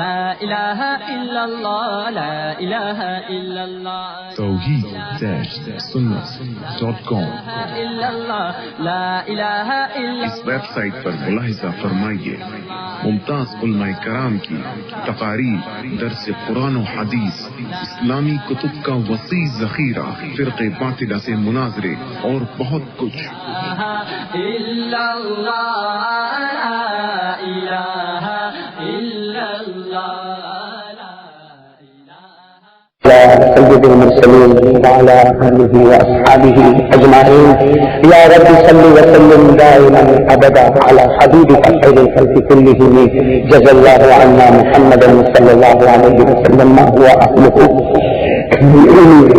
لا الہ الا اللہ لا الہ الا اللہ توحید-سنت.com لا الہ الا اس ویب سائٹ پر ملاحظہ فرمائیے ممتاز علماء کرام کی تقاریر، درس قرآن و حدیث، اسلامی کتب کا وسیع ذخیرہ، فرقے باطلہ سے مناظرے اور بہت کچھ۔ الا اللہ لا الہ الا اللہ سيد المرسلين وعلى آله وأصحابه أجمعين يا رب صل وسلم دائما أبدا على حبيبك خير الخلق كلهم جزا الله عنا محمدا صلى الله عليه وسلم ما هو أهله۔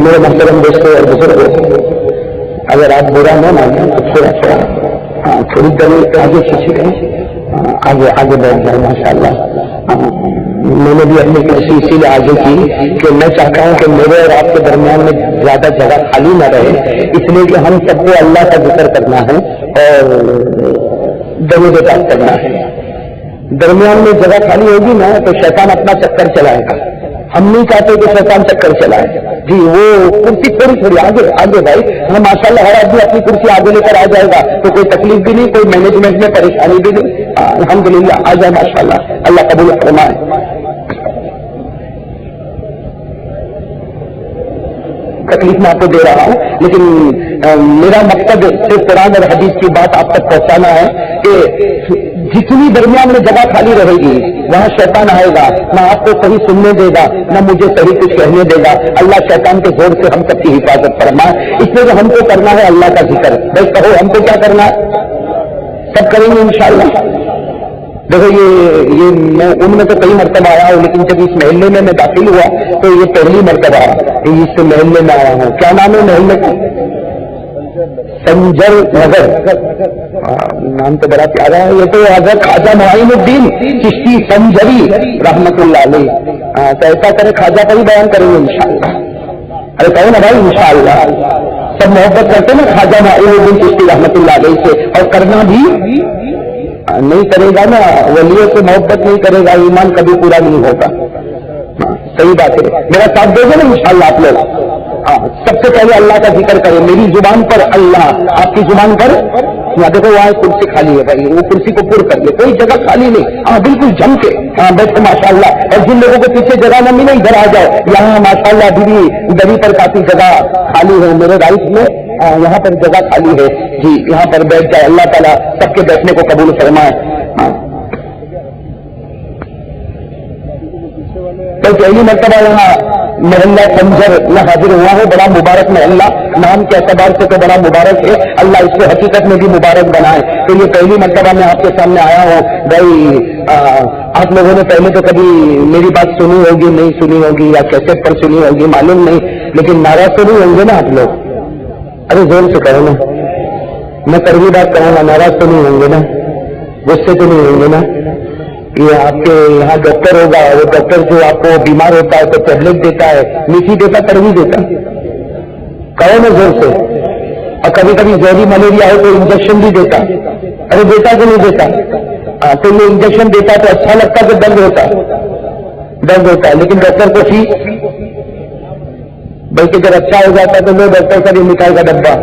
میرے محترم دوستوں اور بزرگوں، اگر آپ برا نہ مانیں تو تھوڑا تھوڑی دیر آگے کھینچے گئے، آگے بیٹھ جائیں۔ ماشاء اللہ میں نے بھی اپنی کوشش اسی لیے آگے کی کہ میں چاہتا ہوں کہ میرے اور آپ کے درمیان میں زیادہ جگہ خالی نہ رہے، اس لیے کہ ہم سب کو اللہ کا ذکر کرنا ہے اور درود پاک کرنا ہے۔ درمیان میں جگہ خالی ہوگی نا تو شیطان اپنا چکر چلائے گا، ہم نہیں چاہتے کہ شیطان چکر چلائے جی۔ وہ کرسی تھوڑی آگے بھائی، ہم ماشاء اللہ ہر آدمی اپنی کرسی آگے لے کر آ جائے گا تو کوئی تکلیف بھی نہیں، کوئی مینجمنٹ میں پریشانی بھی نہیں، الحمدللہ آ جائے ماشاء اللہ، اللہ قبول فرمائے۔ تکلیف میں آپ کو دے رہا ہوں، لیکن میرا مقصد صرف قرآن اور حدیث کی بات آپ تک پہنچانا ہے کہ جتنی درمیان میں جگہ خالی رہے گی وہاں شیطان آئے گا، نہ آپ کو صحیح سننے دے گا نہ مجھے صحیح کچھ کہنے دے گا۔ اللہ شیطان کے زور سے ہم سب کی حفاظت فرمائے۔ اس لیے جو ہم کو کرنا ہے اللہ کا ذکر، بس کہو ہم کو کیا کرنا ہے، سب کریں گے انشاءاللہ۔ دیکھو یہ میں ان میں تو کئی مرتبہ آیا ہوں، لیکن جب اس محلے میں داخل ہوا تو یہ پہلی مرتبہ اس محلے میں آیا ہوں۔ کیا نام ہے محلے کا؟ سنجر نگر، نام تو بڑا پیارا ہے۔ یہ تو حضرت خواجہ معین الدین چشتی سنجری رحمت اللہ علیہ، تو ایسا کرے خواجہ کا ہی بیان کریں گے انشاءاللہ۔ ارے کہو نا بھائی انشاءاللہ، سب محبت کرتے نا خواجہ معین الدین چشتی رحمت اللہ علیہ سے، اور کرنا بھی نہیں کرے گا نا، ولیوں سے محبت نہیں کرے گا، ایمان کبھی پورا نہیں ہوگا۔ صحیح بات ہے، میرا ساتھ دے گا نا انشاءاللہ آپ لوگ۔ سب سے پہلے اللہ کا ذکر کریں، میری زبان پر اللہ، آپ کی زبان پر دیکھو وہاں کرسی خالی ہے بھائی، وہ کرسی کو پر کر لے، کوئی جگہ خالی نہیں، بالکل جم کے بیٹھے ماشاء اللہ۔ اور جن لوگوں کو پیچھے جگہ نہ ملے ادھر آ جائے، یہاں ماشاء اللہ ابھی بھی گلی پر کافی جگہ خالی ہے، میرے رائٹ میں یہاں پر جگہ خالی ہے جی، یہاں پر بیٹھ جائے، اللہ تعالیٰ سب کے بیٹھنے کو قبول فرمائے۔ تو پہلی مرتبہ یہاں محلہ سنجر میں حاضر ہوا ہے، بڑا مبارک محلہ، نام کے اعتبار سے تو بڑا مبارک ہے، اللہ اس کو حقیقت میں بھی مبارک بنائے۔ تو یہ پہلی مرتبہ میں آپ کے سامنے آیا ہوں بھائی۔ آپ لوگوں نے پہلے تو کبھی میری بات سنی ہوگی نہیں سنی ہوگی، یا کیسٹ پر سنی ہوگی معلوم نہیں، لیکن ناراض تو نہیں ہوں گے نا آپ لوگ؟ ارے زور سے کرو نا، میں کڑوی بات کہوں گا، ناراض تو نہیں ہوں گے نا، غصے تو نہیں ہوں گے نا؟ یہ آپ کے یہاں ڈاکٹر ہوگا، وہ ڈاکٹر جو آپ کو بیمار ہوتا ہے تو ٹیبلٹ دیتا ہے، میٹھی دیتا کڑوی دیتا، کہو نا زور سے۔ اور کبھی کبھی زہری ملیریا ہو تو انجیکشن بھی دیتا، ارے دیتا کہ نہیں دیتا؟ تو یہ انجیکشن دیتا تو اچھا لگتا کہ درد ہوتا؟ درد ہوتا ہے، لیکن ڈاکٹر کو فیس بلکہ جب اچھا ہو جاتا تو میں ڈاکٹر کا یہ مٹھائی کا ڈبہ،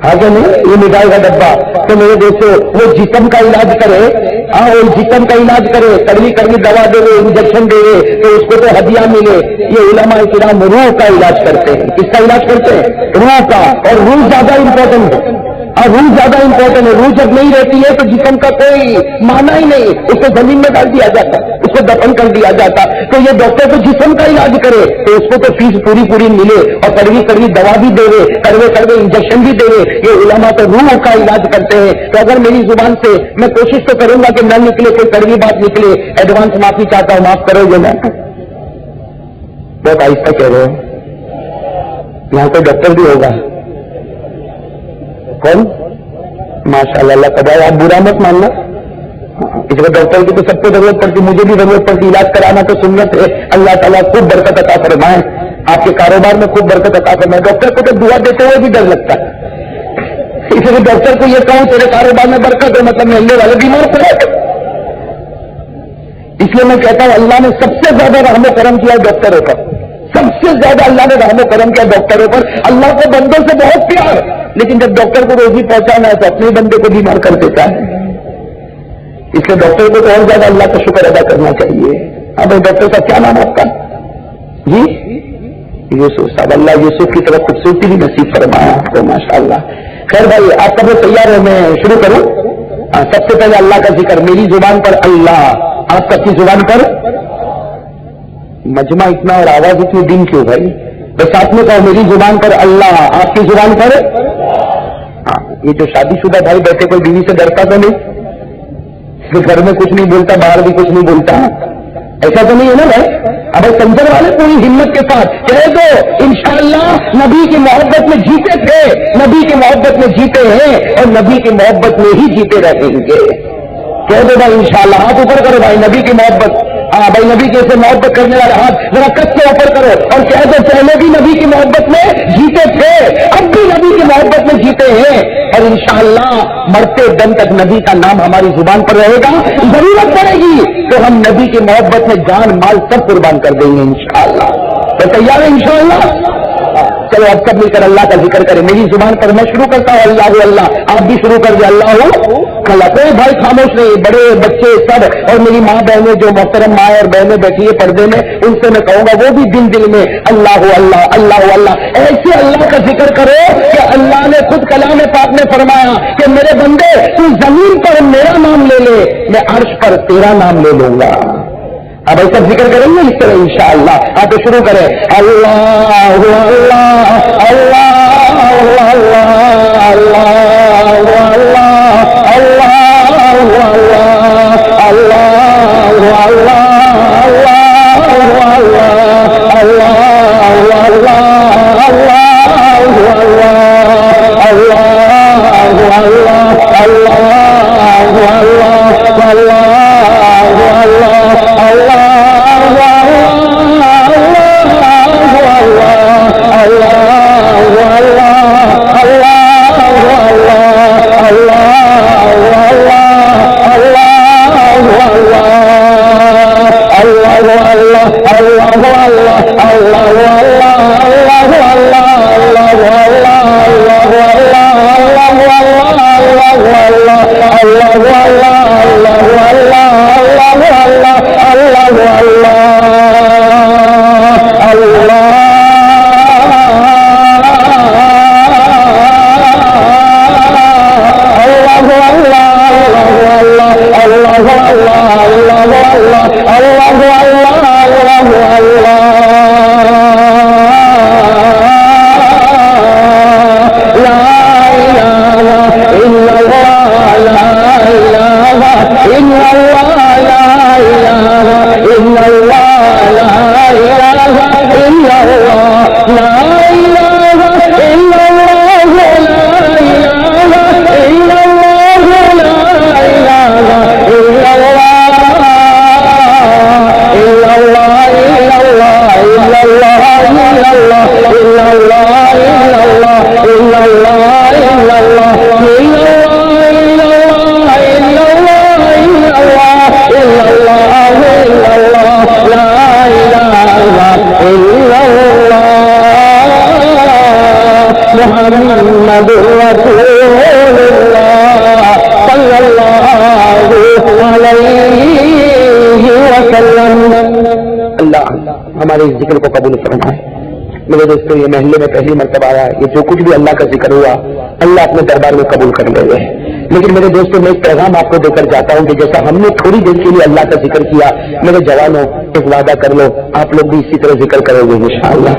آگے نہیں یہ مٹھائی کا ڈبہ، تو میرے دوستوں وہ جسم کا علاج کرے، وہ جسم کا علاج کرے، کڑوی کڑوی دوا دے رہے، انجیکشن دے رہے تو اس کو تو ہدیہ ملے۔ یہ علماء کرام روح کا علاج کرتے ہیں، کس کا علاج کرتے ہیں؟ روح کا، اور روح زیادہ امپورٹنٹ ہے، اور روح زیادہ امپورٹنٹ ہے۔ روح جب نہیں رہتی ہے تو جسم کا کوئی معنی ہی نہیں، اس کو زمین میں ڈال دیا جاتا، اس کو دفن کر دیا جاتا۔ تو یہ ڈاکٹر تو جسم کا علاج کرے تو اس کو تو فیس پوری ملے، اور کڑوی کڑوی دوا بھی دے رہے، کڑوے انجیکشن بھی دے رہے۔ یہ علماء تو روح کا علاج کرتے ہیں۔ تو اگر میری زبان سے میں کوشش تو کروں گا کہ نہ نکلے کوئی کڑوی بات نکلے، ایڈوانس معافی چاہتا ہوں، معاف کرو گے نا؟ بہت آہستہ کہہ رہے ہو، یہاں کوئی ڈاکٹر بھی ہوگا؟ کون؟ ماشاء اللہ، اللہ تبارک، آپ برا مت ماننا، اس کو ڈاکٹر کی تو سب کو ضرورت پڑتی، مجھے بھی ضرورت پڑتی، علاج کرانا تو سنت ہے۔ اللہ تعالیٰ خوب برکت عطا فرمائے، آپ کے کاروبار میں خوب برکت عطا فرمائے۔ ڈاکٹر کو تو دعا دیتے ہوئے بھی ڈر لگتا ہے، اس لیے ڈاکٹر کو یہ کہوں تیرے کاروبار میں برکت ہے، مطلب محلے والے بیمار پڑے۔ اس لیے میں کہتا ہوں اللہ نے سب سے زیادہ رحم و کرم کیا ڈاکٹروں پر، سب سے زیادہ اللہ نے رحم و کرم کیا ڈاکٹروں پر. اللہ کو بندوں سے بہت پیار، لیکن جب ڈاکٹر کو روزی پہنچانا ہے تو اپنے بندے کو بیمار کر دیتا ہے. اس لیے ڈاکٹر کو تو اور زیادہ اللہ کا شکر ادا کرنا چاہیے. اب ڈاکٹر صاحب کیا نام آپ کا؟ جی یوسف صاحب. اللہ یوسف کی طرف خوبصورتی بھی نصیب فرمایا آپ کو، ماشاء اللہ. خیر بھائی آپ سب تیار ہو، میں شروع کروں؟ سب سے پہلے اللہ کا ذکر، میری زبان پر اللہ، آپ سب کی زبان پر. مجمع اتنا اور آواز اتنی دن کیوں بھائی؟ بس ساتھ میں کہو میری زبان پر اللہ، آپ کی زبان پر. ہاں یہ جو شادی شدہ بھائی بیٹھے کوئی بیوی سے ڈرتا تو نہیں؟ گھر میں کچھ نہیں بولتا، باہر بھی کچھ نہیں بولتا، ایسا تو نہیں ہے نا بھائی؟ اب سنجر والے پوری ہمت کے ساتھ کہہ دو انشاءاللہ نبی کی محبت میں جیتے تھے، نبی کی محبت میں جیتے ہیں اور نبی کی محبت میں ہی جیتے رہیں گے. کہہ دو بھائی انشاءاللہ. ہاتھ اوپر کرو بھائی، نبی کی محبت. ہاں بھائی نبی کے سے محبت کرنے والے ہاتھ ذرا کس کے اوپر کرو اور کہہ دو پہلے بھی نبی کی محبت میں جیتے تھے، اب بھی نبی کی محبت میں جیتے ہیں اور انشاءاللہ مرتے دم تک نبی کا نام ہماری زبان پر رہے گا. ضرورت پڑے گی تو ہم نبی کی محبت میں جان مال سب قربان کر دیں گے انشاءاللہ. تو تیار ہے انشاءاللہ؟ چلو اب سب مل کر اللہ کا ذکر کریں. میری زبان پر میں شروع کرتا ہوں اللہ اللہ، آپ بھی شروع کر دیں اللہ کھلا. کوئی بھائی خاموش نہیں، بڑے بچے سب، اور میری ماں بہنیں جو محترم ماں اور بہنیں بیٹھی ہے پردے میں، ان سے میں کہوں گا وہ بھی دل دل میں اللہ اللہ اللہ اللہ ایسے اللہ کا ذکر کرو کہ اللہ نے خود کلام پاک میں فرمایا کہ میرے بندے تو زمین پر میرا نام لے لے، میں عرش پر تیرا نام لے لوں گا. اب ایسا ذکر کریں گے اس طرح انشاءاللہ. آپ تو شروع کریں اللہ اللہ اللہ اللہ اللہ اللہ ہمارے اس ذکر کو قبول فرمائے. میرے دوستوں یہ محلے میں پہلی مرتبہ آیا، یہ جو کچھ بھی اللہ کا ذکر ہوا اللہ اپنے دربار میں قبول کر لے گئے. لیکن میرے دوستوں میں ایک پیغام آپ کو دے کر جاتا ہوں کہ جیسا ہم نے تھوڑی دیر کے لیے اللہ کا ذکر کیا، میرے جوانوں ایک وعدہ کر لو آپ لوگ بھی اسی طرح ذکر کرو گے انشاءاللہ.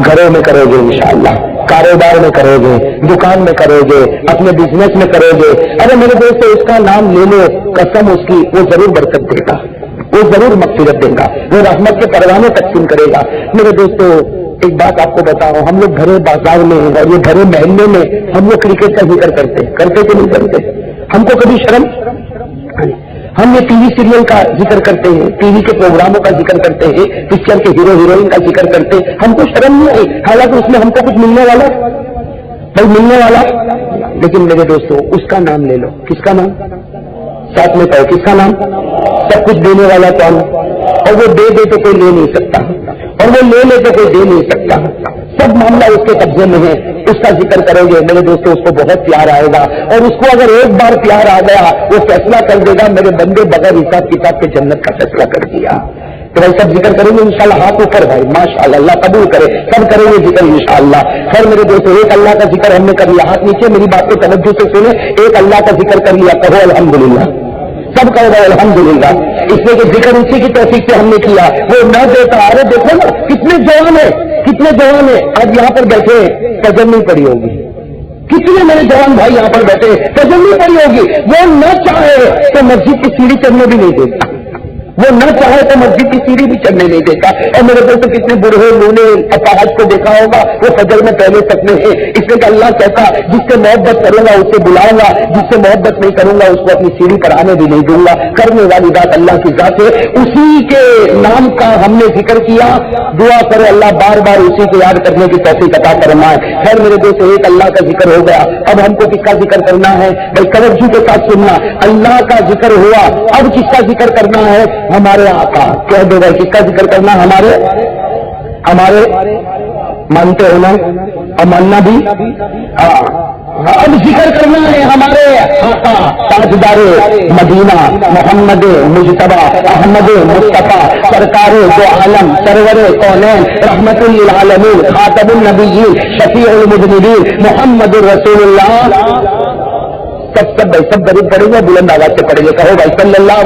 گھروں میں کرو گے انشاءاللہ، کاروبار میں کرو گے، دکان میں کرو گے، اپنے بزنس میں کرو گے. ارے میرے دوستوں اس کا نام لے لو، قسم اس کی وہ ضرور برکت دے گا، وہ ضرور مغفرت دے گا، وہ رحمت کے پروانے تقسیم کرے گا. میرے دوستوں ایک بات آپ کو بتاؤ، ہم لوگ گھرے بازار میں اور یہ گھرے محلے میں ہم لوگ کرکٹ کا ذکر کرتے کہ نہیں کرتے؟ ہم کو کبھی شرم؟ ہم یہ ٹی وی سیریل کا ذکر کرتے ہیں، ٹی وی کے پروگراموں کا ذکر کرتے ہیں، پکچر کے ہیرو ہیروئن کا ذکر کرتے ہیں، ہم کو شرم نہیں آئی، حالانکہ اس میں ہم کو کچھ ملنے والا بھائی ملنے والا. لیکن میرے دوستوں اس کا نام لے لو. کس کا نام؟ ساتھ میں کہو کس کا نام؟ سب کچھ دینے والا کون؟ اور وہ دے تو کوئی لے نہیں سکتا، اور وہ لے تو کوئی دے نہیں سکتا، سب معاملہ اس کے قبضے میں ہے. اس کا ذکر کرو گے میرے دوستوں، اس کو بہت پیار آئے گا، اور اس کو اگر ایک بار پیار آ گیا وہ فیصلہ کر دے گا میرے بندے بغیر حساب کتاب کے جنت کا فیصلہ کر دیا. تو بھائی سب ذکر کریں گے انشاءاللہ، ہاتھ اوپر بھائی، ماشاءاللہ، اللہ قبول کرے، سب کریں گے ذکر انشاءاللہ. خیر میرے دوستوں، ایک اللہ کا ذکر ہم نے کر لیا، ہاتھ نیچے، میری بات کو توجہ سے سنیں، ایک اللہ کا ذکر کر لیا، کہو الحمدللہ، سب کہو گا الحمدللہ. اس لیے کہ ذکر اسی کی توفیق سے ہم نے کیا، وہ نہ دیتا. ارے دیکھو نا کتنے جوان ہیں، کتنے جوان ہیں آج یہاں پر بیٹھے، فجر نہیں پڑی ہوگی. کتنے میرے جوان بھائی یہاں پر بیٹھے، فجر نہیں پڑی ہوگی. وہ نہ چاہے تو مسجد کی سیڑھی چڑھنے بھی نہیں دیتا، وہ نہ چاہے تو مسجد کی سیڑھی بھی چڑھنے نہیں دیتا. اور میرے دوست کتنے بوڑھے لونے اپاہج کو دیکھا ہوگا، وہ فجر میں پہلے سکتے ہیں. اس لیے کہ اللہ کہتا جس سے محبت کروں گا اسے بلاؤں گا، جس سے محبت نہیں کروں گا اس کو اپنی سیڑھی پر آنے بھی نہیں دوں گا. کرنے والی بات اللہ کی ذات ہے، اسی کے نام کا ہم نے ذکر کیا. دعا کرے اللہ بار بار اسی کو یاد کرنے کی توفیق عطا فرمائے. خیر میرے دوست، ایک اللہ کا ذکر ہو گیا، اب ہم کو کس کا ذکر کرنا ہے بھائی؟ توجہ کے ساتھ سننا. اللہ کا ذکر ہوا، اب کس کا ذکر کرنا ہے؟ ہمارے آقا. کہہ دو بھائی کس کا ذکر کرنا؟ ہمارے مانتے ہو نا، اور ماننا بھی. اب ذکر کرنا ہے ہمارے آقا تاجدار مدینہ محمد مجتبی احمد مصطفیٰ سرکار دو عالم سرور کونین رحمت للعالمین خاتم النبیین شفیع المذنبین محمد رسول اللہ. سب بھائی سب درود پڑھیں گے، بلند آواز سے پڑھیں گے، کہو بھائی صلی اللہ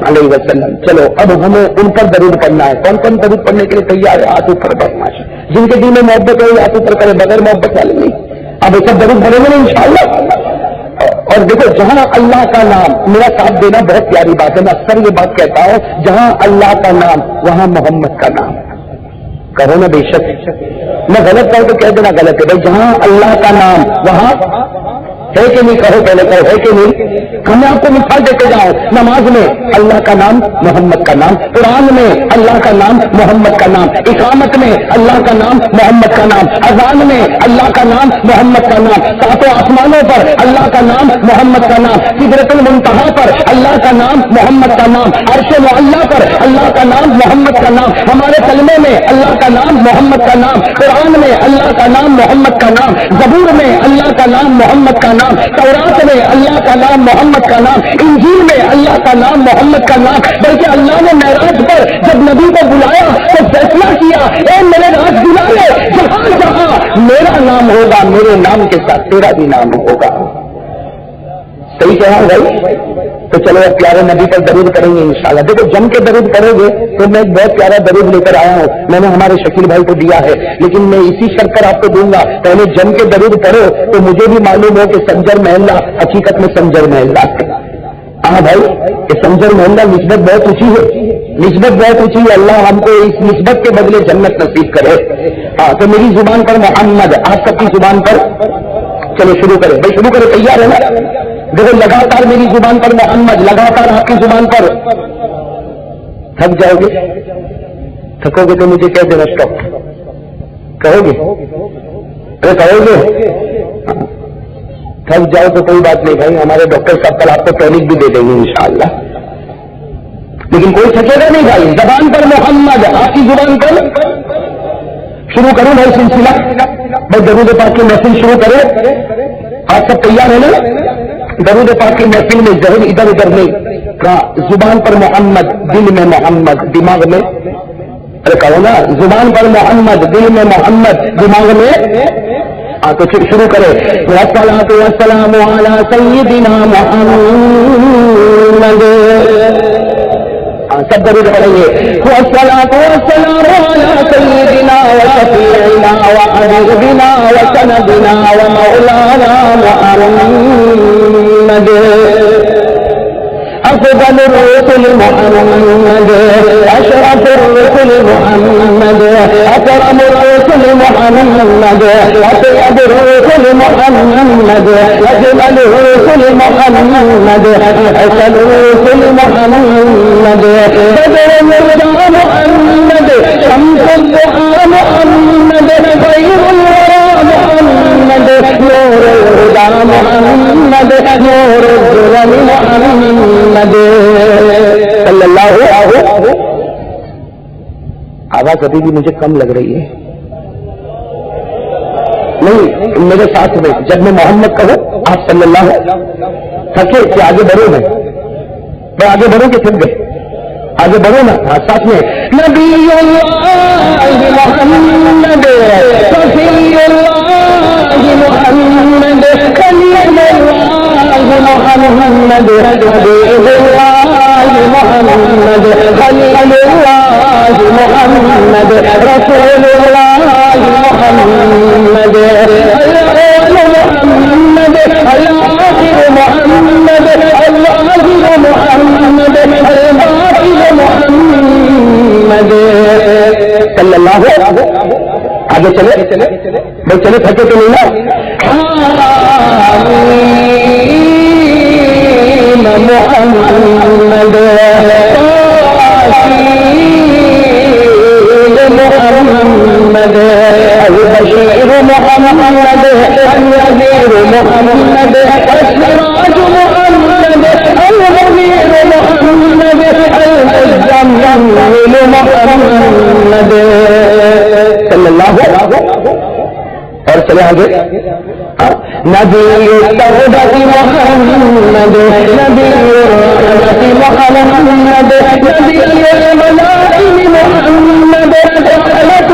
علیہ وسلم. چلو اب ہمیں ان پر درود پڑھنا ہے. کون کون درود پڑھنے کے لیے تیار ہے؟ ہاتھ اوپر کرنا. جن کے دل میں محبت ہے ہاتھ اوپر کرے، بغیر محبت والے نہیں. اب ایسا درود پڑھیں گے انشاءاللہ. اور دیکھو جہاں اللہ کا نام، میرا ساتھ دینا بہت پیاری بات ہے، میں اکثر یہ بات کہتا ہوں، جہاں اللہ کا نام وہاں محمد کا نام. کہو نا بے شک، میں غلط کہوں تو کہہ دینا غلط ہے بھائی. جہاں اللہ کا نام وہاں ہے کہ نہیں؟ کہو پہلے کہو ہے کہ نہیں؟ ہمیں آپ کو مثال دیتے جاؤں. نماز میں اللہ کا نام محمد کا نام، قرآن میں اللہ کا نام محمد کا نام، اقامت میں اللہ کا نام محمد کا نام، اذان میں اللہ کا نام محمد کا نام، ساتوں آسمانوں پر اللہ کا نام محمد کا نام، سدرۃ المنتہا پر اللہ کا نام محمد کا نام، عرش معلیٰ پر اللہ کا نام محمد کا نام، ہمارے کلمے میں اللہ کا نام محمد کا نام، قرآن میں اللہ کا نام محمد کا نام، زبور میں اللہ کا نام محمد کا نام، تورات میں اللہ کا نام محمد کا نام، انجیل میں اللہ کا نام محمد کا نام. بلکہ اللہ نے معراج پر جب نبی کو بلایا تو فیصلہ کیا، اے میرے راج بلا لے، جہاں جہاں میرا نام ہوگا میرے نام کے ساتھ تیرا بھی نام ہوگا. صحیح کہا بھائی؟ تو چلو اب پیارے نبی پر درود کریں گے انشاءاللہ. دیکھو جم کے درود کرو گے تو میں ایک بہت پیارا درود لے کر آیا ہوں، میں نے ہمارے شکیل بھائی کو دیا ہے، لیکن میں اسی شرط پر آپ کو دوں گا. پہلے جم کے درود پڑھو تو مجھے بھی معلوم ہو کہ سنجر محلہ حقیقت میں سنجر محلہ ہے. ہاں بھائی، کہ سنجر محلہ نسبت بہت اونچی ہے، نسبت بہت اونچی ہے. اللہ ہم کو اس نسبت کے بدلے جنت نصیب کرے. ہاں تو میری زبان پر محمد، آپ سب کی زبان پر. چلو شروع کریں بھائی، شروع کریں، تیار ہے نا؟ دیکھو لگاتار میری زبان پر محمد، لگاتار آپ کی زبان پر. تھک جاؤ گے، تھکو گے تو مجھے کہہ دینا اسٹاپ. کہو گے؟ ارے کہو گے؟ تھک جاؤ تو کوئی بات نہیں بھائی، ہمارے ڈاکٹر صاحب کل آپ کو ٹینک بھی دے دیں گے انشاءاللہ. لیکن کوئی تھکے گا نہیں بھائی. زبان پر محمد، آپ کی زبان پر. شروع کروں بھائی سلسلہ، بھائی درود پاک کی محفل شروع کرے. آپ سب تیار ہیں نا؟ درود پاک کی محفل میں ذہن ادھر ادھر نہیں، زبان پر محمد، دل میں محمد، دماغ میں. ارے کہو نا، زبان پر محمد، دل میں محمد، دماغ میں. تو شروع کرے. والصلاۃ والسلام علی سیدنا محمد. سب درود پڑھیں گے. والصلاۃ والسلام علی سیدنا وشفیعنا وحبیبنا وسندنا ومولانا محمد. أفضل الرسل محمد، أشرف الرسل محمد، أكرم الرسل محمد، أطيب الرسل محمد، أجمل الرسل محمد، أحسن الرسل محمد، بدر الهدى محمد، شمس الضحى محمد، خير الورى محمد، نور الهدى محمد، نور الظلم محمد. صلی اللہ. آواز ابھی بھی مجھے کم لگ رہی ہے. نہیں میرے ساتھ میں جب میں محمد کہوں آپ صلی اللہ تھکے کہ آگے بڑھو میں آگے بڑھوں کہ تھک گئے؟ آگے بڑھو نا. ساتھ میں نبی اللہ محمد صفی اللہ محمد کلیم اللہ محمد حبیب اللہ محمد خلیل اللہ محمد رسول اللہ محمد محمد الآخر محمد الظاہر محمد الباطن محمد صلی اللہ. آگے چلے بھائی چلے تھکے تو نہیں نا. محمد محمد البشیر محمد النذیر محمد السراج محمد المنیر محمد المزمل محمد صلی اللہ. اور چلے آگے. نبی التوبہ محمد نبی الرحمت محمد نبی الملائم محمد رحمت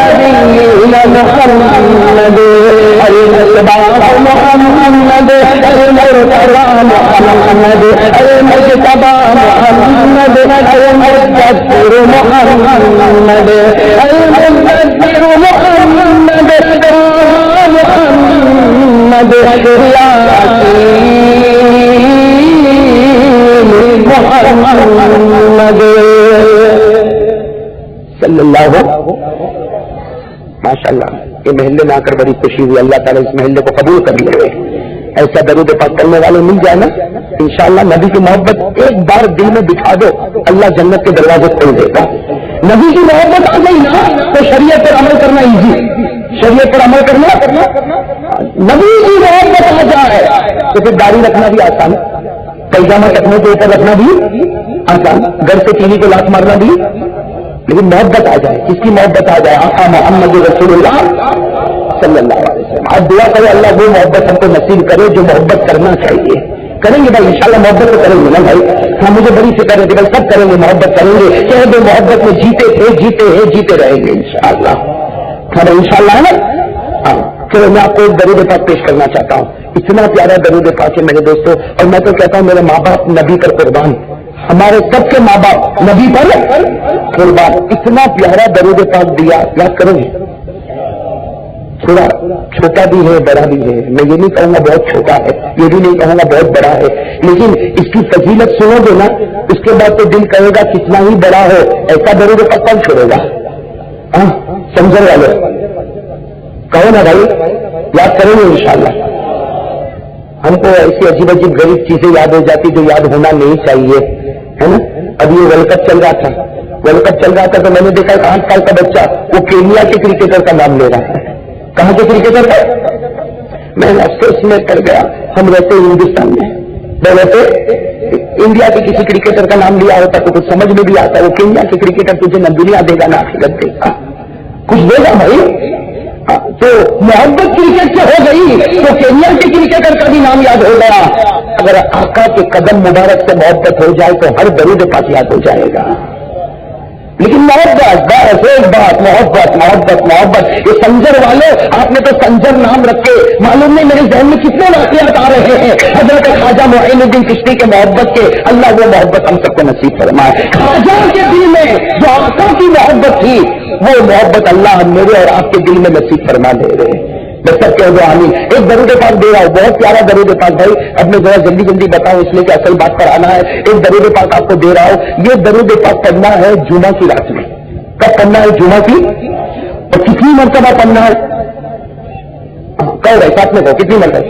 للعالمین محمد خاتم النبیین محمد المصطفى محمد المرتضى محمد المجتبى محمد المدثر محمد المدثر محمد محمد محمد صلی اللہ. ماشاء اللہ یہ محلے میں آ کر بڑی خوشی ہوئی. اللہ تعالیٰ اس محلے کو قبول کر لے. ایسا درود پاک کرنے والے مل جائے نا انشاءاللہ. نبی کی محبت ایک بار دل میں بٹھا دو اللہ جنت کے دروازے کھول دے گا. نبی کی محبت آ گئی نا تو شریعت پر عمل کرنا ایزی. شریعت پر عمل کرنا نبی کی محبت آ جائے تو پھر داڑھی رکھنا بھی آسان, پیجامہ ٹکنے کے اوپر رکھنا بھی آسان, گھر سے چینی کو لات مارنا بھی. لیکن محبت آ جائے. کس کی محبت آ جائے؟ آقا محمد رسول اللہ صلی اللہ علیہ وسلم. آپ دعا کرے اللہ وہ محبت ہم کو نصیب کرے جو محبت کرنا چاہیے. کریں گے بھائی انشاءاللہ محبت تو کریں گے نا بھائی. ہاں مجھے بڑی فکر ہے کہ بھائی سب کریں گے, محبت کریں گے. چاہے وہ محبت میں جیتے رہیں گے انشاءاللہ. ہاں انشاءاللہ ہے نا. ہاں چلو میں آپ کو ایک درود پاک پیش کرنا چاہتا ہوں. اتنا پیارا درود پاک ہے میرے دوستوں. اور میں تو کہتا ہوں میرے ماں باپ نبی پر قربان, ہمارے سب کے ماں باپ نبی پر قربان. اتنا پیارا درود پاک دیا, یاد کرو گے. تھوڑا چھوٹا بھی ہے بڑا بھی ہے. میں یہ نہیں کہوں گا بہت چھوٹا ہے, یہ بھی نہیں کہوں گا بہت بڑا ہے, لیکن اس کی فضیلت سنو گے نا اس کے بعد تو دل کہے گا کتنا ہی بڑا ہو ایسا درود پاک کون چھوڑے گا. ہاں سمجھنے والے کہو نا بھائی, یاد کریں گے انشاءاللہ. ہم کو ایسی عجیب عجیب غریب چیزیں یاد ہو جاتی جو یاد ہونا نہیں چاہیے, ہے نا. اب یہ ورلڈ کپ چل رہا تھا تو میں نے دیکھا 8 سال کا بچہ وہ کینیا کے کرکٹر کا نام لے رہا ہے. کہاں کے کرکٹر کا؟ میں افسوس میں کر گیا. ہم رہتے ہندوستان میں, میں رہتے انڈیا کے کسی کرکٹر کا نام لیا ہوتا تو کچھ سمجھ میں بھی آتا. وہ کینیا کے کرکٹر تجھے نہ دنیا دے گا نہ آخرت دے گا, کچھ دے گا بھائی. تو محبت کرکٹ سے ہو گئی تو کینیا کے کرکٹر کا بھی نام یاد ہو گیا. اگر آقا کے قدم مبارک سے محبت ہو جائے تو ہر درود پاک یاد ہو جائے گا. لیکن محبت بس ایک بات, محبت. یہ سنجر والے آپ نے تو سنجر نام رکھے, معلوم نہیں میرے ذہن میں کتنے واقعات آ رہے ہیں حضرت خواجہ معین الدین چشتی کے محبت کے. اللہ وہ محبت ہم سب کو نصیب فرمائے. خواجہ کے دل میں جو آقا کی محبت تھی وہ محبت اللہ میرے اور آپ کے دل میں نصیب فرما دے رہے ہیں. میں سب کہہ دو آمین. ایک درود پاک دے رہا ہوں, بہت پیارا درود پاک بھائی. اب میں ذرا جلدی بتاؤں اس لیے کہ اصل بات پر آنا ہے. ایک درود پاک آپ کو دے رہا ہوں. یہ درود پاک پڑھنا ہے جمعہ کی رات میں. کب پڑھنا ہے؟ جمعہ کی. اور کتنی مرتبہ پڑھنا ہے؟ کہو رہے ساتھ میں کہو کتنی مرتبہ.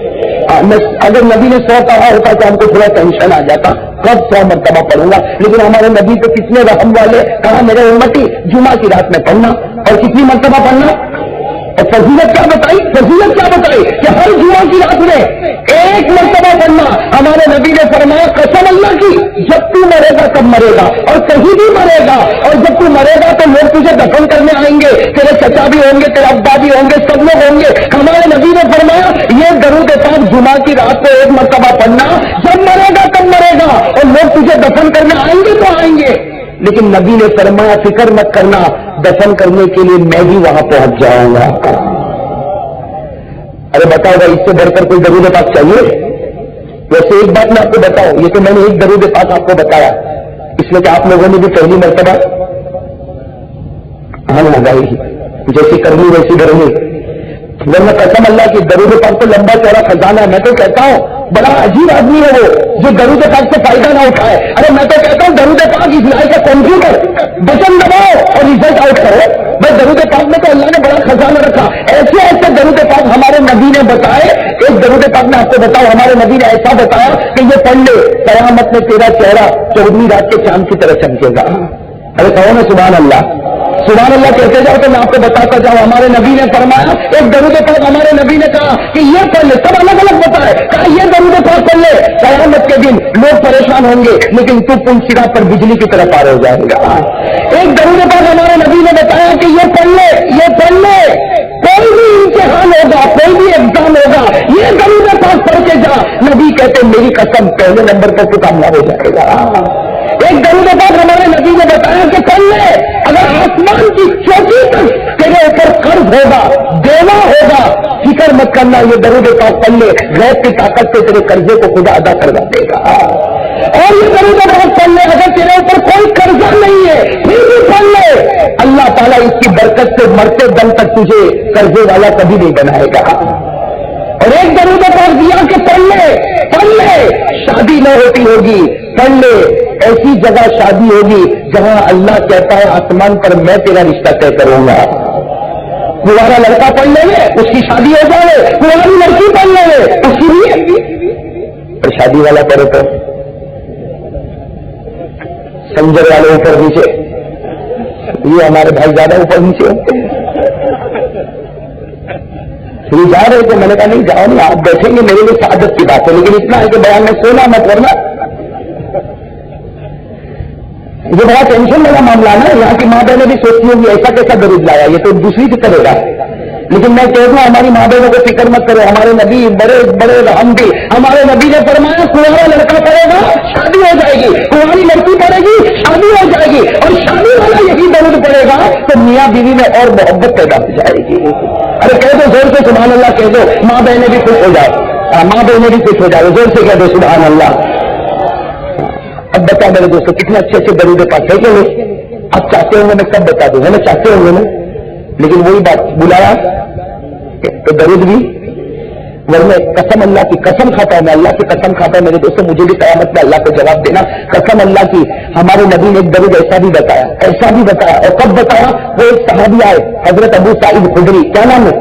اگر نبی نے 100 پڑھا ہوتا تو ہم کو تھوڑا ٹینشن آ جاتا, کب 100 مرتبہ پڑھوں گا. لیکن ہمارے نبی تو کتنے رحم والے, کہا میرے امتی جمعہ کی رات میں پڑھنا. اور کتنی مرتبہ پڑھنا؟ اور فضیلت کیا بتائی؟ فضیلت کیا بتائی کہ ہر جمعہ کی رات میں ایک مرتبہ پڑھنا. ہمارے نبی نے فرمایا قسم اللہ کی جب تو مرے گا تب مرے گا اور کہیں بھی مرے گا, اور جب تو مرے گا تو لوگ تجھے دفن کرنے آئیں گے, تیرے چچا بھی ہوں گے, تیرے ابا بھی ہوں گے, سب لوگ ہوں گے. ہمارے نبی نے فرمایا یہ درود پاک جمعہ کی رات کو ایک مرتبہ پڑھنا, جب مرے گا تب مرے گا اور لوگ تجھے دفن کرنے آئیں گے تو آئیں گے. لیکن نبی نے فرمایا فکر مت کرنا, دفن کرنے کے لیے میں بھی وہاں پہنچ جاؤں گا. ارے بتاؤ بھائی اس سے بڑھ کر کوئی درود پاک چاہیے؟ ویسے ایک بات میں آپ کو بتاؤں, یہ تو میں نے ایک درود پاک آپ کو بتایا, اس میں کہ آپ لوگوں نے بھی پہلی مرتبہ ہاں لگائی جیسی کرنی ویسی کرنی, ورنہ قسم اللہ کی درود پاک تو لمبا چوڑا خزانہ ہے. میں تو کہتا ہوں بڑا عجیب آدمی ہے وہ جو درود پاک سے فائدہ نہ اٹھائے. ارے میں تو کہتا ہوں درود پاک اسلائی کا کمپیوٹر بٹن دباؤ اور ریزلٹ آؤٹ کرو. بھائی درود پاک میں تو اللہ نے بڑا خزانہ رکھا. ایسے ایسے درود پاک ہمارے نبی نے بتائے. ایک درود پاک میں آپ کو بتاؤں, ہمارے نبی نے ایسا بتایا کہ یہ پڑھ لے قیامت میں تیرا چہرہ 14ویں رات کے چاند کی طرح چمکے گا. ارے کہو نا سبحان اللہ, سبحان اللہ کہتے جاؤ تو میں آپ کو بتاتا جاؤں. ہمارے نبی نے فرمایا ایک درود پاک ہمارے نبی نے کہا کہ یہ پڑھ لے, سب الگ الگ بتائے, کہا یہ درود پاک پڑھ لے قیامت کے دن لوگ پریشان ہوں گے لیکن تو پل سرا پر بجلی کی طرح پار ہو جائے گا. ایک درود پاک ہمارے نبی نے بتایا کہ یہ پڑھ لے, یہ پڑھ لے کوئی بھی امتحان ہوگا, کوئی بھی ایگزام ہوگا, یہ درود پاک پڑھ کے جا. نبی کہتے میری قسم پہلے نمبر پر تو کامیاب ہو جائے گا. ایک درود پاک ہمارے نبی نے بتایا کہ پڑھ لے اگر آسمان کی چوٹی تک تیرے اوپر قرض ہوگا, دینا ہوگا, فکر مت کرنا, یہ درود پاک پڑھ لے غیب کی طاقت سے تیرے قرضے کو خدا ادا کروا دے گا. اور یہ درود پاک پڑھ لے اگر تیرے اوپر کوئی قرضہ نہیں ہے پھر بھی پڑھ لے, اللہ تعالیٰ اس کی برکت سے مرتے دم تک تجھے قرضے والا کبھی نہیں بنائے گا. اور ایک درود پاک دیا کہ پڑھ لے شادی نہ ہوتی ہوگی, پڑھ لے ایسی جگہ شادی ہوگی جہاں اللہ کہتا ہے آسمان پر میں تیرا رشتہ طے کروں گا. کنوارا لڑکا پڑھ لے گے اس کی شادی ہو جائے, کنواری لڑکی پڑھ لے گے اس کی بھی, اور شادی والا پڑھے تو سنجر والے اوپر نیچے, یہ ہمارے بھائی زیادہ اوپر نیچے ہوتے ہیں. یہ جا رہے تھے, میں نے کہا نہیں جاؤ نہیں, آپ بیٹھیں گے میرے لیے سعادت کی بات ہے, لیکن اتنا ہے کہ بیان میں سونا مت ورنہ یہ بڑا ٹینشن والا معاملہ ہے. یہاں کی ماں بہنیں بھی سوچتی ہوں گی ایسا کیسا درود لایا, یہ تو دوسری سے کرے گا. لیکن میں کہہ دوں ہماری ماں بہنوں کو فکر مت کرو, ہمارے نبی بڑے بڑے رحم بھی, ہمارے نبی نے فرمایا کنوارا لڑکا پڑے گا شادی ہو جائے گی, کنواری لڑکی پڑے گی شادی ہو جائے گی, اور شادی والا یہی درود پڑے گا تو میاں بیوی میں اور محبت پیدا ہو جائے گی. ارے کہہ دو زور سے سبحان اللہ کہہ دو, ماں بہنیں بھی خوش ہو جاؤ, ماں بہنیں بھی خوش ہو جاؤ, زور سے کہہ دو سبحان اللہ. اب بتا میرے دوستوں کتنے اچھے اچھے درود پاک ہے کہ نہیں, آپ چاہتے ہوں گے میں کب بتا دوں, میں چاہتے ہوں گے نا, لیکن وہی بات بلایا تو درود بھی, ورنہ قسم اللہ کی قسم کھاتا ہے, میں اللہ کی قسم کھاتا ہے میرے دوستوں, مجھے بھی قیامت میں اللہ کو جواب دینا قسم اللہ کی. ہمارے نبی نے ایک درود ایسا بھی بتایا, اور کب بتایا, وہ ایک صحابی آئے حضرت ابو سعید خدری, کیا نام ہے,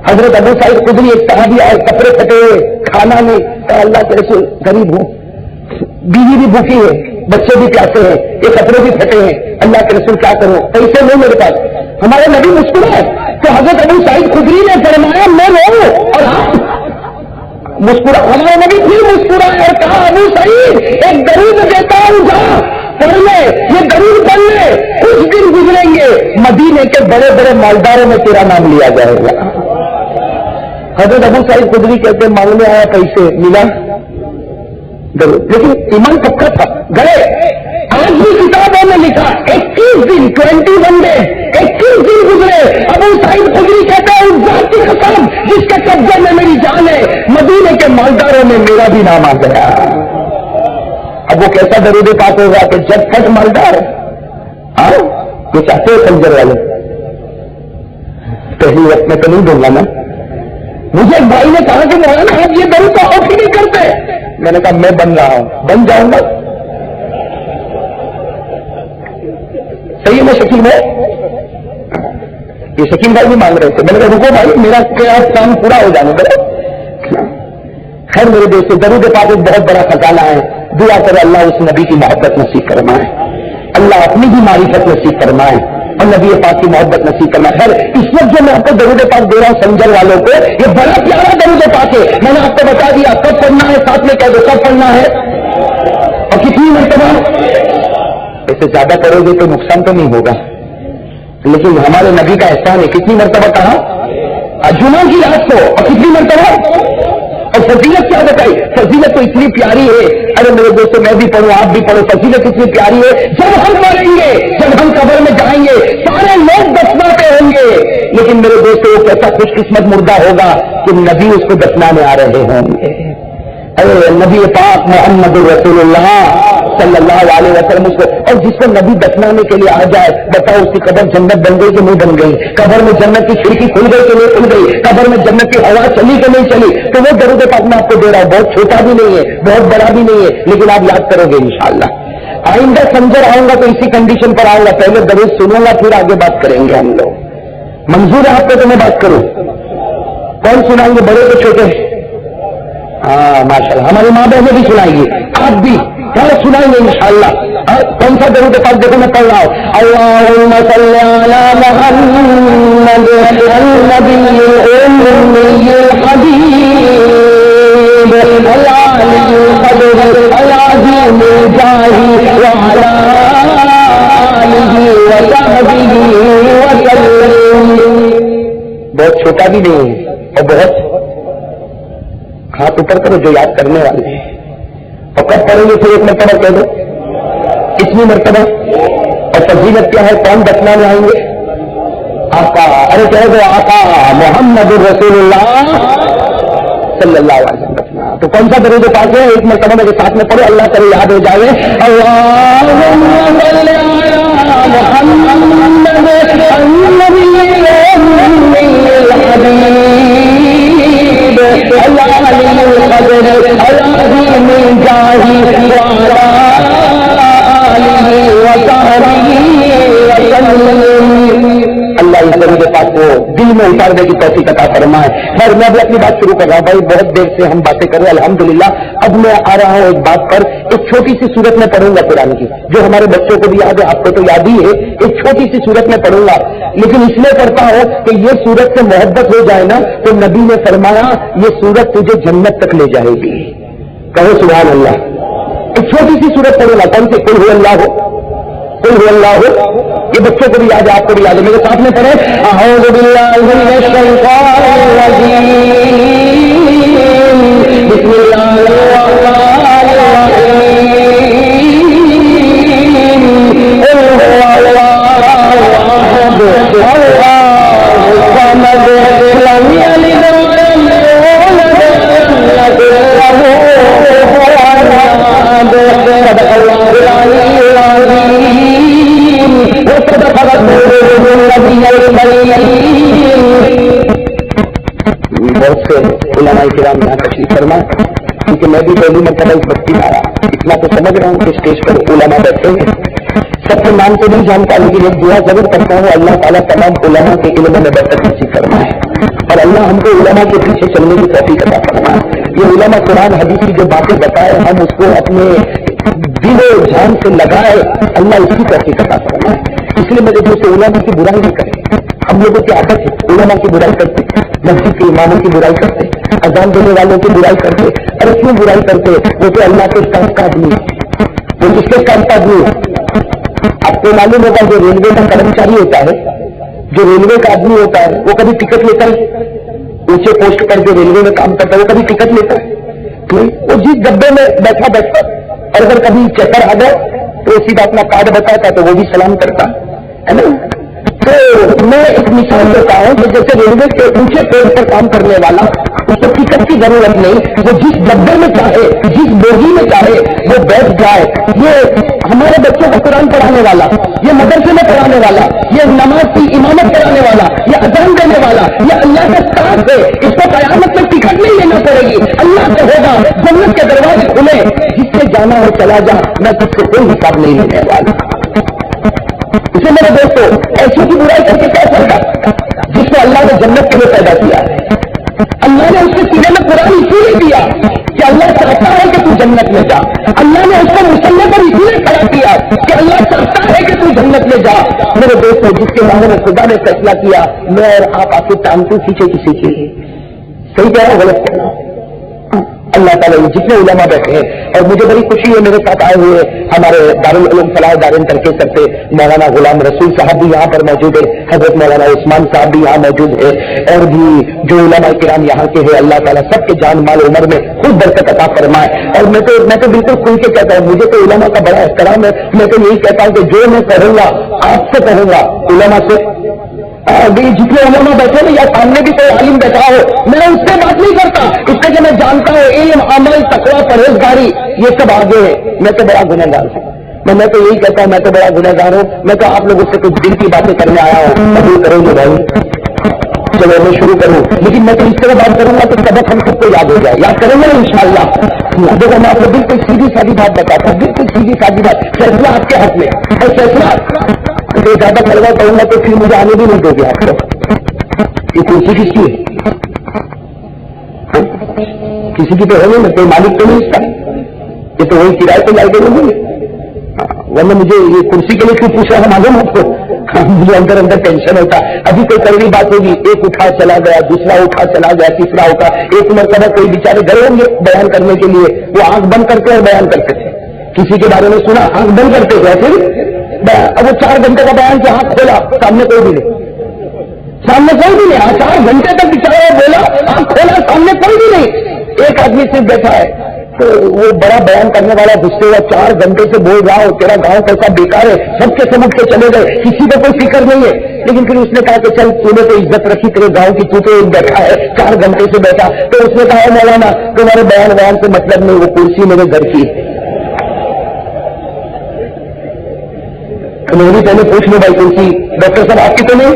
حضرت ابو سعید خدری ایک صحابی آئے, کپڑے پھٹے ہوئے, کھانا نہیں, کہا اللہ کے رسول غریب ہوں, بیوی بھی بھوکی ہے, بچے بھی پیاسے ہیں, یہ کپڑے بھی پھٹے ہیں, اللہ کے رسول کیا کروں, پیسے نہیں میرے پاس. ہمارے نبی مسکرائے تو حضرت ابو سعید خدری نے فرمایا میں رو, اور آپ مسکرا. ہمارے نبی پھر مسکرائے اور کہا ابو سعید ایک درود دیتا ہوں, جا پڑھ لے, یہ درود پڑھ لے, کچھ دن گزریں گے مدینے کے بڑے بڑے مالداروں میں تیرا نام لیا جائے گا. حضرت ابو سعید خدری کہتے مانگنے آیا پیسے, ملا لیکن ایمان پکا تھا, گئے. آج بھی کتابوں میں لکھا 21 دن 21 days 21 دن گزرے. ابو سعید خدری کہتا ہے اس ذات کی قسم جس کے قبضے میں میری جان ہے, مدینے کے مالداروں میں میرا بھی نام آ گیا. اب وہ کیسا درود پاک ہوگا کہ جب تک مالدار یہ چاہتے ہو کنجر والے, پہلی وقت میں تو نہیں دوں گا نا. مجھے ایک بھائی نے کہا کہ مولانا آپ یہ درود تو آپ ہی نہیں کرتے. میں نے کہا میں بن رہا ہوں, بن جاؤں گا. صحیح میں شکیل ہے, یہ شکیل بھائی بھی مانگ رہے تھے. میں نے کہا رکو بھائی میرا کام پورا ہو جانے دے. خیر میرے دوستوں درود پاک ایک بہت بڑا خزانہ ہے. دعا کرے اللہ اس نبی کی محبت نصیب فرمائے, اللہ اپنی بھی معرفت نصیب فرمائے, اور نبی پاک کی محبت نصیب کرنا. خیر اس وقت جو میں آپ کو درود پاک دے رہا ہوں سنجر والوں کو، یہ بڑا پیارا درود پاک ہے. میں نے آپ کو بتا دیا کب پڑھنا ہے، ساتھ میں کہہ دو کب پڑھنا ہے اور کتنی مرتبہ. ایسے زیادہ کرو گے تو نقصان تو نہیں ہوگا، لیکن ہمارے نبی کا احسان ہے. کتنی مرتبہ کہا؟ جمعہ کی رات کو. اور کتنی مرتبہ؟ اور فضیلت کیا بتائی؟ فضیلت تو اتنی پیاری ہے. ارے میرے دوستوں میں بھی پڑھوں آپ بھی پڑھو. فضیلت اتنی پیاری ہے، جب ہم مریں گے، جب ہم قبر میں جائیں گے سارے لوگ دفناتے ہوں گے، لیکن میرے دوستوں وہ کیسا خوش قسمت مردہ ہوگا کہ نبی اس کو دفنانے آ رہے ہوں گے. ارے نبی پاک محمد رسول اللہ صلی اللہ علیہ وسلم اس کو، اور جس کو نبی دفنانے کے لیے آ جائے بتاؤ اس کی قبر جنت بن گئی کہ نہیں بن گئی؟ قبر میں جنت کی کھڑکی کھل گئی کہ نہیں کھل گئی؟ قبر میں جنت کی ہوا چلی کہ نہیں چلی؟ تو وہ درود پاک میں آپ کو دے رہا ہوں، بہت چھوٹا بھی نہیں ہے بہت بڑا بھی نہیں ہے، لیکن آپ یاد کرو گے انشاءاللہ. آئندہ سمجھر آؤں گا تو اسی کنڈیشن پر آؤں گا، پہلے درود سنوں گا پھر آگے بات کریں گے ہم لوگ. منظور ہے آپ کو تو میں بات کروں؟ کون سنائیں گے، بڑے تو چھوٹے؟ ہاں ماشاء اللہ ہماری ماں بہنیں بھی سنائیں گی، آپ بھی کیا سنائیں گے انشاءاللہ. کون سا درود پاک دیکھو میں پڑھ رہا ہوں. اللہم صل علی محمد النبی الأمی الحبیب العالی القدر العظیم الجاہ وعلی آلہ وصحبہ وسلم. بہت چھوٹا بھی نہیں ہے اور بہت، ہاتھ اوپر کرو جو یاد کرنے والے ہیں. اور کب پڑھیں گے پھر ایک مرتبہ کہہ دو کتنی مرتبہ. اور فضیلت کیا ہے، کون دفنانے آئیں گے؟ آقا. ارے کہہ دو آقا محمد رسول اللہ صلی اللہ علیہ وسلم دفنا. تو کون سا درود پاک ہے؟ ایک مرتبہ میرے ساتھ میں پڑھو، اللہ کرے یاد ہو جائے. اللہم صل علی محمد النبی الأمی الحبیب العالی القدر العظیم الجاہ وعلی آلہ وصحبہ وسلم. اللہ اس درود پاک کو دل میں اتارنے کی توفیق عطا فرمائے. خیر میں بھی اپنی بات شروع کر رہا ہوں بھائی، بہت دیر سے ہم باتیں کر رہے ہیں الحمدللہ. اب میں آ رہا ہوں ایک بات پر، ایک چھوٹی سی صورت میں پڑھوں گا قرآن کی، جو ہمارے بچوں کو بھی یاد ہے، آپ کو تو یاد ہی ہے. ایک چھوٹی سی صورت میں پڑھوں گا، لیکن اس لیے پڑھتا ہوں کہ یہ صورت سے محبت ہو جائے نا تو نبی نے فرمایا یہ صورت تجھے جنت تک لے جائے گی. کہو سبحان اللہ. ایک چھوٹی سی صورت پڑھوں گا، کون سی؟ قل هو اللہ ہو، قل هو اللہ ہو. یہ بچوں کو بھی یاد ہے، آپ کو بھی یاد ہے، میرے ساتھ میں پڑھے. اعوذ باللہ من الشیطان الرجیم، بسم اللہ الرحمن الرحیم. قل هو اللہ احد اللہ الصمد لم یلد ولم یولد ولم یکن له کفوا احد. صدق اللہ العلی العظیم وصدق رسولہ النبی الکریم. بہت سے علماء کرام یہاں تشریف فرمائے، کیونکہ میں بھی پہلی مرتبہ اس بستی میں آیا. اتنا تو سمجھ رہا ہوں کہ اسٹیج پر علماء بیٹھے ہیں، سب کے نام تو نہیں جانتا، لیکن ایک دعا ضرور کرتا ہوں اللہ تعالیٰ تمام علماء کے علم میں برکت نصیب فرمائے اور اللہ ہم کو علماء کے پیچھے چلنے کی توفیق عطا فرمائے. یہ علماء قرآن حدیث کی جو باتیں بتائے ہم اس کو اپنے دل و جان سے لگائے، اللہ اس کی توفیق عطا فرمائے. اس لیے میرے دوست علماء کی برائی نہیں کرے. ہم لوگوں کی عادت ہے علماء کی برائی کرتے، مسجد کے اماموں کی برائی کرتے، اذان دینے والوں کی برائی کرتے. اور کیوں برائی کرتے؟ وہ تو اللہ کے کام کا آدمی ہے، وہ کس کے کام کا آدمی ہے؟ آپ کو معلوم ہوگا جو ریلوے کا کرمچاری ہوتا ہے، جو ریلوے کا آدمی ہوتا ہے وہ کبھی ٹکٹ لیتا ہے؟ اونچے پوسٹ پر جو ریلوے میں کام کرتا ہے وہ کبھی ٹکٹ لیتا ہے؟ وہ جس ڈبے میں بیٹھا بیٹھتا، اور اگر کبھی چیکر آ گیا تو سیدھا اپنا کارڈ بتاتا تو وہ بھی سلام کرتا ہے نا. تو میں ایک مثال دیتا ہوں کہ جیسے ریلوے کے اونچے پوسٹ پر کام کرنے والا اس کو ٹکٹ کی ضرورت نہیں، وہ جس ڈبے میں چاہے جس بوگی میں چاہے وہ بیٹھ جائے. یہ ہمارے بچوں کو قرآن پڑھانے والا، یہ مدرسے میں پڑھانے والا، یہ نماز کی امامت کرانے والا، یہ اذان دینے والا، یہ اللہ کا ساتھ ہے. اس کو قیامت میں ٹکٹ نہیں لینا پڑے گی، اللہ سے ہوگا جنت کے دروازے کھلے، جس سے جانا ہو چلا جا، میں تجھ سے کوئی حساب نہیں لینے والا. اسے میرے دوستوں ایسی کی برائی کر کے کیا کرتا؟ جس کو اللہ نے جنت کے لیے پیدا کیا، اللہ نے اس کے سینے میں قرآن اسی لیے دیا کہ اللہ چاہتا ہے کہ تو جنت میں جا. اللہ نے اس کو مسلح پر اسی لیے کھڑا کیا جائے کہ اللہ چاہتا ہے کہ تو جنت میں جا. میرے دوستوں جس کے بارے میں خدا نے فیصلہ کیا میں اور آپ کے ٹانگ کو کھینچے کسی کے صحیح کہہ رہا ہوں غلط کہہ رہا ہوں. اللہ تعالیٰ جتنے علماء بیٹھے ہیں اور مجھے بڑی خوشی ہے میرے ساتھ آئے ہوئے ہمارے دارالعلوم فلاح دارین ترقی کرتے مولانا غلام رسول صاحب بھی یہاں پر موجود ہے, حضرت مولانا عثمان صاحب بھی یہاں موجود ہے, اور بھی جو علماء کرام یہاں کے ہیں اللہ تعالیٰ سب کے جان مال عمر میں خود برکت عطا فرمائے. اور میں تو بالکل کھل کے کہتا ہوں مجھے تو علماء کا بڑا احترام ہے. میں تو یہی کہتا ہوں کہ جو میں کہوں گا آپ سے کہوں گا علماء سے. جتنے علماء بیٹھے نا یا سامنے بھی کوئی عالم بیٹھا ہو میں اس سے بات نہیں کرتا اس سے کہ میں جانتا ہوں علم عمل تقویٰ پرہیزگاری یہ سب آگے ہے. میں تو بڑا گنہگار ہوں. میں تو یہی کہتا ہوں میں تو بڑا گنہگار ہوں. میں تو آپ لوگوں سے کچھ دل کی باتیں کرنے آیا ہوں. قبول کرو گے بھائی؟ چلو میں شروع کروں لیکن میں تو اس طرح بات کروں گا تو سبق ہم سب کو یاد ہو جائے. یاد کریں گے نا انشاءاللہ. دیکھو میں آپ کو بالکل سیدھی سادی بات بتاتا ہوں, بالکل سیدھی سادی بات. فیصلہ آپ کے ہاتھ میں اور فیصلہ زیادہ کڑوا کروں گا تو پھر مجھے آنے بھی نہیں دو گے آپ کو. یہ کرسی کس کی ہے؟ کسی کی تو ہے نہیں, کوئی مالک تو نہیں اس کا. یہ تو وہی کرایہ پہ لائی گئی ہوگی. ورنہ مجھے یہ کرسی کے لیے کیوں پوچھ رہا ہے معلوم آپ کو؟ مجھے اندر ٹینشن ہوتا. ابھی کوئی کڑوی بات ہوگی, ایک اٹھا چلا گیا, دوسرا اٹھا چلا گیا, تیسرا اٹھا. ایک مرتبہ کوئی بیچارے گئے ہوں گے بیان کرنے کے لیے, وہ آنکھ بند کرتے اور بیان کرتے تھے. کسی کے بارے میں سنا آنکھ بند کرتے تھے پھر اب وہ 4 گھنٹے کا بیان سے آنکھ کھولا سامنے کوئی بھی نہیں, سامنے کوئی بھی نہیں. 4 گھنٹے تک بیچارہ بولا آنکھ کھولا سامنے کوئی بھی نہیں. ایک آدمی صرف بیٹھا ہے تو وہ بڑا بیان کرنے والا غصے ہوا 4 گھنٹے سے بول رہا ہو تیرا گاؤں کیسا بیکار ہے, سب کے سمجھ کے چلے گئے, کسی کو کوئی فکر نہیں ہے. لیکن پھر اس نے کہا کہ چل تو نے تو عزت رکھی تیرے گاؤں کی, تو بیٹھا ہے 4 گھنٹے سے بیٹھا. تو اس نے کہا مولانا تمہارے بیان سے مطلب نہیں, وہ کرسی میرے گھر کی. نہیں پہلے پوچھ لو بھائی کرسی ڈاکٹر صاحب آپ کی تو نہیں,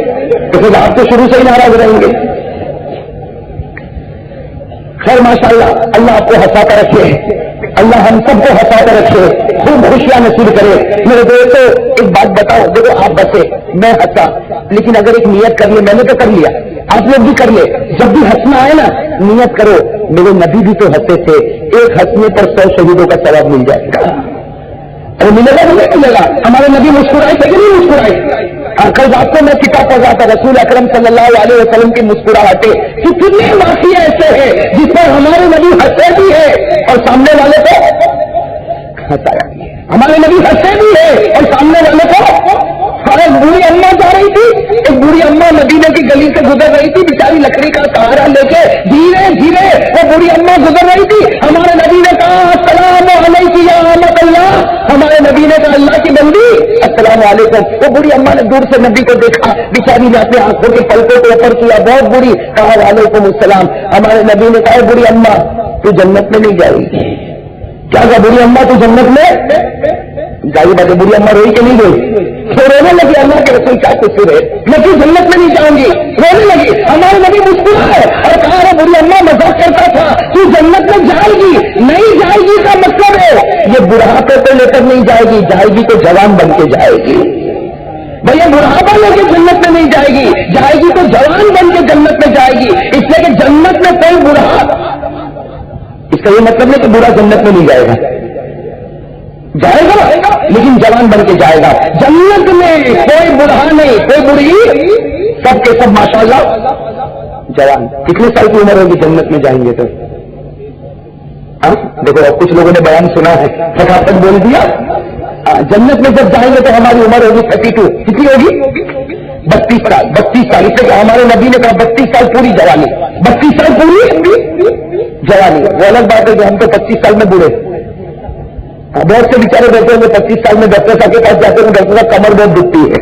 تو پھر آپ تو شروع سے ہی ناراض رہیں گے. خیر ماشاءاللہ اللہ آپ کو ہنساتا رکھے, اللہ ہم سب کو ہنساتا رکھے, خوب خوشیاں نصیب کرے. میرے دوستو ایک بات بتاؤ, دیکھو آپ ہنسے میں ہنسا, لیکن اگر ایک نیت کر لیا, میں نے تو کر لیا, آپ لوگ بھی کر لے. جب بھی ہنسنا آئے نا نیت کرو میرے نبی بھی تو ہنسے تھے, ایک ہنسنے پر 100 شہیدوں کا ثواب مل جائے گا. ارے ملے گا نہیں ملے گا. ہمارے نبی مسکرائے تھے کہ نہیں مسکرائے؟ کل رات کو میں کتاب پڑھ رہا تھا رسول اکرم صلی اللہ علیہ وسلم کی مسکراہٹیں. کتنے واقعے ایسے ہیں جس پر ہمارے نبی ہنسے بھی ہے اور سامنے والے کو ہنسایا بھی ہے. ہمارے نبی ہنسے بھی ہے اور سامنے والے کو. ایک بوڑھی اماں جا رہی تھی, ایک بوڑھی اماں مدینے کی گلی سے گزر رہی تھی, بیچاری لکڑی کا سہارا لے کے دھیرے دھیرے وہ بوڑھی اماں گزر رہی تھی. ہمارے نبی نے کہا السلام علیکم یا امت اللہ. ہمارے نبی نے کہا اللہ کی بندی السلام علیکم. وہ بوڑھی اماں نے دور سے نبی کو دیکھا, بیچاری نے اپنے آنکھوں کے پلکوں کو اوپر کیا, بہت بری, کہا وعلیکم السلام. ہمارے نبی نے کہا بوڑھی اماں تو جنت میں نہیں جائے گی. کیا کہا بوڑھی اماں تو جنت میں جائے بات ہے. بوڑھی اماں روئی کہ نہیں گئی؟ تو رونے لگی, اللہ کے رسول کیا قصور ہے, میں تو جنت میں نہیں جاؤں گی, رونے لگی. ہمارے نبی مسکرائے اور کہا ارے بوڑھی اماں مذاق کرتا تھا, تو جنت میں جائے گی نہیں جائے گی کا مطلب ہے یہ بڑھاپے کو لے کر نہیں جائے گی, جائے گی تو جوان بن کے جائے گی. بھیا بڑھاپا لے کے جنت میں نہیں جائے گی, جائے گی تو جوان بن کے جنت میں جائے گی. اس لیے کہ جنت میں کوئی بوڑھا, اس کا یہ مطلب نہیں کہ بوڑھا جنت میں نہیں جائے گا, جائے گا لیکن جوان بن کے جائے گا. جنت میں کوئی بوڑھا نہیں, کوئی بوڑھی, سب کے سب ماشاءاللہ جوان. کتنے سال کی عمر ہوگی جنت میں جائیں گے تو؟ دیکھو اب کچھ لوگوں نے بیان سنا ہے فٹافٹ بول دیا. جنت میں جب جائیں گے تو ہماری عمر ہوگی 32. کتنی ہوگی؟ 32 سال. 32 سال اس سے ہمارے نبی نے کہا 32 سال پوری جوانی. 32 سال پوری جوانی. وہ الگ بات ہے کہ ہم تو 25 سال میں بوڑھے. بہت سے بیچارے بیٹھے ہوں گے 25 سال میں ڈاکٹر صاحب کے پاس جاتے ہیں, ڈاکٹر صاحب کمر بہت دکھتی ہے.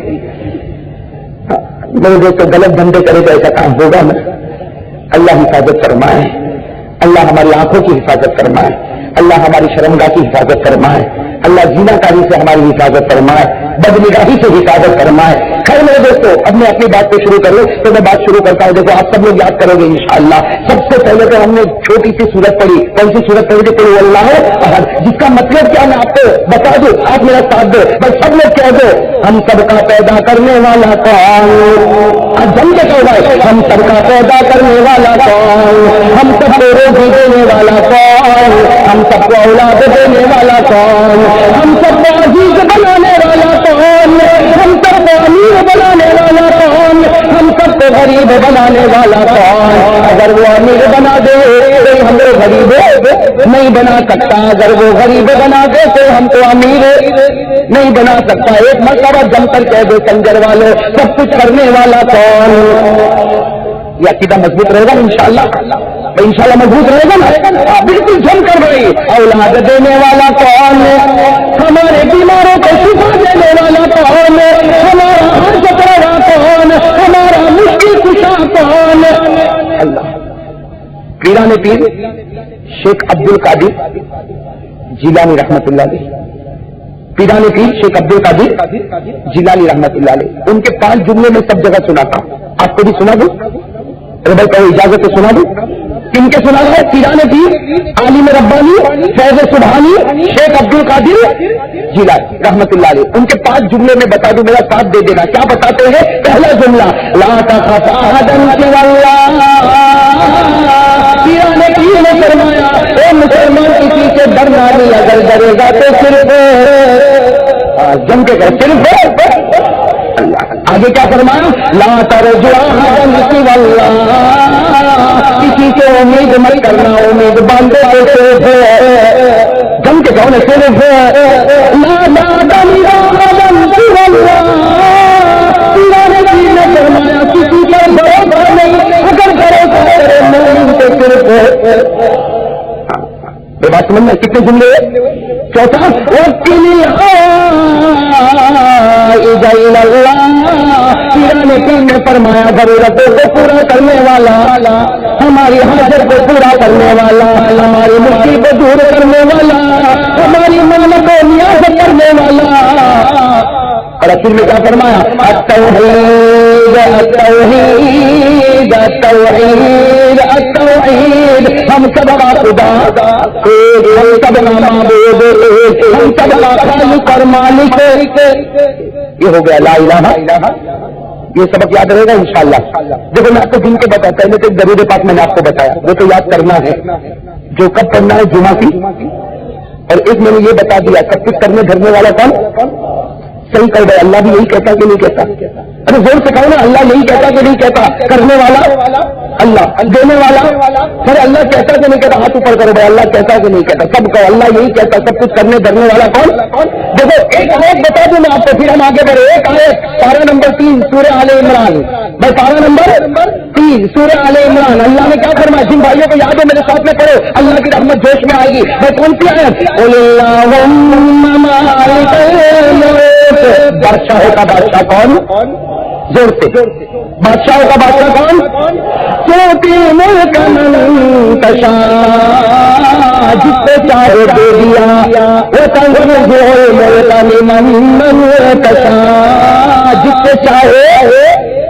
میرے دوستوں غلط دھندے کرے تو ایسا کام ہوگا نا. اللہ حفاظت فرمائے, اللہ ہماری آنکھوں کی حفاظت فرمائے, اللہ ہماری شرمگاہ کی حفاظت فرمائے, اللہ زنا کاری سے ہماری حفاظت فرمائے, بدنگاہی سے حفاظت فرمائے. خیر میرے دوستوں اب میں اپنی بات کو شروع کر لوں تو میں بات شروع کرتا ہوں. دیکھو آپ سب لوگ یاد کرو گے انشاءاللہ. سب سے پہلے تو ہم نے چھوٹی سی سورت پڑھی. کون سی سورت پڑھی تھی؟ قل اللہ احد, جس کا مطلب کیا میں آپ کو بتا دوں, آپ میرا ساتھ دو, بس سب لوگ کہہ دو ہم سب کا پیدا کرنے والا کون. جم کے کہو بھائی, ہم سب کا پیدا کرنے والا کون, ہم سب کو روزی دینے والا کون, ہم سب کو اولاد دینے والا کون, ہم سب کو عزیز بنا بنانے والا کون؟ اگر وہ امیر بنا دے تو ہم کو غریب نہیں بنا سکتا، اگر وہ غریب بنا دے تو ہم کو امیر نہیں بنا سکتا۔ ایک مرتبہ جم کر کہہ دے سنجر والوں، سب کچھ کرنے والا کون؟ یہ عقیدہ مضبوط رہے گا انشاءاللہ، انشاءاللہ مضبوط رہے گا نا؟ بالکل جم کر رہی۔ اولاد دینے والا کون؟ ہمارے بیماروں کو شفا دینے والا کون؟ ہمارا ہر سترہ کون؟ ہمارا مشکل کشا کون؟ اللہ۔ پیران پیر شیخ عبد القادر جیلانی رحمت اللہ علیہ، پیران پیر شیخ عبد القادر جیلانی رحمت اللہ علیہ، ان کے 5 جملے میں سب جگہ سنا تھا، آپ کو بھی سنا دوں؟ بھائی کہو اجازت ہے سنا دوں؟ کن کے سنا ہے؟ پیران پیر عالم ربانی فیض سبحانی شیخ عبد القادر جیلانی رحمت اللہ علیہ، ان کے 5 جملے میں بتا دوں، میرا ساتھ دے دینا۔ کیا بتاتے ہیں؟ پہلا جملہ لا تخف احدا سوى الله، پیران پیر نے فرمایا اے مسلمان کسی سے ڈرنا نہیں، اگر ڈرے گا تو صرف جم کے کر صرف اللہ۔ آگے کیا فرمایا؟ لا ترجو احدا سوى الله، کسی سے امید مت کرنا، امید باندھے تو صرف جم کے کہو نا صرف لا تعبدوا احدا سوى الله، پیران پیر نے فرمایا کسی پر بھروسہ نہیں، اگر بھروسہ کرے مومن تو صرف بات سمجھنا۔ کتنے جملے؟ چوتھا پیران پیر نے فرمایا ضرورتوں کو پورا کرنے والا، ہماری حاجت کو پورا کرنے والا، ہماری مشکل کو دور کرنے والا، ہماری منت کو نیاز کرنے والا۔ اور اخیر میں کیا فرمایا؟ التوحید التوحید التوحید التوحید، ہم سب کا خدا ایک، ہم سب کا معبود ایک، ہم سب کا خالق اور مالک ایک۔ یہ ہو گیا لا الہ، یہ سبق یاد رہے گا انشاءاللہ۔ دیکھو میں آپ کو دن کے بتاتا ہوں، تو درود پاک میں نے آپ کو بتایا، وہ تو یاد کرنا ہے، جو کب پڑھنا ہے جمعہ کی، اور ایک میں نے یہ بتا دیا سب کچھ کرنے دھرنے والا کون؟ صحیح کہہ رہے، اللہ بھی یہی کہتا کہ نہیں کہتا؟ ارے زور سے کہو نا، اللہ یہی کہتا کہ نہیں کہتا؟ کرنے والا اللہ، دینے والا پھر اللہ کہتا کہ نہیں کہتا؟ ہاتھ اوپر کرو بھائی، اللہ کہتا کہ نہیں کہتا؟ سب کہو اللہ یہی کہتا، سب کچھ کرنے دھرنے والا کون؟ دیکھو ایک آیت بتا دوں میں آپ کو، پھر ہم آگے بڑھے۔ ایک آیت پارہ نمبر 3 سورہ آل عمران، بھائی پارہ نمبر 3 سورہ آل عمران، اللہ نے کیا فرمایا؟ جن بھائیوں کو یاد ہے میرے ساتھ میں پڑھو، اللہ کی رحمت جوش میں آئے گی۔ بھائی کون سی آیت؟ قل اللہم مالک الملک، بادشاہوں کا بادشاہ کون؟ زور سے، بادشاہوں کا بادشاہ کون؟ تؤتی ملک من تشاء، جس کو چاہے دے دیا، وتنزع الملک ممن تشاء، جس کو چاہے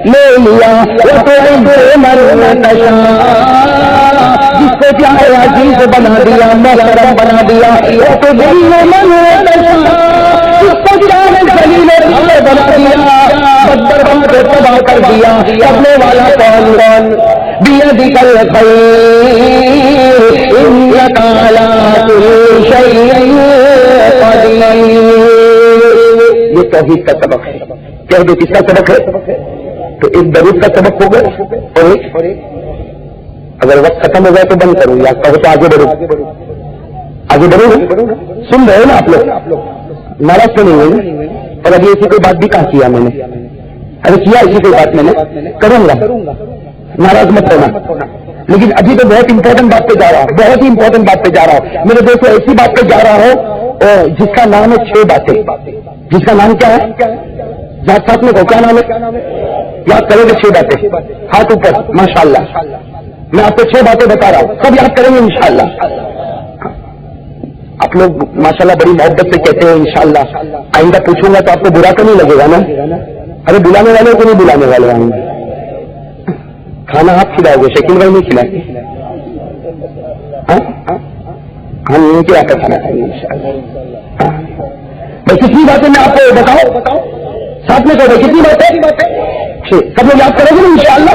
لے لیا، وتعز من تشاء، جس کو چاہے عزیز بنا دیا، محترم بنا دیا، وتذل من تشاء، جس کو چاہے ذلیل بنا دیا، بدبخت تباہ کر دیا۔ کرنے والا کون؟ بیدک الخیر انک علی کل شیء قدیر۔ یہ توحید کا سبق ہے۔ کہہ دو کس کا سبق ہے؟ تو ایک درود کا سبق ہوگا، اور ایک اگر وقت ختم ہو جائے تو بند کروں، یا کہو تو آگے بڑھو، آگے بڑھو۔ سن رہے ہو نا آپ لوگ؟ ناراض تو نہیں ہوئی؟ اور ابھی ایسی کوئی بات بھی کہاں کیا میں نے؟ ابھی کیا ایسی کوئی بات میں نے؟ کروں گا، ناراض مت ہونا۔ لیکن ابھی تو بہت امپورٹنٹ بات پہ جا رہا ہوں، بہت ہی امپورٹنٹ بات پہ جا رہا ہوں میرے دوستوں، ایسی بات پہ جا رہا ہوں جس کا نام ہے 6 باتیں۔ جس کا نام کیا ہے؟ ساتھ میں کیا نام ہے؟ یاد کرو گے 6 باتیں، ہاتھ اوپر ماشاءاللہ۔ میں آپ کو 6 باتیں بتا رہا ہوں، سب یاد کریں گے انشاءاللہ۔ آپ لوگ ماشاءاللہ بڑی محبت سے کہتے ہیں انشاءاللہ، آئندہ پوچھوں گا تو آپ کو برا تو نہیں لگے گا نا؟ ارے بلانے والے کو نہیں بلانے والے آئیں گے، کھانا آپ کھلاؤ گے، شکیل بھائی نہیں کھلائیں گے؟ ہم نہیں کیا کر کھانا کھائیں گے انشاءاللہ۔ بس کتنی باتیں میں آپ کو بتاؤں؟ ساتھ میں کہو کتنی باتیں؟ سب لوگ یاد کریں گے نا انشاءاللہ؟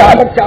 4,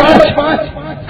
5,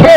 6,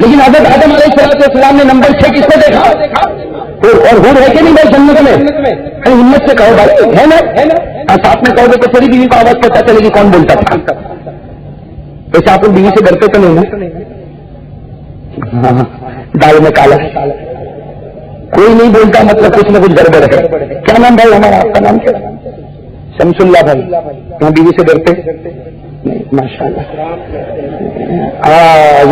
لیکن حضرت آدم علیہ السلام نے نمبر 6 کس کو دیکھا؟ اور حور ہے کہ نہیں بھائی جنت میں؟ ہمت سے کہو بھائی، ہے نا؟ ساتھ میں کہو گے تو تیری بیوی کو آواز پتہ چلے گی کون بولتا تھا. ویسے آپ لوگ بیوی سے ڈرتے تو نہیں نا؟ دال میں کالا کوئی نہیں بولتا، مطلب کچھ نہ کچھ گڑبڑ ہے. کیا نام بھائی ہمارا؟ آپ کا نام کیا؟ شمس اللہ بھائی. یہاں بیوی سے ڈرتے نہیں؟ ماشاء اللہ.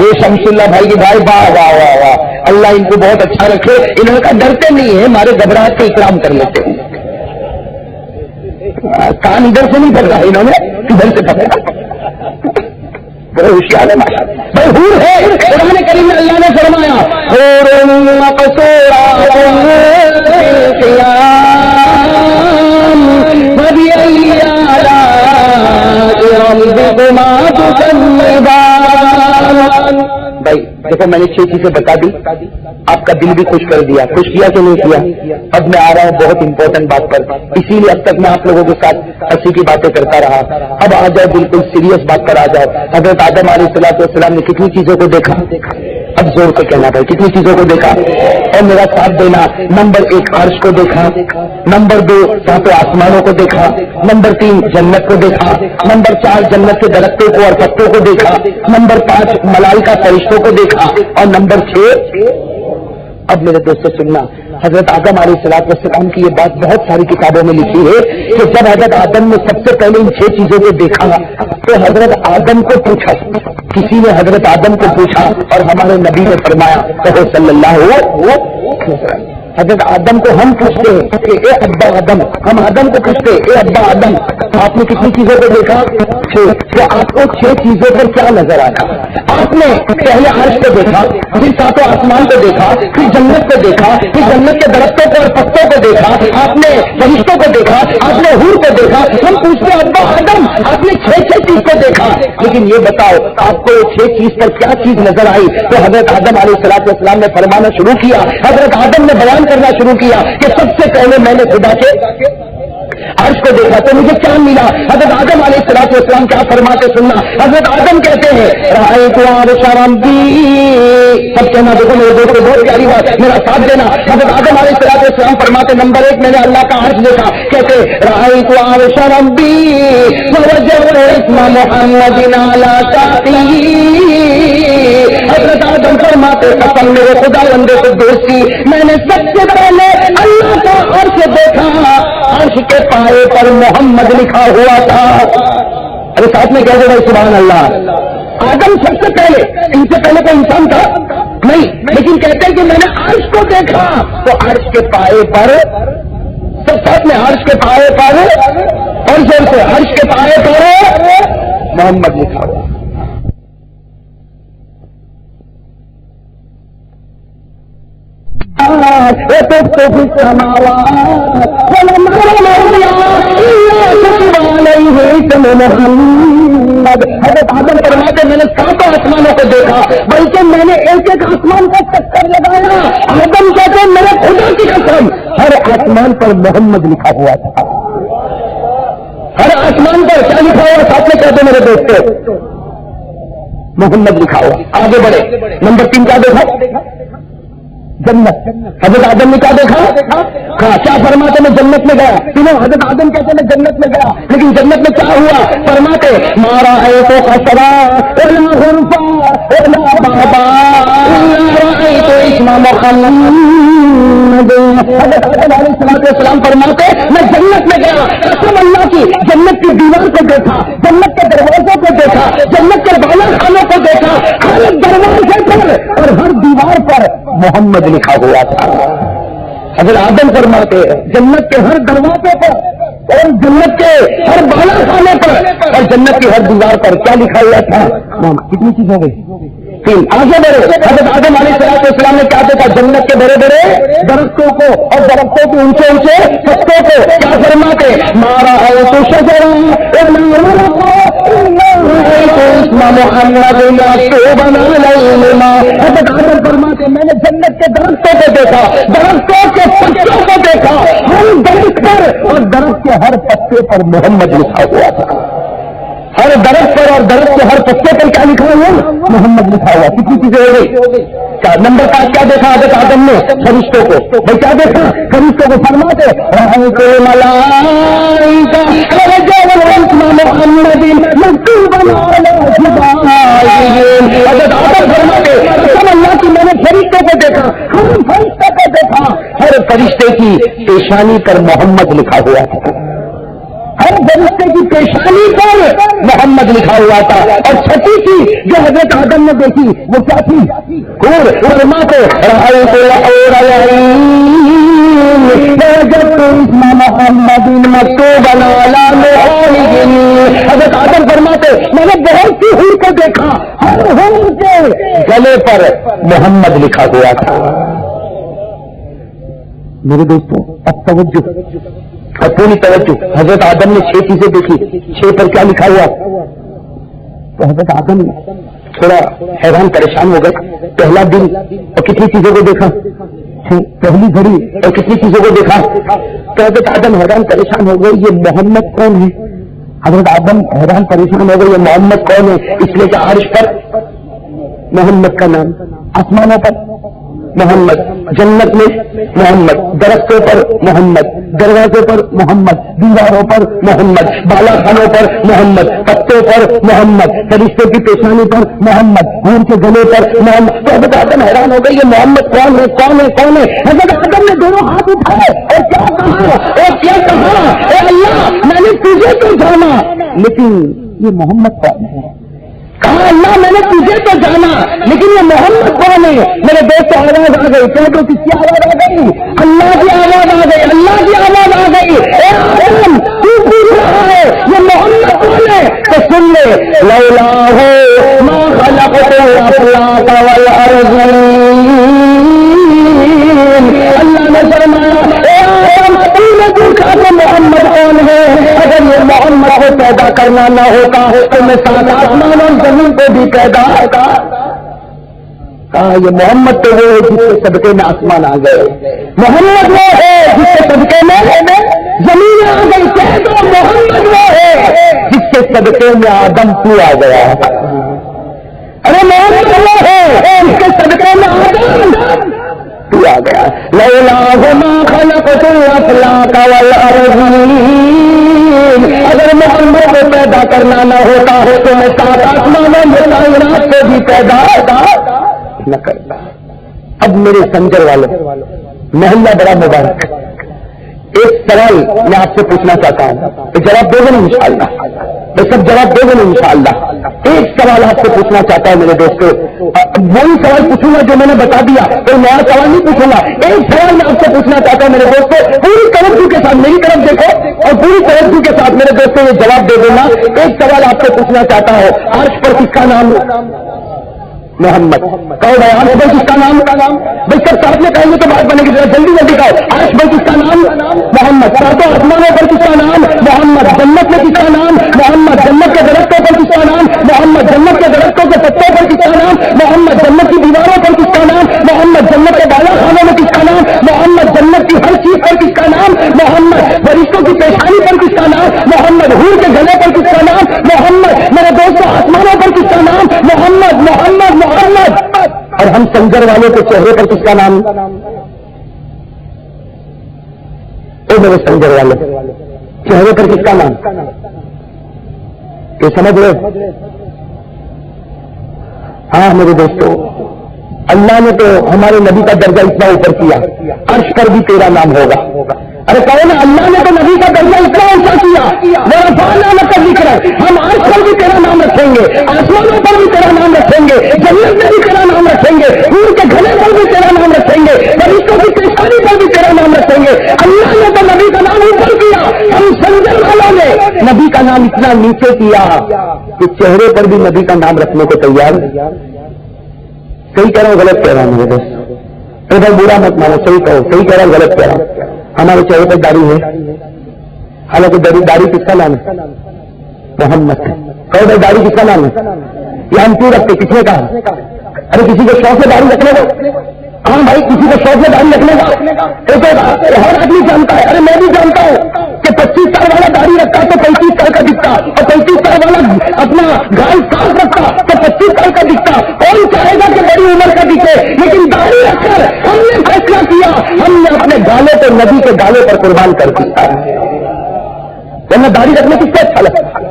یہ شمس اللہ بھائی کی بھائی، واہ واہ واہ واہ، اللہ ان کو بہت اچھا رکھے. انہوں کا ڈرتے نہیں ہے، ہمارے گھبراہٹ کا اکرام کر لیتے ہیں. کان ادھر سے نہیں پڑتا، انہوں نے ادھر سے پکڑا. بڑے ہوشیار ہے بھائی. حور ہے. قرآن کریم میں اللہ نے فرمایا بھائی دیکھو میں نے 6 چیزیں بتا دی، آپ کا دل بھی خوش کر دیا. خوش کیا کہ نہیں کیا؟ اب میں آ رہا ہوں بہت امپورٹنٹ بات پر، اسی لیے اب تک میں آپ لوگوں کے ساتھ ہنسی کی باتیں کرتا رہا. اب آ جاؤ بالکل سیریس بات پر آ جاؤ. حضرت آدم علیہ السلام نے کتنی چیزوں کو دیکھا؟ اب زور سے کہنا بھائی، کتنی چیزوں کو دیکھا؟ اور میرا ساتھ دینا. نمبر 1 عرش کو دیکھا، نمبر 2 ساتوں آسمانوں کو دیکھا، نمبر 3 جنت کو دیکھا، نمبر 4 جنت کے درختوں کو اور پتوں کو دیکھا، نمبر 5 ملائکہ فرشتوں کو دیکھا، اور نمبر 6 اب میرے دوستوں سننا، حضرت آدم علیہ السلام کی یہ بات بہت ساری کتابوں میں لکھی ہے کہ جب حضرت آدم نے سب سے پہلے ان 6 چیزوں کو دیکھا تو حضرت آدم کو پوچھا، کسی نے حضرت آدم کو پوچھا اور ہمارے نبی نے فرمایا کہو صلی اللہ علیہ وسلم. حضرت آدم کو ہم پوچھتے ہیں کہ اے ابا آدم، ہم آدم کو پوچھتے اے ابا آدم آپ نے کتنی چیزوں کو دیکھا؟ 6. تو آپ کو 6 چیزوں پر کیا نظر آیا؟ آپ نے پہلے عرش کو دیکھا، پھر ساتوں آسمان کو دیکھا، پھر جنت کو دیکھا، پھر جنت کے درختوں کو اور پتوں کو دیکھا، آپ نے فرشتوں کو دیکھا، آپ نے حور کو دیکھا. ہم پوچھتے ابا آدم آپ نے 6 چیز کو دیکھا، لیکن یہ بتاؤ آپ کو 6 چیز پر کیا چیز نظر آئی؟ تو حضرت آدم علیہ السلام نے فرمانا شروع کیا، حضرت آدم نے بیان کرنا شروع کیا کہ سب سے پہلے میں نے خدا کے عرش کو دیکھا تو مجھے کیا ملا. حضرت آدم علیہ السلام کیا فرماتے سننا. حضرت آدم کہتے ہیں رأیت عرش ربی، سب کہنا دیکھو میرے دوست بہت پیاری بات، میرا ساتھ دینا. حضرت آدم علیہ السلام فرماتے نمبر 1 میں نے اللہ کا عرش دیکھا. کہتے رأیت عرش ربی ووجدت اسم محمد علی ساقیہ. حضرت آدم فرماتے قسم میرے خدا بندے کو دوستی میں نے سب سے پہلے اللہ کا عرش دیکھا، عرش کے پائے پر محمد لکھا ہوا تھا. ارے ساتھ میں کہہ دو بھائی سبحان اللہ. آدم سب سے پہلے، ان سے پہلے کوئی انسان تھا نہیں، لیکن کہتے ہیں کہ میں نے عرش کو دیکھا تو عرش کے پائے پر، سب ساتھ میں عرش کے پائے پر اور زور سے عرش کے پائے پر محمد لکھا ہوا. حضرت آدم فرماتے میں نے 7 آسمانوں کو دیکھا، بلکہ میں نے ایک آسمان کا چکر لگایا. آدم کہتے ہیں میرے خدا کی قسم ہر آسمان پر محمد لکھا ہوا تھا. ہر آسمان پر کیا لکھا ہوا؟ ساتھ میں کہتے میرے دوستوں محمد لکھا ہوا. آگے بڑھے. نمبر 3 کیا دیکھا؟ جنت. حضرت آدم نے کیا دیکھا؟ کیا فرماتے میں جنت میں گیا. تینوں حضرت آدم کہتے میں جنت میں گیا، لیکن جنت میں کیا ہوا؟ فرماتے مارا ہے تو خسرا تو اسم محمد. حضرت آدم علیہ السلام فرماتے میں جنت میں گیا، قسم اللہ کی جنت کی دیوار کو دیکھا، جنت کے دروازوں کو دیکھا، جنت کے بالا خانوں کو دیکھا، ہر دروازے پر اور ہر دیوار پر محمد لکھا ہوا تھا. حضرت آدم فرماتے جنت کے ہر دروازے پر اور جنت کے ہر بالا خانے پر اور جنت کی ہر دیوار پر کیا لکھا ہوا تھا؟ کتنی چیز ہو گئی؟ 3. آگے بڑھے. حضرت آدم علیہ السلام نے کیا دیکھا؟ جنت کے بڑے بڑے درختوں کو اور درختوں کے اونچے اونچے پتوں کو. کیا فرماتے مارا ہے تو شجرا حضرت آدم فرماتے میں نے جنت کے درختوں کو دیکھا، درختوں کے پتوں کو دیکھا، ہر درخت پر اور درخت کے ہر پتے پر محمد لکھا ہوا تھا. ہر ہر درخت پر اور درخت کے ہر پتے پر کیا لکھا ہوا؟ محمد لکھا ہوا. کتنی چیزیں ہو گئی؟ نمبر 5 کیا دیکھا حضرت آدم نے؟ فرشتوں کو. بھائی کیا دیکھا؟ فرشتوں کو فرماتے حضرت آدم فرماتے اللہ کی میں نے فرشتوں کو دیکھا. ہر فرشتے کو دیکھا. ہر فرشتے کی پیشانی پر محمد لکھا ہوا تھا. ہر فرشتے کی پیشانی پر محمد لکھا ہوا تھا. اور چھٹی کی جو حضرت آدم نے دیکھی وہ کیا تھی؟ علماء کو محمد مکتوب حضرت آدم فرماتے میں نے بہت سی حور کو دیکھا. ہر حور کے گلے پر محمد لکھا ہوا تھا. میرے دوستوں اب توجہ اور پوری توجہ. حضرت آدم نے 6 چیزیں دیکھی. 6 پر کیا لکھا ہوا؟ تو حضرت آدم تھوڑا حیران پریشان ہو گئے. پہلا دن اور کتنی چیزوں کو دیکھا؟ پہلی گھڑی اور کتنی چیزوں کو دیکھا؟ تو حضرت آدم حیران پریشان ہو گئے یہ محمد کون ہے؟ حضرت آدم حیران پریشان ہو گئے یہ محمد کون ہے؟ اس لیے کہ عرش پر محمد کا نام، آسمانوں پر محمد، جنت میں محمد، درختوں پر محمد، دروازوں پر محمد، دیواروں پر محمد، بالا خانوں پر محمد، پتوں پر محمد، فرشتوں کی پیشانی پر محمد، حور کے گلے پر محمد. تو حضرت آدم حیران ہو گئے یہ محمد کون ہے کون ہے کون ہے؟ حضرت آدم نے دونوں ہاتھ اٹھائے اور کیا کہا؟ اور کیا کہا؟ اے اللہ میں نے تجھے تو جانا لیکن یہ محمد کون ہے؟ کہا اللہ میں نے تجھے تو جانا لیکن یہ محمد کون ہے؟ میرے دوست آواز آ گئی. کیا تو کس کی آواز آ گئی؟ اللہ کی آواز آ گئی. اللہ کی آواز آ گئی. اے آدم تو پوچھ رہا ہے یہ محمد کون ہے؟ تو سن لے لولا ما خلقت الافلاک والارضین. اللہ نے فرمایا اے آدم تو نے پوچھا کہ محمد کون ہے. اگر یہ محمد کو پیدا کرنا نہ ہوتا تو میں سات آسمان اور زمین کو بھی پیدا ہوتا. کہا یہ محمد تو وہ ہے جس کے صدقے میں آسمان آ گئے. محمد وہ ہے جس کے صدقے میں زمین آ گئی. کہہ دو محمد وہ ہے جس کے صدقے میں آدم تو آ گیا. ارے محمد وہ ہے جس کے صدقے میں آدم تو آ گیا. لولا ما خلقت الافلاک والارضین. اگر محمد کو پیدا کرنا نہ ہوتا ہے تو میں 7 آسمانوں میں کائنات کو بھی پیدا نہ کرتا. اب میرے سنجر والے محلہ بڑا مبارک. ایک سوال میں آپ سے پوچھنا چاہتا ہوں. جواب دو گے نا انشاءاللہ؟ یہ سب جواب دو گے نا انشاءاللہ؟ ایک سوال آپ سے پوچھنا چاہتا ہوں میرے دوستوں. وہی سوال پوچھوں گا جو میں نے بتا دیا. کوئی نیا سوال نہیں پوچھوں گا. ایک سوال میں آپ سے پوچھنا چاہتا ہوں میرے دوستوں. پوری توجہ کے ساتھ میری طرف دیکھو اور پوری توجہ کے ساتھ میرے دوستوں یہ جواب دے دینا. ایک سوال آپ سے پوچھنا چاہتا ہوں. عرش پر کس کا نام؟ محمد. کہو بھائی عرش پر کس کا نام؟ بھائی سب ساتھ میں کہیں گے تو بات بنے گی. جلدی جلدی کہو. عرش پر کس کا نام؟ محمد. ساتوں آسمانوں پر کس کا نام؟ محمد. جنت میں کس کا نام؟ محمد. جنت کے درختوں پر کس کا نام؟ محمد. جنت کے درختوں کے پتوں پر کس کا نام؟ محمد. جنت کی دیواروں پر کس کا نام؟ محمد. جنت کے بالا خانوں میں کس کا نام؟ محمد. جنت کی ہر چیز پر کس کا نام؟ محمد. فرشتوں کی پیشانی پر کس کا نام؟ محمد. حور کے گلے پر کس کا نام؟ محمد. میرے دوستوں آسمانوں پر کس کا نام؟ محمد. محمد محمد. اور ہم سنجر والے کے چہرے پر کس کا نام؟ اے میرے سنجر والے چہرے پر کس کا نام؟ یہ سمجھ رہے؟ ہاں میرے دوستوں اللہ نے تو ہمارے نبی کا درجہ اتنا اوپر کیا. عرش پر بھی تیرا نام ہوگا. ارے کہو نا اللہ نے تو نبی کا درجہ اتنا اونچا کیا. ہم عرش پر بھی تیرا نام رکھیں گے. آسمانوں پر بھی تیرا نام رکھیں گے. جنت میں بھی تیرا نام رکھیں گے. حور کے گھنے پر بھی تیرا نام رکھیں گے. فرشتوں کی پیشانی پر بھی تیرا نام رکھیں گے. اللہ نے تو نبی کا نام اوپر کیا. ہم سنجر والوں نے نبی کا نام اتنا نیچے کیا کہ چہرے پر بھی نبی کا نام رکھنے کو تیار. صحیح کہہ رہا ہوں غلط کہہ رہا ہوں میرے دوست؟ ادھر برا مت مانو. صحیح کہو. صحیح کہہ رہا ہوں غلط کہہ رہا ہوں؟ ہمارے چہرے پر داڑھی ہے. حالانکہ داڑھی کس کا نام ہے؟ محمد. کہو بھائی داڑھی کس کا نام ہے؟ یہ ہم کیوں رکھتے؟ کس نے کہا؟ ارے کسی کو شوق سے داڑھی رکھنے کو. ہاں بھائی کسی کو شوق سے داڑھی رکھنے کا ہر آدمی جانتا ہے. ارے میں بھی جانتا ہوں کہ 25 سال والا داڑھی رکھتا تو 35 سال کا دکھتا اور 35 سال والا اپنا گال کاٹ رکھتا تو 25 سال کا دکھتا. کون چاہے گا کہ بڑی عمر کا دکھے؟ لیکن داڑھی رکھ کر ہم نے فیصلہ کیا, ہم نے اپنے گالوں کو نبی کے گالوں پر قربان کر دیا. ورنہ داڑھی رکھنے کس کو اچھا لگتا؟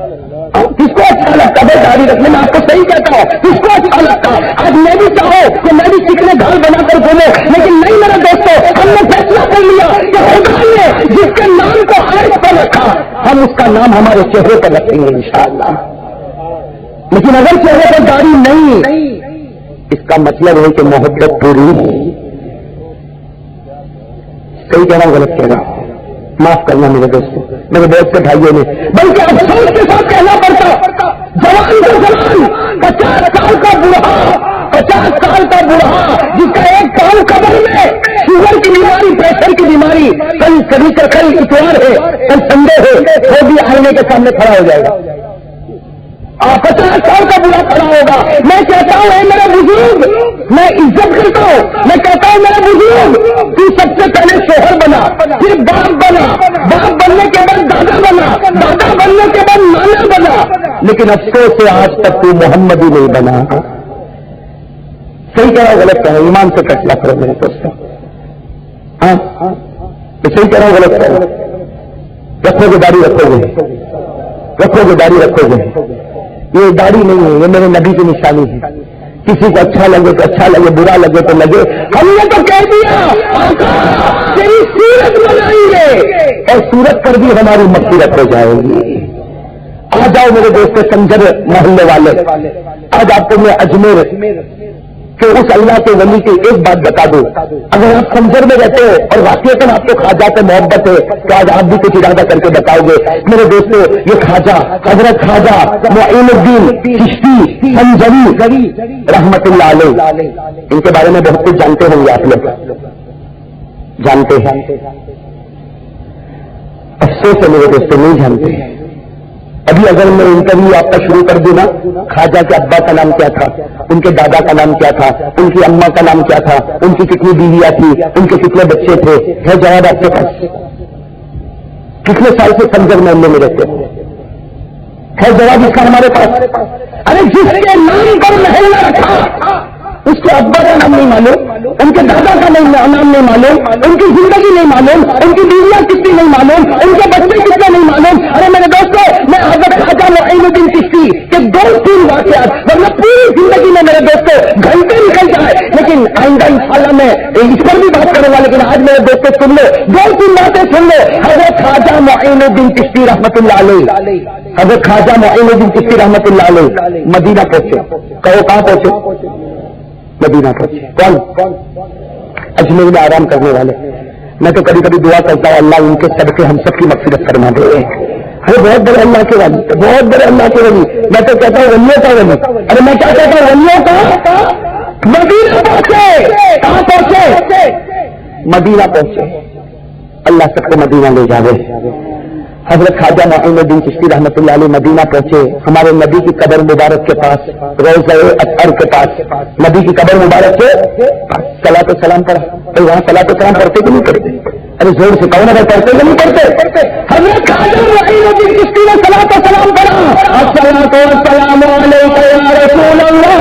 کس کو اچھا لگتا ہے داڑھی رکھنے میں؟ آپ کو صحیح کہتا ہوں, کس کو اچھا لگتا ہے؟ آج میں بھی چاہوں کہ میں بھی چکنے گھال بنا کر گھوموں, لیکن نہیں میرے دوستوں, ہم نے فیصلہ کر لیا کہ خدا نے جس کے نام کو عرش پر رکھا ہم اس کا نام ہمارے چہرے پر رکھیں گے انشاءاللہ. لیکن اگر چہرے پر داڑھی نہیں, اس کا مطلب ہے کہ محبت پوری نہیں. صحیح کہہ رہا ہوں غلط کہہ رہا ہوں؟ معاف کرنا میرے دوستوں, میرے دوست کے بھائیوں نے, بلکہ افسوس کے ساتھ کہنا پڑتا, جوان کا جوان 50 سال کا بوڑھا, 50 سال کا بوڑھا جس کا ایک کام قبر میں شوگر کی بیماری, پریشر کی بیماری, کل اتوار ہے, کل سنڈے ہے, وہ بھی آئینے کے سامنے کھڑا ہو جائے گا. 50 سال کا بوڑھا کھڑا ہوگا. میں کہتا ہوں اے میرا بزرگ, میں عزت کرتا ہوں, میں کہتا ہوں میرا بزرگ, تو سب سے پہلے شوہر بنا, پھر باپ بنا, باپ بننے کے بعد دادا بنا, دادا بننے کے بعد نانا بنا, لیکن افسوس سے آج تک تو محمد ہی نہیں بنا. صحیح کہہ رہا ہوں غلط کہہ رہا ہوں؟ ایمان سے فیصلہ کرو میرے دوستوں. ہاں صحیح کہہ رہا ہوں غلط کہہ رہا ہوں؟ رکھو گے داڑھی, رکھو گے, رکھو گے داڑھی, رکھو گے. یہ داڑھی نہیں ہے, یہ میرے نبی کی نشانی ہے. کسی کو اچھا لگے تو اچھا لگے, برا لگے تو لگے, ہم نے تو کہہ دیا آقا تیری صورت بنائیں گے اور صورت پر بھی ہماری مغفرت ہو جائے گی. آ جاؤ میرے دوست سنجر محلے والے, آج آپ کو میں اجمیر کہ اس اللہ کے ولی کی ایک بات بتا دوں. اگر آپ سمجھر میں رہتے ہو اور واقعتاً آپ کو خواجہ سے محبت ہے تو آج آپ بھی کچھ ارادہ کر کے بتاؤ گے. میرے دوستوں, یہ خواجہ حضرت خواجہ معین الدین چشتی سنجری رحمت اللہ علیہ, ان کے بارے میں بہت کچھ جانتے ہوں گے آپ لوگ, جانتے ہیں. افسوس ہے میرے دوستوں نہیں جانتے. ابھی اگر میں انٹرویو آپ کا شروع کر دوں نا, خواجہ کے ابا کا نام کیا تھا, ان کے دادا کا نام کیا تھا, ان کی اماں کا نام کیا تھا, ان کی کتنی بیویاں تھی, ان کے کتنے بچے تھے, ہے جواب آپ کے پاس؟ کتنے سال سے سنجر محلے میں رہتے ہے جواب اس کا ہمارے پاس؟ ارے جس کے نام پر محلہ رکھا اس کے ابا کا نام نہیں معلوم, ان کے دادا کا نام نہیں معلوم, ان کی زندگی نہیں معلوم, ان کی بیویاں کتنی نہیں معلوم, ان کے بچے کتنے نہیں معلوم. ارے میرے دوستوں, میں حضرت خواجہ معین الدین چشتی کے 2-3 واقعات, ورنہ پوری زندگی میں میرے دوستوں گھنٹے نکل جائے, لیکن آئندہ انشاءاللہ میں اس پر بھی بات کروں گا, لیکن آج میرے دوستوں سن لو, 2-3 باتیں سن لو. حضرت خواجہ معین الدین چشتی رحمت اللہ علیہ, حضرت خواجہ معین الدین چشتی رحمت اللہ علیہ مدینہ پہنچے. کہو کہاں پہنچے؟ مدینہ پہنچے. کون؟ اجمیر میں آرام کرنے والے. میں تو کبھی کبھی دعا کرتا ہوں اللہ ان کے صدقے ہم سب کی مغفرت فرما دے. ارے بہت بڑے اللہ کے ولی, بہت بڑے اللہ کے ولی. میں تو کہتا ہوں ولیوں کا ولی. ارے میں کیا کہتا ہوں ولیوں کا مدینہ پہنچے. کہاں پہنچے؟ مدینہ پہنچے. اللہ سب کو مدینہ لے جاوے. حضرت خواجہ معین الدین چشتی رحمت اللہ علیہ مدینہ پہنچے. ہمارے نبی کی قبر مبارک کے پاس, روضہ اطہر کے پاس, نبی کی قبر مبارک کے پاس صلاۃ و سلام پڑھا. وہاں صلاۃ و سلام پڑھتے کہ نہیں پڑھتے؟ ارے زور سے کہو نا, پڑھتے کہ نہیں پڑھتے؟ حضرت خواجہ معین الدین چشتی نے صلاۃ و سلام پڑھا. الصلاۃ والسلام علیک یا رسول اللہ,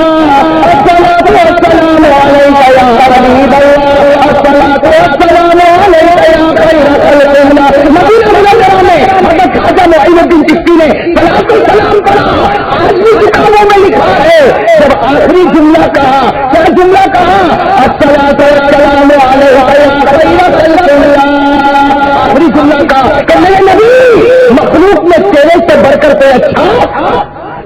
الصلاۃ والسلام علیک یا حبیب اللہ, الصلاۃ والسلام علیک یا خیر خلق اللہ. مدینہ منورہ میں حضرت خواجہ معین الدین چشتی نے صلاۃ و سلام پڑھا. آج بھی کتابوں میں لکھا ہے جب آخری جملہ کہا, کیا جملہ کہا؟ الصلاۃ والسلام علیک یا خیر خلق اللہ. آخری جملہ کہا کہ میرے نبی مخلوق میں تیرے سے بڑھ کر کوئی اچھا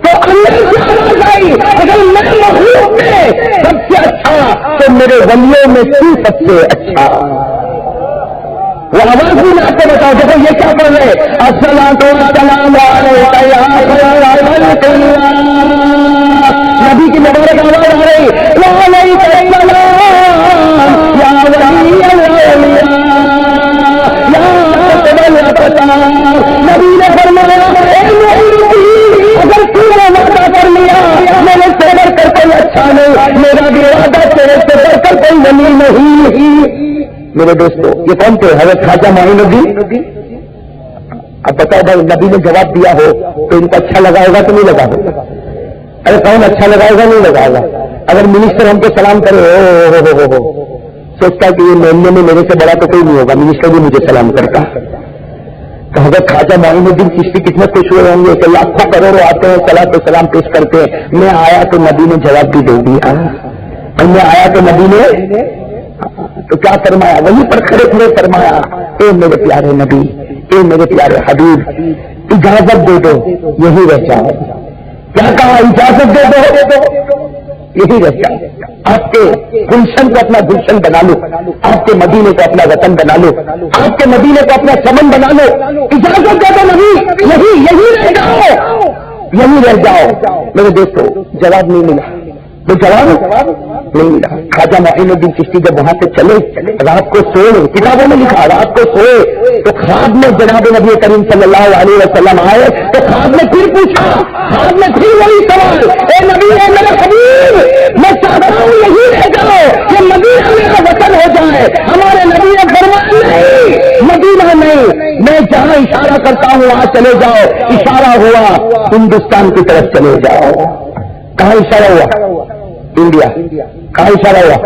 تو اندر سے آواز آئی, اگر میں مخلوق میں سب سے اچھا تو میرے ولیوں میں تو سب سے اچھا. وہ آواز بھی میں آپ کو بتاؤ. دیکھو یہ کیا پڑھ رہے, الصلاۃ والسلام علیک یا خیر خلق اللہ. نبی کی مبارک آواز آ رہی, وعلیک السلام یا ولی الاولیاء یا قطب الابطار. نبی نے فرمایا اے معین الدین, اگر تو نے وعدہ کر لیا میں نے سے بڑھ کر کوئی اچھا نہیں, میرا بھی وعدہ تیرے سے بڑھ کر کوئی ولی نہیں. میرے دوستو یہ کون تھے؟ حضرت خواجہ معین الدین. اب بتاؤ بھائی, نبی نے جواب دیا ہو تو ان کو اچھا لگا ہوگا تو نہیں لگا ہوگا؟ ارے کون اچھا لگائے گا؟ نہیں لگائے گا. اگر منسٹر ہم کو سلام کرے ہو سوچتا ہے کہ یہ محلے میں میرے سے بڑا تو کوئی نہیں ہوگا, منسٹر بھی مجھے سلام کرتا. تو حضرت خواجہ معین الدین چشتی کتنے خوش ہوئے ہوں گے کہ لاکھوں کروڑوں آتے ہیں صلاۃ و سلام پیش کرتے ہیں. میں آیا تو نبی نے جواب بھی دے دیا, میں آیا تو نبی نے تو کیا فرمایا؟ وہیں پر کھڑے کھڑے فرمایا, اے میرے پیارے نبی, اے میرے پیارے حبیب, اجازت دے دو یہی رہ جاؤ. کیا کہا؟ اجازت دے دو یہی رہ جاؤ. آپ کے گلشن کو اپنا گلشن بنا لو, آپ کے مدینے کو اپنا وطن بنا لو, آپ کے مدینے کو اپنا چمن بنا لو. اجازت دے دو نبی, یہی رہ جاؤ, یہی رہ جاؤ. میرے دوستو جواب نہیں ملا, وہ جواب نہیں ملا. خواجہ معین الدین چشتی جب وہاں سے چلے, رات کو سوئے, کتابوں میں لکھا رات کو سوئے تو خواب میں جناب نبی کریم صلی اللہ علیہ وسلم آئے تو خواب میں پھر پوچھا, خواب میں پھر وہی سوال, اے نبی, اے میرے حبیب, میں چاہتا ہوں یہی رہ جاؤ, یہ مدینہ میرا وطن ہو جائے. ہمارے نبی نے فرمایا نہیں, مدینہ نہیں, میں جہاں اشارہ کرتا ہوں وہاں چلے جاؤ. اشارہ ہوا ہندوستان کی طرف چلے جاؤ. کہاں اشارہ ہوا؟ انڈیا. کہاں اشارہ ہوا؟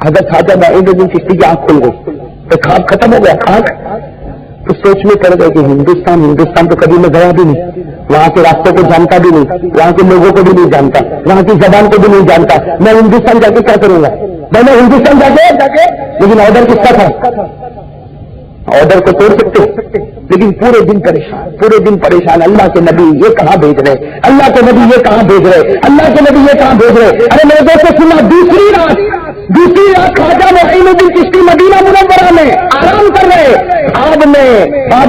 حضرت خواجہ معین الدین چشتی کی آنکھ کھل گئی تو خواب ختم ہو گیا. آنکھ تو سوچ میں پڑ گئے کہ ہندوستان تو کبھی میں گیا بھی نہیں, وہاں کے راستوں کو جانتا بھی نہیں, وہاں کے لوگوں کو بھی نہیں جانتا, وہاں کی زبان کو بھی نہیں جانتا. میں ہندوستان جا کے کیا کروں گا؟ میں نے ہندوستان جا کے, لیکن آرڈر کس کا تھا؟ آرڈر کو توڑ سکتے, لیکن پورے دن پریشان. اللہ کے نبی یہ کہاں بھیج رہے, اللہ کے نبی یہ کہاں بھیج رہے, اللہ کے نبی یہ کہاں بھیج رہے. ارے میرے دوستوں سنا, دوسری رات خواجہ معین الدین چشتی مدینہ منورہ میں آرام کر رہے. خواب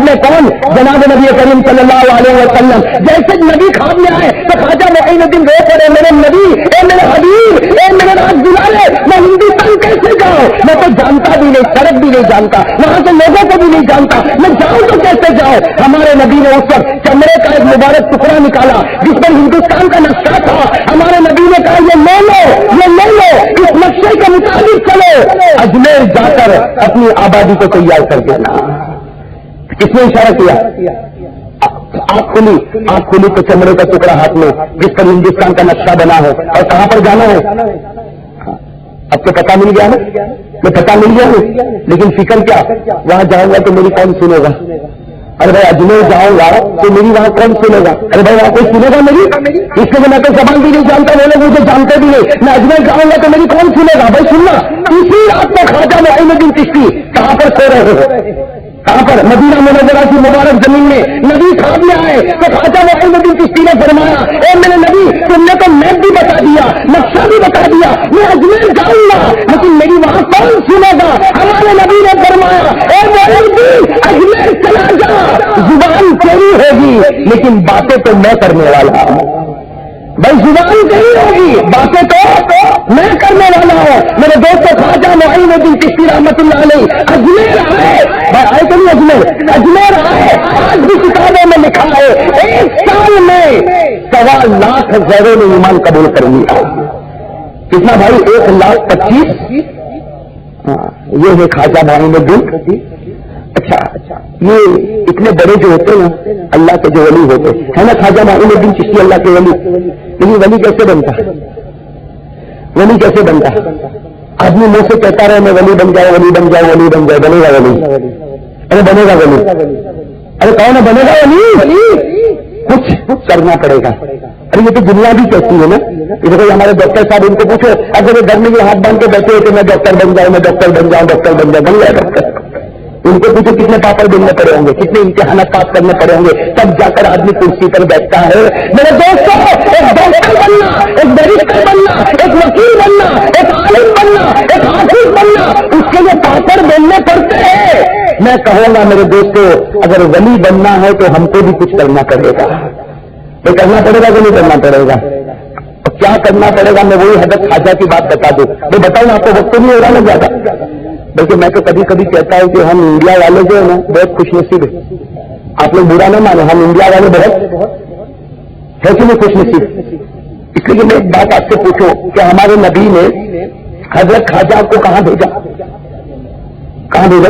میں کون؟ جناب نبی کریم صلی اللہ علیہ وسلم. جیسے نبی خواب میں آئے تو خواجہ معین الدین رو پڑے, میرے نبی, اے میرے حبیب, اے میرے راز دلالے, میں ہندوستان کیسے جاؤں؟ میں تو جانتا بھی نہیں, سڑک بھی نہیں جانتا, وہاں کے لوگوں کو بھی نہیں جانتا, میں جاؤں تو کیسے جاؤں؟ ہمارے نبی نے اس وقت چمڑے کا ایک مبارک ٹکڑا نکالا جس پر ہندوستان کا نقشہ تھا. ہمارے نبی نے کہا یہ لے لو, اس نقشے کے مطابق چلو, اجمیر جا کر اپنی آبادی کو تیار کر دینا. کس نے اشارہ کیا؟ آنکھ کھلی تو چمڑے کا ٹکڑا ہاتھ میں جس پر ہندوستان کا نقشہ بنا ہے اور کہاں پر جانا ہے. اب تو پتہ مل گیا نا, میں پتہ مل گیا, لیکن فکر کیا, وہاں جاؤں گا تو میری کون سنے گا؟ ارے بھائی اجمیر جاؤں گا تو میری وہاں کون سنے گا؟ ارے بھائی وہاں کوئی سنے گا میری؟ اس لیے میں تو زبان بھی نہیں جانتا, وہ لوگ مجھے جانتے بھی نہیں. میں اجمیر جاؤں گا تو میری کون سنے گا؟ بھائی سننا, اسی رات میں خواجہ معین الدین چشتی کہاں پر سو رہے ہو؟ کہاں پر؟ مدینہ منورہ کی مبارک زمین میں. نبی خواب میں آئے تو خواجہ معین الدین چشتی نے فرمایا, اے میرے نبی, تم نے تو میپ بھی بتا دیا, نقشہ بھی بتا دیا, میں اجمیر جاؤں گا, لیکن میری وہاں کون سنے گا؟ ہمارے نبی نے فرمایا, اے معین الدین, اجمیر چلا جا, زبان تیری ہوگی لیکن باتیں تو میں کرنے والا ہوں. بھائی زبان تیری ہوگی, باتیں تو میں کرنے والا ہوں. میرے دوستوں, خواجہ معین الدین چشتی رحمت اللہ علیہ اجمیر آئے, بھائی آئے تو نہیں اجمیر آئے. آج بھی کتابوں میں لکھا ہے 1 سال میں 1.25 لاکھ زیروں نے ایمان قبول کر لیا. کتنا بھائی؟ 1,25,000. یہ ہے خواجہ معین الدین. اچھا, یہ اتنے بڑے جو ہوتے ہیں اللہ کے جو ولی ہوتے ہیں نا, خواجہ معین الدین چشتی اللہ کے ولی, لیکن ولی کیسے بنتا ہے؟ ولی کیسے بنتا ہے؟ آدمی منہ سے کہتا رہے میں ولی بن جاؤ, ولی بن جاؤ, ولی بن جاؤ, بنے گا ولی؟ ارے بنے گا ولی؟ ارے کون بنے گا ولی؟ کچھ کرنا پڑے گا. ارے یہ تو دنیا بھی کہتی ہے نا. یہ دیکھو ہمارے ڈاکٹر صاحب, ان کو پوچھو اگر وہ گھر میں یہ ہاتھ باندھ کے بیٹھے ہوتے میں ڈاکٹر بن جاؤں, میں ڈاکٹر بن جاؤں, ڈاکٹر بن جاؤں, بن گیا ڈاکٹر. ان کو پوچھو کتنے پاپڑ بننے پڑے ہوں گے, کتنے امتحانات پاس کرنے پڑے ہوں گے, تب جا کر آدمی کرسی پر بیٹھتا ہے. میرے دوستوں, ایک ڈاکٹر بننا, ایک بیرسٹر بننا, ایک وکیل بننا, ایک عالم بننا, ایک حافظ بننا, اس کے لیے پاپڑ بننے پڑتے ہیں. میں کہوں گا میرے دوستوں, اگر ولی بننا ہے تو ہم کو بھی کچھ کرنا پڑے گا. یہ کرنا پڑے گا کہ نہیں کرنا پڑے گا؟ کیا کرنا پڑے گا؟ میں وہی حضرت خواجہ کی بات بتا دوں. میں بتاؤں آپ کو وقت نہیں ہو رہا نا زیادہ, بلکہ میں تو کبھی کبھی کہتا ہوں کہ ہم انڈیا والے جو ہیں نا بہت خوش نصیب ہے. آپ لوگ برا نہ مانو, ہم انڈیا والے بہت ہے کہ نہیں خوش نصیب. اس لیے میں ایک بات آپ سے پوچھوں کہ ہمارے نبی نے حضرت خواجہ کو کہاں بھیجا؟ کہاں بھیجا؟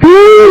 3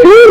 3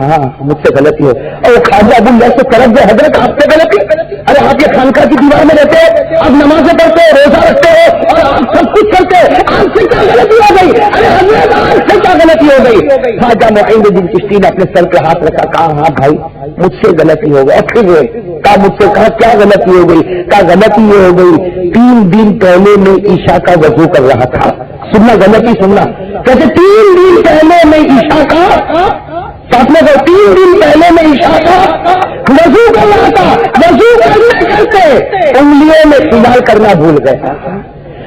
ہاں مجھ سے غلطی ہو. اور خواجہ ابو الیاس سے طرف جو حضرت آپ سے غلطی, ارے آپ یہ خانقاہ کی دیوار میں رہتے ہو, آپ نمازیں پڑھتے ہو, روزہ رکھتے ہو اور آپ سب کچھ کرتے ہو, آپ سے کیا غلطی ہو گئی؟ ارے حضرت آپ سے کیا غلطی ہو گئی؟ خواجہ معین الدین چشتی نے اپنے سر پہ ہاتھ رکھا, کہا ہاں بھائی مجھ سے غلطی ہو گئی. اور پھر کہا مجھ سے, کہا کیا غلطی ہو گئی؟ کہا غلطی یہ ہو گئی 3 دن پہلے میں عشاء کا وضو کر رہا تھا. سننا غلطی سننا, کہتے 3 دن پہلے میں عشاء کا, ساتھ میں 3 دن پہلے میں عشاء کا وضو کر رہا تھا. وضو کرنے کرتے انگلیوں میں خلال کرنا بھول گیا.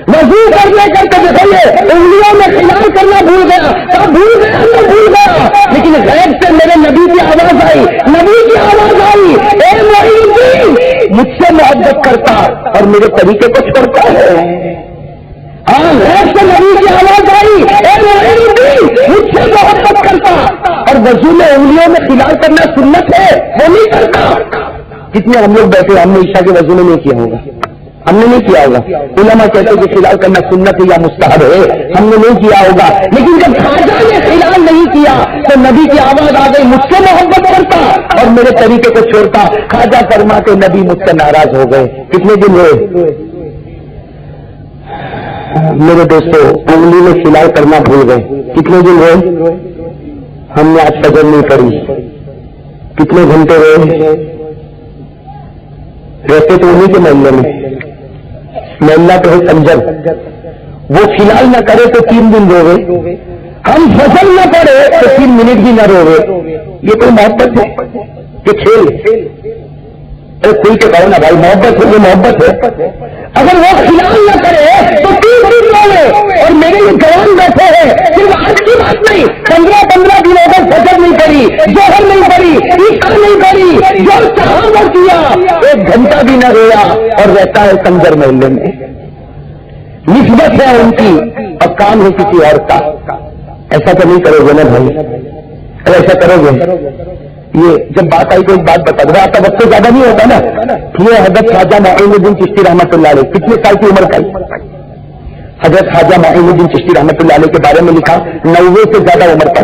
وضو کرنے کرتے دیکھیے انگلیوں میں خلال کرنا بھول گیا. کب بھول گیا؟ تو بھول گیا, لیکن غیب سے میرے نبی کی آواز آئی, نبی کی آواز آئی, اے معین الدین مجھ سے محبت کرتا اور میرے طریقے کو چھوڑتا ہے. ہاں غیب سے نبی کی آواز آئی, اے معین الدین مجھ سے محبت کرتا اور وضو میں انگلیوں میں خلال کرنا سنت ہے, وہ نہیں کرتا. کتنے ہم لوگ بیٹھے, ہم نے عشاء کے وضو میں نہیں کیا ہوگا, ہم نے نہیں کیا ہوگا. علماء کہتے ہیں کہ خلال کرنا سنت ہے یا مستحب ہے, ہم نے نہیں کیا ہوگا. لیکن جب خواجہ نے خلال نہیں کیا تو نبی کی آواز آ گئی, مجھ سے محبت کرتا اور میرے طریقے کو چھوڑتا. خواجہ فرماتے نبی مجھ سے ناراض ہو گئے. کتنے دن ہوئے میرے دوستوں؟ انگلی میں خلال کرنا بھول گئے. کتنے دن ہوئے؟ ہم نے آج فجر نہیں پڑھی. کتنے گھنٹے ہوئے؟ رہتے تو انہیں کے محلے میں, محلہ تو ہے سنجر, وہ خلال نہ کرے تو 3 دن رو گئے. ہم فجر نہ پڑے تو 3 منٹ بھی نہ رو گئے. یہ کوئی محبت ہے کہ کھیل؟ ارے کھل کے کہو نا بھائی, محبت ہے, یہ محبت ہے. اگر وہ خلال نہ کرے تو 3 دن رو گئے. اور میرے یہ جوان بیٹھے ہیں, صرف آج کی بات نہیں, 15 دن ہو گئے فجر نہیں پڑی, ظہر نہیں پڑی, عشاء نہیں پڑی, جو چاہا وہ کیا, 1 گھنٹہ بھی نہ رویا اور رہتا ہے سنجر محلے میں. نسبت ہے ان کی اور کام ہے کسی اور کا. ایسا تو نہیں کرو گے نا بھائی, اگر ایسا کرو گے. یہ جب بات آئی تو ایک بات بتا دوں, آپ کا وقت زیادہ نہیں ہوتا نا. یہ حضرت خواجہ معین الدین چشتی رحمۃ اللہ علیہ کتنے سال کی عمر کا؟ حضرت خواجہ معین الدین چشتی رحمۃ اللہ علیہ کے بارے میں لکھا 90 سے زیادہ عمر کا,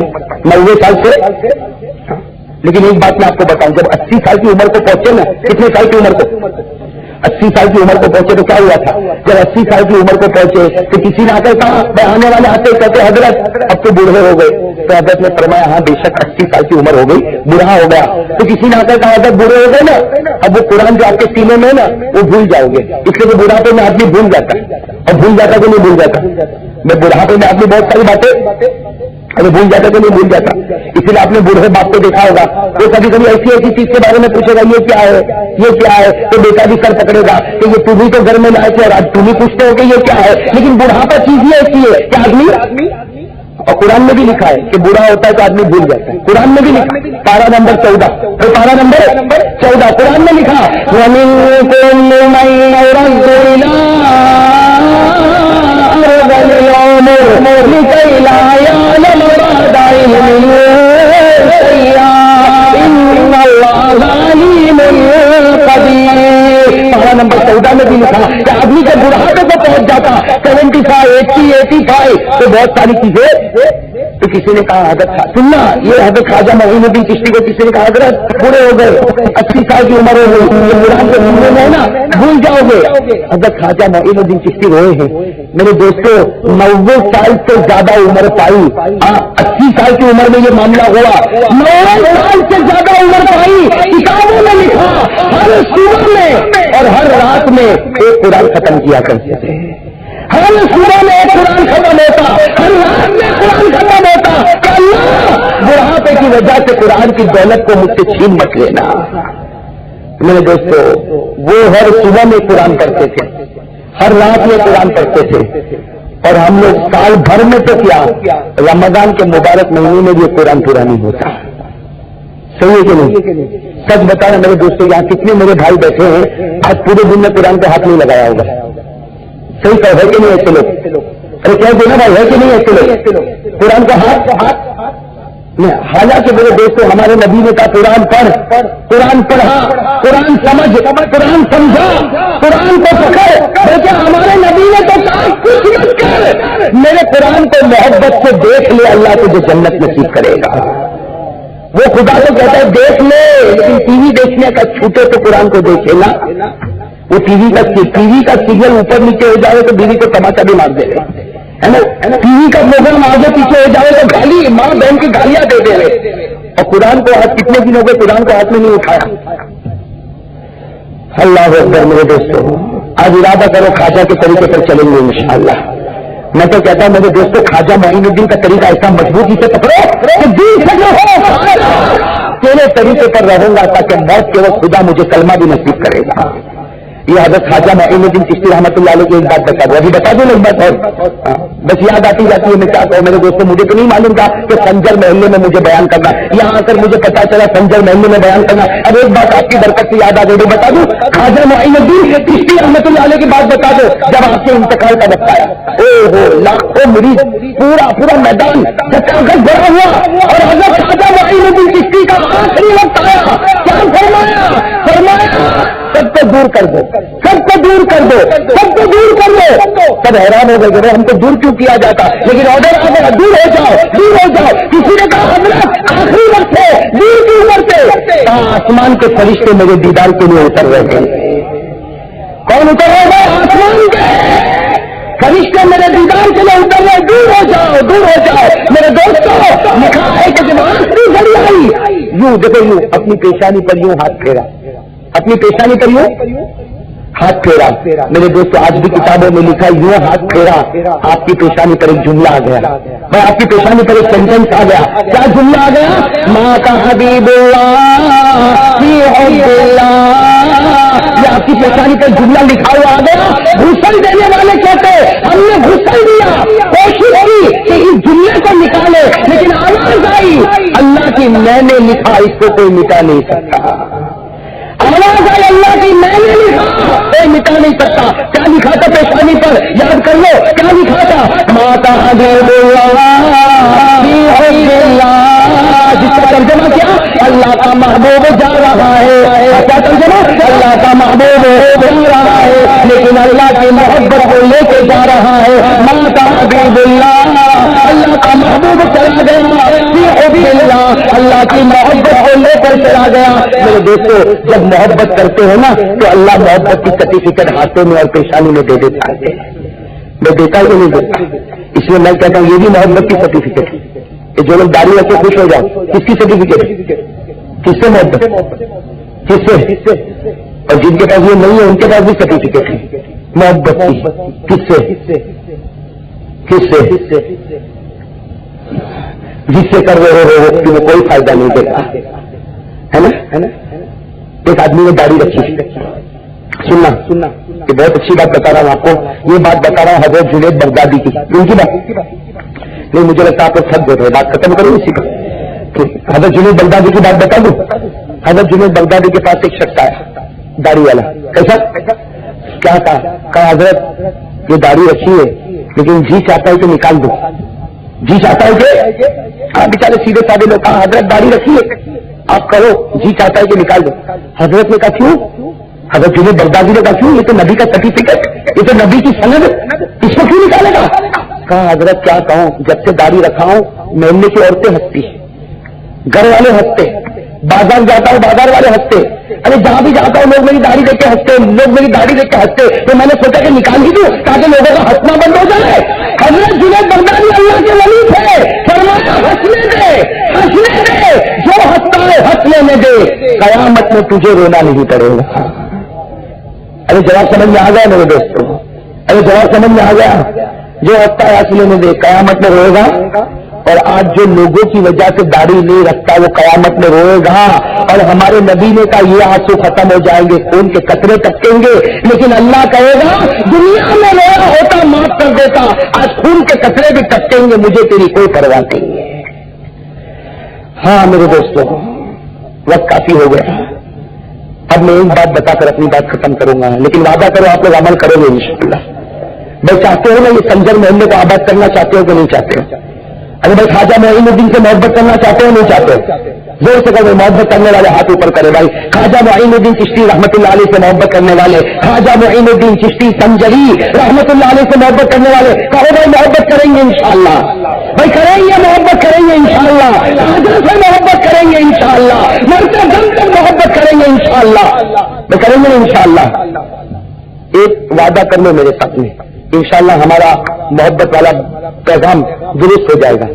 90 سال سے. لیکن ایک بات میں آپ کو بتاؤں, جب 80 سال کی عمر کو پہنچے نا, کتنے سال کی عمر کو, 80 سال کی عمر کو پہنچے تو کیا ہوا تھا؟ جب 80 سال کی عمر کو پہنچے تو کسی نے آ کر کہا, آنے والے آتے کہتے حضرت اب تو بوڑھے ہو گئے. تو حضرت نے فرمایا ہاں بے شک 80 سال کی عمر ہو گئی, بوڑھا ہو گیا. تو کسی نے آ کر کہا حضرت بوڑھے ہو گئے نا, اب وہ قرآن جو آپ کے سینے میں نا وہ بھول جاؤ گے. اس لیے بڑھاپے میں آدمی بھول جاتا ہے, اور بھول جاتا کہ نہیں بھول جاتا؟ میں بڑھاپے میں آدمی بہت ساری باتیں ارے بھول جاتا کہ نہیں بھول جاتا. اس لیے آپ نے بوڑھے باپ کو دیکھا ہوگا, وہ کبھی کبھی ایسی چیز کے بارے میں پوچھے گا یہ کیا ہے, یہ کیا ہے, تو بیٹا بھی سر پکڑے گا کہ یہ تم ہی تو گھر میں لائے تھے اور آج تم ہی پوچھتے ہو کہ یہ کیا ہے. لیکن بڑھاپا چیز یہ ایسی ہے کہ آدمی, اور قرآن میں بھی لکھا ہے کہ بوڑھا ہوتا ہے تو آدمی بھول جاتا ہے. قرآن میں بھی لکھا, پارہ نمبر 14, تو پارہ نمبر 14 قرآن میں لکھا پارہ نمبر 14 میں بھی لکھا کہ آدمی جب بڑھاپے کو پہنچ جاتا 75, 80, 85 تو بہت ساری چیزیں. تو کسی نے کہا حضرت سننا, یہ حضرت خواجہ معین الدین چشتی کو کسی نے کہا حضرت بوڑھے ہو گئے, 80 سال کی عمر ہو گئی, یہ قرآن کے سننے میں ہے نا بھول جاؤ گے. حضرت خواجہ معین الدین چشتی روئے ہیں. میرے دوستوں 90 سال سے زیادہ عمر پائی, 80 سال کی عمر میں یہ معاملہ ہوا, 90 سال سے زیادہ عمر پائی. کتابوں میں لکھا ہر صبح میں اور ہر رات میں ایک قرآن ختم کیا کرتے تھے. ہر صبح میں ایک قرآن ختم ہوتا, ہر رات میں قرآن ختم ہوتا. کہ اللہ بڑھاپے کی وجہ سے قرآن کی دولت کو مجھ سے چھین مت لینا. میرے دوستو وہ ہر صبح میں قرآن پڑھتے تھے, ہر رات میں قرآن پڑھتے تھے, اور ہم لوگ سال بھر میں تو کیا رمضان کے مبارک مہینے میں بھی قرآن پورا نہیں ہوتا. صحیح ہے کہ نہیں؟ سچ بتانا میرے دوستوں, یہاں کتنے میرے بھائی بیٹھے ہیں آج پورے دن میں قرآن کا ہاتھ نہیں لگایا ہوگا. صحیح کہ ہے کہ نہیں ایسے لوگ؟ ارے کیا دینا بھائی, ہے کہ نہیں ایسے لوگ قرآن کا ہاتھ نہیں. حالانکہ میرے دوستوں ہمارے نبی نے کہا قرآن پڑھ, قرآن پڑھا, قرآن سمجھ, قرآن سمجھا, قرآن کو پکڑ. دیکھیں ہمارے نبی نے تو کہا کچھ مت کر, میرے قرآن کو محبت سے دیکھ لے, اللہ تجھے جنت نصیب کرے گا. وہ خدا کو کہتا ہے دیکھ لے، لیکن ٹی وی دیکھنے کا چھوٹے تو قرآن کو دیکھے نا. وہ ٹی وی کا سیریل اوپر نیچے ہو جائے تو بیوی کو تماچا بھی مار دے گا، ہے نا. ٹی وی کا پروگرام آگے پیچھے ہو جائے تو گالی، ماں بہن کی گالیاں دے دے رہے. اور قرآن کو آج کتنے دنوں کے قرآن کو ہاتھ میں نہیں اٹھایا. اللہ اکبر میرے دوستوں، آج ارادہ کرو خواجہ کے طریقے پر چلیں گے انشاءاللہ. میں تو کہتا ہوں میرے دوستوں، خواجہ معین الدین کا طریقہ ایسا مضبوطی سے پکڑو کہ دین سے جو ہو تیرے طریقے پر رہوں گا تاکہ موت کے وقت خدا مجھے کلمہ بھی نصیب کرے گا. یہ حضرت خواجہ معین الدین چشتی رحمۃ اللہ علیہ کی ایک بات بتا دوں، ابھی بتا دوں ایک بات اور بس یاد آتی جاتی ہے. میں کیا کہوں میرے دوستوں، مجھے تو نہیں معلوم تھا کہ سنجر محلے میں مجھے بیان کرنا، یہاں آ کر مجھے پتا چلا سنجر محلے میں بیان کرنا. اب ایک بات آپ کی برکت سے یاد آ گئی، بتا دوں خواجہ معین الدین چشتی رحمۃ اللہ علیہ کی بات بتا دو. جب آپ کے انتقال کا وقت آیا، او ہو لاکھوں مریض، پورا میدان چکاگت بھرا ہوا، اور حضرت خواجہ معین الدین چشتی کا آخری وقت آیا. کیا فرمایا سب کو دور کر دو، سب کو دور کر دو، سب کو دور کر دو. سب حیران ہو گئے، ہم کو دور کیوں کیا جاتا، لیکن آرڈر آ گیا دور ہو جاؤ، دور ہو جاؤ. کسی نے کہا حضرت آخری وقت ہے دور کیوں کرتے؟ آسمان کے فرشتے میرے دیدار کے لیے اتر رہے ہیں. کون اتر رہے ہیں؟ آسمان کے فرشتے میرے دیدار کے لیے اتر رہے. دور ہو جاؤ، دور ہو جاؤ. میرے دوستوں لکھا ہے کہ جب آخری گھڑی آئی، یوں دیکھو، یوں اپنی پیشانی پر یوں ہاتھ پھیرا، اپنی پیشانی پر یوں ہاتھ پھیرا. میرے دوستوں آج بھی کتابوں میں لکھا یوں ہاتھ پھیرا، آپ کی پیشانی پر ایک جملہ آ گیا، میں آپ کی پیشانی پر ایک سینٹینس آ گیا. کیا جملہ آ گیا؟ ماں کا حبیب اللہ فی حب اللہ. یہ آپ کی پیشانی پر جملہ لکھا ہوا آ گیا. گھسل دینے والے کہتے ہم نے گھسل دیا، کوشش کی کہ اس جملے کو نکالے، لیکن آواز آئی اللہ کی میں نے لکھا، اس کو کوئی مٹا نہیں سکتا. آواز آئی اللہ کی میں نے لکھا، کوئی مٹا نہیں سکتا. کیا لکھا تھا پیشانی پر؟ یاد کر لو کیا لکھا تھا؟ ماتا حبیب اللہ فی حب اللہ. جس کا ترجمہ کیا؟ اللہ کا محبوب جا رہا ہے. کیا ترجمہ؟ اللہ کا محبوب جا رہا ہے، لیکن اللہ کی محبت کو لے کے جا رہا ہے. ماتا حبیب اللہ، اللہ کا محبوب چلا گیا فی حب اللہ، اللہ کی محبت کو لے کر چلا گیا. میرے دوستوں جب محبت کرتے ہیں نا تو اللہ محبت کی سرٹیفکیٹ ہاتھوں میں اور پیشانی میں دے دیتا ہے. میں دیتا ہی نہیں دیتا. اس لیے میں کہتا ہوں یہ بھی محبت کی سرٹیفکیٹ ہے کہ جو لوگ داڑھی رکھ کے خوش ہو جاؤ. کس کی سرٹیفکیٹ ہے؟ کس سے محبت؟ کس سے؟ اور جن کے پاس یہ نہیں ہے ان کے پاس بھی سرٹیفکیٹ ہے محبت کی. کس سے؟ جس سے کر رہے ہو اس میں کوئی فائدہ نہیں دیتا، ہے نا. ایک آدمی نے داڑھی رکھی، سننا کہ بہت اچھی بات بتا رہا ہوں آپ کو. یہ بات بتا رہا ہوں حضرت جنید بغدادی کی. ان کی بات نہیں، مجھے لگتا ہے آپ کو تھک گئے، بات ختم کروں اسی پر. حضرت جنید بغدادی کی بات بتا دوں. حضرت جنید بغدادی کے پاس ایک شخص آیا داڑھی والا. کیسا؟ کیا کہا حضرت یہ داڑھی رکھی ہے لیکن جی چاہتا ہے کہ نکال دو. جی چاہتا ہے کہ ہاں بیچارے سیدھے سادے لوگ. کہا حضرت داڑھی رکھی ہے آپ کرو، جی چاہتا ہے کہ نکال دو. حضرت نے کہا کیوں؟ حضرت جنید بغدادی نے کہا کیوں؟ یہ تو نبی کا سرٹیفکیٹ، یہ تو نبی کی سند، اس کو کیوں نکالے گا؟ کہا حضرت کیا کہوں، جب سے داڑھی رکھا ہوں محلے کی عورتیں ہنستی، گھر والے ہنستے، بازار جاتا ہوں بازار والے ہنستے، ارے جہاں بھی جاتا ہوں لوگ میری داڑھی دیکھ کے ہنستے، لوگ میری داڑھی دیکھ کے ہنستے. تو میں نے سوچا کہ نکال ہی دوں تاکہ لوگوں کا ہنسنا بند ہو جائے. حضرت جنید بغدادی اللہ کے ولی تھے، فرمایا ہنسنے دے، جو ہنستا ہے ہنس لینے دے، قیامت میں تجھے رونا نہیں پڑے گا. ارے جواب سمجھ میں آ گیا میرے دوستوں؟ ارے جواب سمجھ میں آ گیا؟ جو ہنستا ہے ہنس لینے دے، قیامت میں روئے گا. اور آج جو لوگوں کی وجہ سے داڑھی نہیں رکھتا وہ قیامت میں روئے گا. اور ہمارے نبی نے کہا یہ آنسو ختم ہو جائیں گے، خون کے قطرے ٹپکیں گے، لیکن اللہ کہے گا دنیا میں رویا ہوتا معاف کر دیتا، آج خون کے قطرے بھی ٹپکیں گے، مجھے تیری کوئی پرواہ نہیں ہے. ہاں میرے دوستوں وقت کافی ہو گیا. اب میں ایک بات بتا کر اپنی بات ختم کروں گا، لیکن وعدہ کرو آپ لوگ عمل کرو گے انشاءاللہ. بھائی چاہتے ہو نا یہ سنجر محلے کو آباد کرنا چاہتے ہو کہ نہیں چاہتے ہو؟ اگر بھائی خواجہ معین الدین سے محبت کرنا چاہتے ہو نہیں چاہتے ہو؟ زور سے کہو محبت کرنے والے ہاتھ اوپر کرے بھائی. خواجہ معین الدین چشتی رحمت اللہ علیہ سے محبت کرنے والے, خواجہ معین الدین چشتی سنجری رحمت اللہ علیہ سے محبت کرنے والے, کہو بھائی محبت کریں گے انشاءاللہ, بھائی کریں گے محبت کریں گے انشاءاللہ, خواجہ سے محبت کریں گے انشاءاللہ, مرتے دم تک محبت کریں گے انشاءاللہ, میں کریں گے انشاءاللہ. ایک وعدہ کر لو میرے ساتھ میں, انشاءاللہ ہمارا محبت والا پیغام درست ہو جائے گا.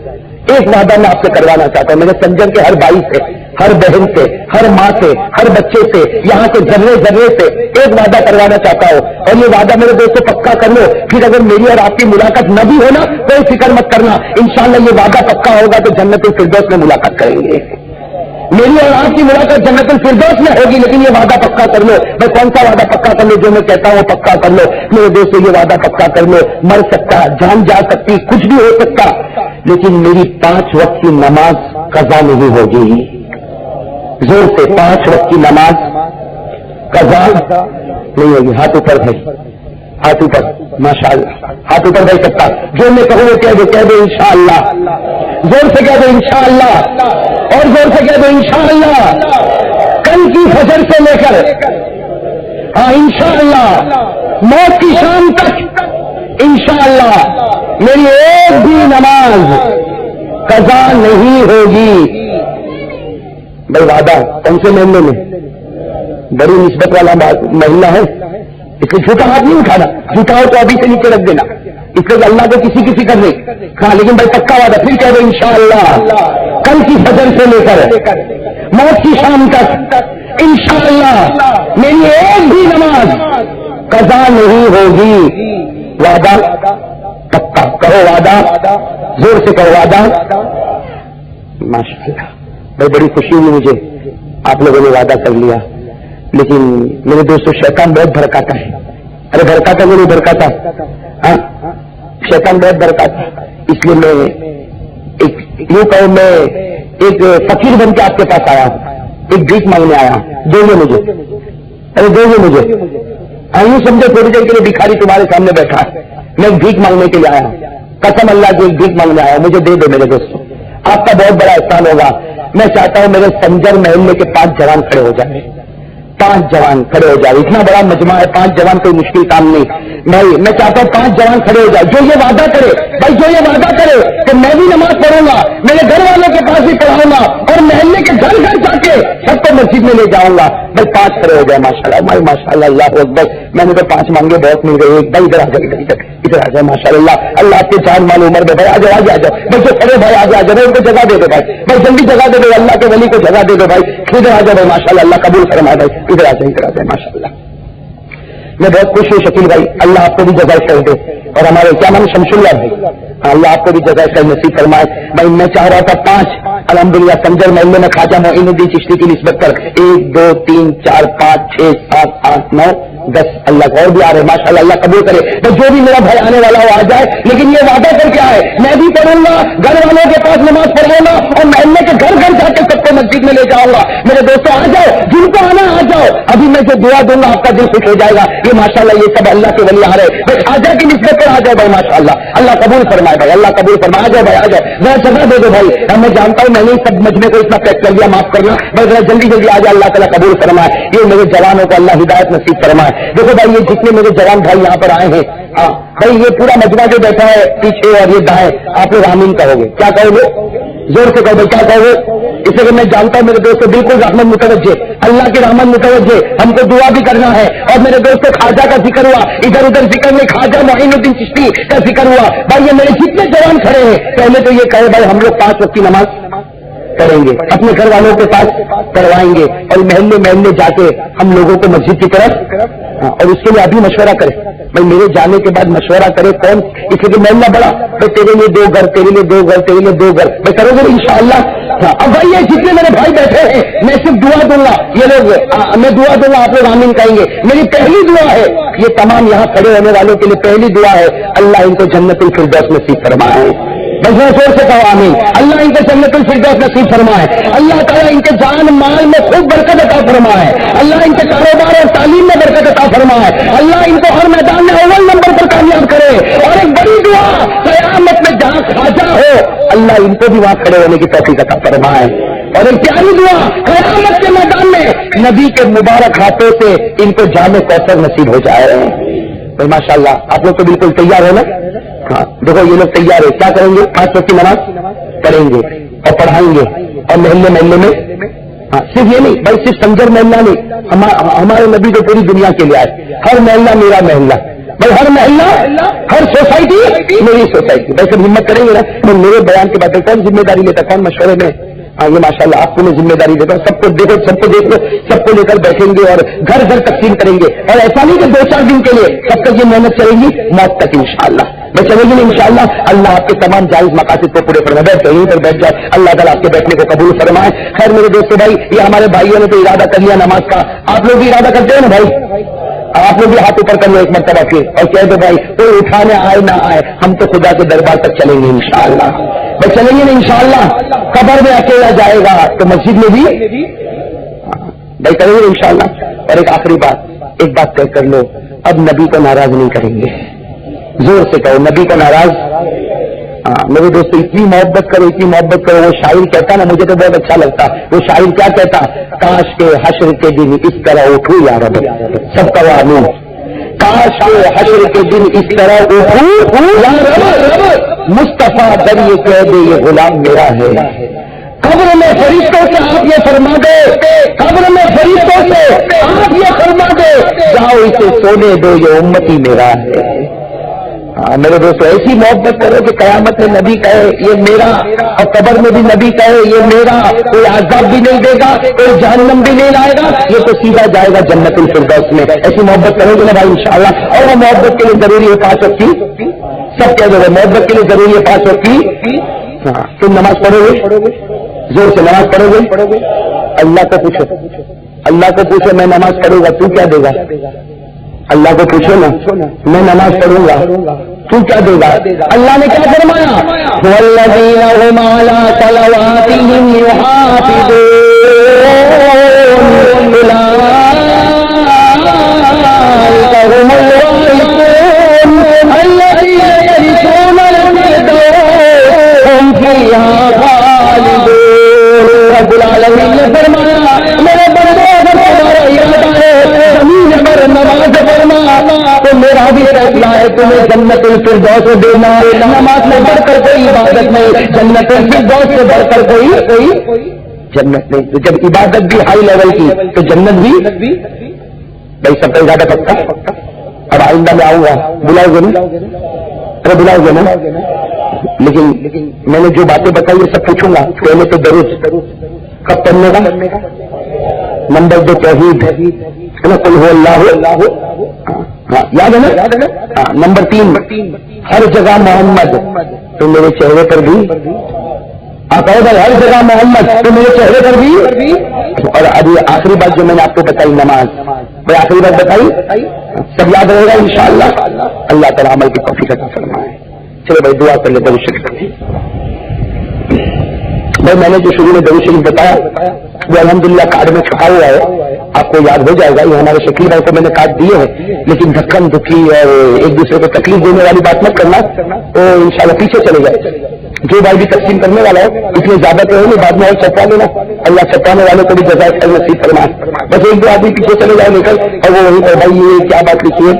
ایک وعدہ میں آپ سے کروانا چاہتا ہوں, میرے سنجر کے ہر بھائی سے, ہر بہن سے, ہر ماں سے, ہر بچے سے, یہاں کے ذرے ذرے سے ایک وعدہ کروانا چاہتا ہوں, اور یہ وعدہ میرے دوستوں پکا کر لو. پھر اگر میری اور آپ کی ملاقات نہ بھی ہونا کوئی فکر مت کرنا, انشاءاللہ یہ وعدہ پکا ہوگا تو جنت الفردوس میں ملاقات کریں گے. میری اور آپ کی ملاقات جنت الفردوس میں ہوگی, لیکن یہ وعدہ پکا کر لو. میں کون سا وعدہ پکا کر لو؟ جو میں کہتا ہوں پکا کر لو میرے دوستوں, یہ وعدہ پکا کر لو. مر سکتا, جان جا سکتی, کچھ بھی ہو سکتا, لیکن میری 5 وقت کی نماز قضا نہیں ہوگی. زور سے 5 وقت کی نماز قضا نہیں ہوگی. ہاتھ اوپر ہے, ہاتھ اوپر, ماشاء اللہ, ہاتھ اوپر بھائی سکتا. جو میں کہوں وہ کہہ دو انشاءاللہ, زور سے کہہ دو انشاءاللہ, اور زور سے کہہ دو انشاءاللہ. کل کی فجر سے لے کر ہاں انشاءاللہ موت کی شام تک انشاءاللہ میری ایک بھی نماز قضا نہیں ہوگی. بھائی وعدہ کون سے محلے میں؟ بڑی نسبت والا محلہ ہے, اس لیے جھوٹا ہاتھ نہیں اٹھانا, جھوٹا ہو تو ابھی سے نیچے رکھ دینا, اس لیے اللہ کو کسی کی فکر نہیں. ہاں لیکن بھائی پکا وعدہ, پھر کہہ دو انشاءاللہ کل کی فجر سے لے کر موت کی شام تک انشاءاللہ میری ایک بھی نماز قضا نہیں ہوگی. وعدہ پکا کہو, وعدہ زور سے کہو, وعدہ. ماشاءاللہ بھائی بڑی خوشی ہوئی مجھے, آپ لوگوں نے وعدہ کر لیا. لیکن میرے دوستوں شیطان بہت بھڑکاتا ہے. ارے بھڑکاتا وہ نہیں بھڑکاتا, ہاں شیطان بہت بھڑکاتا. اس لیے میں ایک یوں کہوں, میں ایک فقیر بن کے آپ کے پاس آیا ہوں, ایک بھیک مانگنے آیا ہوں. دو گے مجھے, ارے دو گے مجھے. یوں سمجھے تھوڑی دیر کے لیے بھکاری تمہارے سامنے بیٹھا ہے, میں ایک بھیک مانگنے کے لیے آیا ہوں. قسم اللہ کی ایک بھیک مانگنے آیا, مجھے دے دو میرے دوستوں, آپ کا بہت بڑا احسان ہوگا. میں چاہتا ہوں میرے سنجر محلے کے 5 جوان کھڑے ہو جائیں, 5 جوان کھڑے ہو جائے. اتنا بڑا مجمع ہے, 5 جوان کوئی مشکل کام نہیں. میں چاہتا ہوں 5 جوان کھڑے ہو جائے. جو یہ وعدہ کرے بھائی, جو یہ وعدہ کرے کہ میں بھی نماز پڑھوں گا, میرے گھر والوں کے پاس بھی پڑھاؤں گا, اور محلے کے گھر گھر جا کے سب کو مسجد میں لے جاؤں گا. بھائی 5 کھڑے ہو جائے. ماشاءاللہ بھائی, ماشاءاللہ, اللہ اکبر. میں نے تو 5 مانگے, بہت مل گئے. ایک بھائی ادھر آ جائے, ادھر آ جائے. ماشاءاللہ, اللہ آپ کے جان مال عمر میں. بھائی آ جاؤ, آ جاؤ بھائی, جو کھڑے بھائی آ جاؤ, ان کو جگہ دے دو بھائی, بھائی جلدی جگہ دے دو, اللہ کے ولی کو جگہ دے دو بھائی. ادھر آ جاؤ بھائی, ماشاءاللہ, اللہ قبول فرمائے بھائی. ادھر آ جائے, ادھر آ جائے. ماشاءاللہ میں بہت خوش ہوں شکیل بھائی, اللہ آپ کو بھی جزائے خیر دے. اور ہمارے کیا نام شمس اللہ بھائی, اللہ آپ کو بھی جزائے خیر نصیب فرمائے. بھائی میں چاہ رہا تھا 5, الحمدللہ سنجر محلے میں خواجہ معین الدین چشتی کی نسبت کر 1 2 3 4 5 6 7 8 9 10 اللہ کو اور بھی آ رہے. ماشاءاللہ, اللہ قبول کرے. تو جو بھی میرا بھائی آنے والا ہو آ جائے, لیکن یہ وعدہ کر کے آئے, میں بھی پڑھوں گا, گھر والوں کے پاس نماز پڑھاؤں گا, اور محلے کے گھر گھر جا کے سب کو مسجد میں لے جاؤں گا. میرے دوستوں آ جاؤ, جن کو آنا آ جاؤ. ابھی میں جو دعا دوں گا آپ کا دل خوش ہو جائے گا. یہ ماشاءاللہ یہ سب اللہ کے ولی آ رہے. بھائی خواجہ کی نسبت پر آ جاؤ بھائی, ماشاءاللہ, اللہ قبول فرمائے بھائی, اللہ قبول فرمائے. آ جاؤ بھائی, آ جاؤ, ذرا جگہ دے دو بھائی. میں جانتا ہوں میں نے سب مجمع کو اتنا پیک کر دیا, معاف کرنا بھائی, ذرا جلدی جلدی آ جاؤ. اللہ تعالیٰ قبول فرمائے. یہ میرے جوانوں کو اللہ ہدایت نصیب فرمائے. دیکھو بھائی, یہ جتنے میرے جوان بھائی یہاں پر آئے ہیں, ہاں بھائی یہ پورا مجمع جو بیٹھا ہے پیچھے اور یہ دائیں, آپ لوگ آمین کہو گے, کیا کہو گے؟ زور سے کہو بھائی, کیا کہو گے؟ اس لیے میں جانتا ہوں میرے دوستوں بالکل رحمت متوجہ, اللہ کی رحمت متوجہ, ہم کو دعا بھی کرنا ہے. اور میرے دوستوں خواجہ کا ذکر ہوا, ادھر ادھر ذکر میں خواجہ معین الدین چشتی کا ذکر ہوا. بھائی یہ میرے جتنے جوان کھڑے ہیں, پہلے تو یہ کہے بھائی ہم لوگ 5 وقت کی نماز کریں گے, اپنے گھر والوں کے پاس پڑھوائیں گے, اور محلے محلے جا کے ہم لوگوں کو مسجد کی طرف, اور اس کے لیے ابھی مشورہ کرے بھائی, میرے جانے کے بعد مشورہ کرے کون, اس لیے کہ محلہ بڑا, بھائی تیرے لیے 2 گھر, تیرے لیے 2 گھر, تیرے لیے 2 گھر, بھائی کرو گے انشاءاللہ. اب بھائی یہ جتنے میرے بھائی بیٹھے ہیں, میں صرف دعا دوں گا, یہ لوگ میں دعا دوں گا, آپ لوگ آمین کہیں گے. میری پہلی دعا ہے, یہ تمام یہاں کھڑے ہونے والوں کے لیے پہلی دعا ہے, اللہ ان کو جنت الفردوس نصیب فرمائے. بس زور سے کہو آمین. اللہ ان کو جنت الفردوس نصیب فرمائے. اللہ تعالیٰ ان کے جان مال میں خوب برکت عطا فرمائے. اللہ ان کے کاروبار اور تعلیم میں برکت عطا فرمائے. اللہ ان کو ہر میدان میں اول نمبر پر کامیاب کرے. اور ایک بڑی دعا, قیامت میں جہاں خواجہ ہو, اللہ ان کو بھی وہاں کھڑے ہونے کی توفیق عطا فرمائے. اور ایک پیاری دعا قیامت کے میدان میں نبی کے مبارک ہاتھوں سے ان کو جام کوثر نصیب ہو جائے. بھائی ماشاء اللہ آپ لوگ تو بالکل تیار ہے نا؟ ہاں دیکھو یہ لوگ تیار ہے. کیا کریں گے؟ 5 وقت کی نماز پڑھیں گے اور پڑھائیں گے اور محلے محلے میں. ہاں صرف یہ نہیں بھائی، صرف سنجر محلہ نہیں، ہمارے نبی تو پوری دنیا کے لیے آئے. ہر محلہ میرا محلہ بھائی، ہر محلہ ہر سوسائٹی میری سوسائٹی. بھائی سب ہمت کریں گے نا؟ میں میرے بیان کے بعد کون ذمہ داری لیتا، کون مشورے میں؟ ہاں یہ ماشاء اللہ آپ کو میں ذمہ داری دیتا ہوں. سب کو دیکھو، سب کو دیکھ لو، سب کو لے کر بیٹھیں گے اور گھر گھر تقسیم کریں گے. اور ایسا نہیں کہ 2-4 دن کے لیے، سب تک یہ محنت چلے گی موت تک انشاءاللہ. میں چلے گی ان شاء اللہ. اللہ آپ کے تمام جائز مقاصد کو پورے فرمائے. بیٹھ یہیں پر بیٹھ جائے، اللہ تعالیٰ آپ کے بیٹھنے کو قبول فرمائے. خیر میرے دوستو بھائی، یہ ہمارے بھائیوں نے تو ارادہ کر لیا نماز کا. آپ لوگ بھی ارادہ کرتے ہیں نا بھائی؟ آپ لوگ بھی ہاتھ اوپر کر لو ایک مرتبہ پھر اور کہہ دو بھائی کوئی اٹھانے آئے نہ آئے، ہم تو خدا کے دربار تک چلیں گے انشاءاللہ. بھائی چلیں گے نا انشاءاللہ. قبر میں اکیلا جائے گا تو مسجد میں بھی بھائی کریں گے انشاءاللہ. اور ایک آخری بات، ایک بات طے کر لو، اب نبی کو ناراض نہیں کریں گے. زور سے کہو نبی کو ناراض. میرے دوست اتنی محبت کرو، اتنی محبت کرو. وہ شاعر کہتا نا، مجھے تو بہت اچھا لگتا. وہ شاعر کیا کہتا؟ کاش کے حشر کے دن اس طرح اٹھو یا رب. سب کا آمین. کاش کے حشر کے دن اس طرح اٹھو یا رب. مصطفیٰ دریا کہہ دے یہ غلام میرا ہے. قبر میں فرشتوں سے آپ یہ فرما دے، قبر میں فرشتوں سے آپ یہ فرما دے، جاؤ اسے سونے دو یہ امتی میرا ہے. میرے دوستو ایسی محبت کرو کہ قیامت میں نبی کہے یہ میرا، اور قبر میں بھی نبی کہے یہ میرا. کوئی عذاب بھی نہیں دے گا، کوئی جہنم بھی نہیں لائے گا، یہ تو سیدھا جائے گا جنت الفردوس میں. ایسی محبت کرو گے نا بھائی انشاءاللہ. اور وہ محبت کے لیے ضروری ہے 5 وقت کی. سب کہہ دو محبت کے لیے ضروری ہے 5 وقت کی. ہاں تم نماز پڑھو گے؟ زور سے نماز پڑھو گے؟ اللہ کو پوچھو، اللہ کو پوچھو میں نماز پڑھوں گا تو کیا دے گا؟ اللہ کو پوچھو نا، میں نماز پڑھوں گا تو کیا دے گا؟ اللہ نے کیا فرمایا؟ والذین هم علی صلواتهم یحافظون اولئک هم الوارثون الذین یرثون الفردوس هم فیہا خالدون. رب العالمین نے فرمایا میرے بندے اگر تمہارا ارادہ ہے زمین پر نماز پڑھنا تو میرا بھی فیصلہ ہے تمہیں جنت الفردوس دینا. نماز میں بڑھ کر کوئی عبادت نہیں، جنت الفردوس سے بڑھ کر کوئی جنت نہیں. تو جب عبادت بھی ہائی لیول کی تو جنت بھی. بھائی سب کا ارادہ پکا؟ اب آئندہ میں آؤں گا، بلاؤ گے نا؟ ارے بلاؤ گے نا؟ لیکن میں نے جو باتیں بتائی یہ سب پوچھوں گا. پہلے تو درود کب پڑھنے کا؟ نمبر 2 توحید ہے نا، قل هو اللہ. ہاں یاد ہے نا؟ نمبر 3 ہر جگہ محمد. تو میرے چہرے پر بھی آپ کہو بھائی ہر جگہ محمد، تو میرے چہرے پر بھی. اور ابھی آخری بات جو میں نے آپ کو بتائی نماز، میں آخری بات بتائی سب یاد رہے گا انشاءاللہ. اللہ تعالیٰ عمل کی توفیق عطا فرمائے. چلو بھائی دعا کر لے. درود شریف بھائی میں نے جو شروع میں درود شریف بتایا وہ الحمدللہ کارڈ میں چھپا ہوا ہے، آپ کو یاد ہو جائے گا. یہ ہمارے شکیل بھائی کو میں نے کارڈ دیے ہیں، لیکن دھکن دھکی اور ایک دوسرے کو تکلیف دینے والی بات مت کرنا. تو انشاءاللہ پیچھے چلے جائے. جو بھائی بھی تقسیم کرنے والا ہے اس میں زیادہ تو ہے نہیں، بعد میں اور چھپا لینا. اللہ چھپانے والے کو بھی جزائے خیر نصیب فرمائے. بس ایک دو آدمی پیچھے چلے جائے نکل اور وہ وہیں پر بھائی یہ کیا بات لکھی ہے.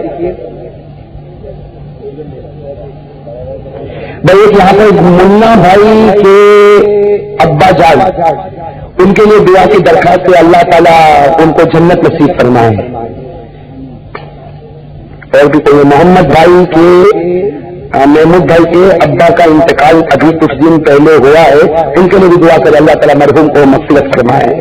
بھائی ایک یہاں پر منا بھائی کے ابا جان، ان کے لیے دعا کی درخواست ہے اللہ تعالیٰ ان کو جنت نصیب فرمائے. اور بھی کوئی محمد بھائی کے محمود بھائی کے ابا کا انتقال ابھی کچھ دن پہلے ہوا ہے، ان کے لیے بھی دعا کرے اللہ تعالیٰ مرحوم کو مغفرت فرمائے.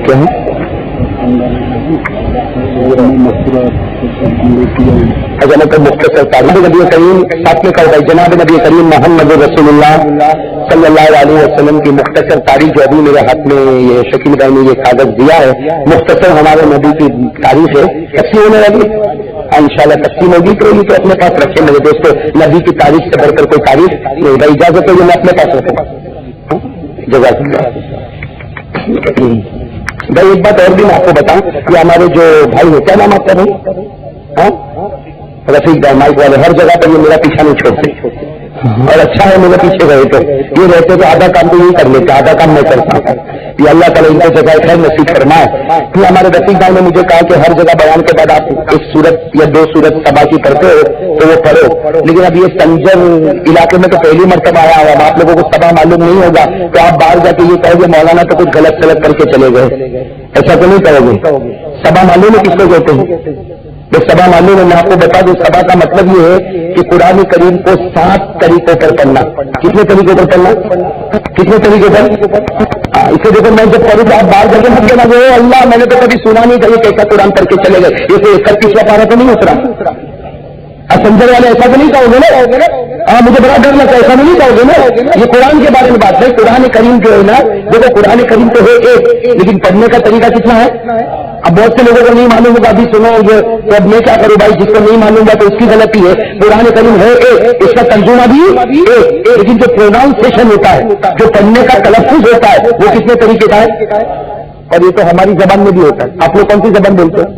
کیا ہے جناب مختصر تعریف نبی کریم ساتھ میں کر جناب نبی کریم محمد رسول اللہ صلی اللہ علیہ وسلم کی مختصر تاریخ جو ابھی میرے ہاتھ میں یہ شکیل بھائی نے یہ کاغذ دیا ہے، مختصر ہمارے نبی کی تاریخ ہے. کیسی ہونے والی انشاءاللہ تقسیم ہوگی تو یہ تو اپنے پاس رکھے میرے دوستوں، نبی کی تعریف سے بڑھ کر کوئی تعریف نہیں بھائی، اجازت ہے یہ میں اپنے پاس رکھوں. جزاک اللہ. بھائی ایک بات اور بھی میں آپ کو بتاؤں، یہ ہمارے جو بھائی ہے، کیا نام آپ کا بھائی؟ رفیق بھائی مائک والے، ہر جگہ پر یہ میرا پیچھا نہیں چھوڑتے اور اچھا ہے میرے پیچھے رہے تو یہ رہتے تو آدھا کام تو یہی کر لیتے، آدھا کام میں کرتا ہوں. یہ اللہ تعالیٰ ان کو جگہ خیر نصیب فرمائے. پھر ہمارے رفیق بھائی نے مجھے کہا کہ ہر جگہ بیان کے بعد آپ ایک سورت یا 2 سورت سبا کی پڑھتے ہو تو وہ پڑھو، لیکن اب یہ سنجر علاقے میں تو پہلی مرتبہ آیا ہوا، اب آپ لوگوں کو سبا معلوم نہیں ہوگا تو آپ باہر جا کے یہ کہو گے مولانا تو کچھ غلط سلط کر کے چلے گئے، ایسا تو نہیں کہو گے. سبا معلوم ہے کس کو کہتے ہیں؟ جو سبا معلوم ہے میں آپ کو بتا دوں، سبا کا مطلب یہ ہے کہ قرآن کریم کو 7 طریقوں پر پڑھنا. کتنے طریقوں پر پڑھنا؟ کتنے طریقوں پر؟ اسے دیکھو میں جب پڑھوں تو آپ باہر جا کے مت کہنا کہ اللہ میں نے تو کبھی سنا نہیں تھا یہ کیسا قرآن پڑھ کے چلے گئے، یہ کوئی 31واں پارہ تو نہیں اترا. سنجر والے ایسا تو نہیں کہو گے نا؟ مجھے بڑا ڈر لگتا ہے، ایسا تو نہیں کہو گے نا؟ یہ قرآن کے بارے میں بات ہے. قرآن کریم جو ہے نا، دیکھو قرآن کریم تو ہے ایک، لیکن پڑھنے کا طریقہ کتنا ہے؟ اب بہت سے لوگوں کو نہیں معلوم ہوگا، ابھی سنو گے تو اب میں کیا کروں بھائی، جس کو نہیں معلوم گا تو اس کی غلطی ہے. قرآن کریم ہے ایک، اس کا ترجمہ بھی ایک، لیکن جو پروناؤنسیشن ہوتا ہے، جو پڑھنے کا تلفظ ہوتا ہے وہ کتنے طریقے کا ہے؟ اور یہ تو ہماری زبان میں بھی ہوتا ہے. آپ لوگ کون سی زبان بولتے ہیں؟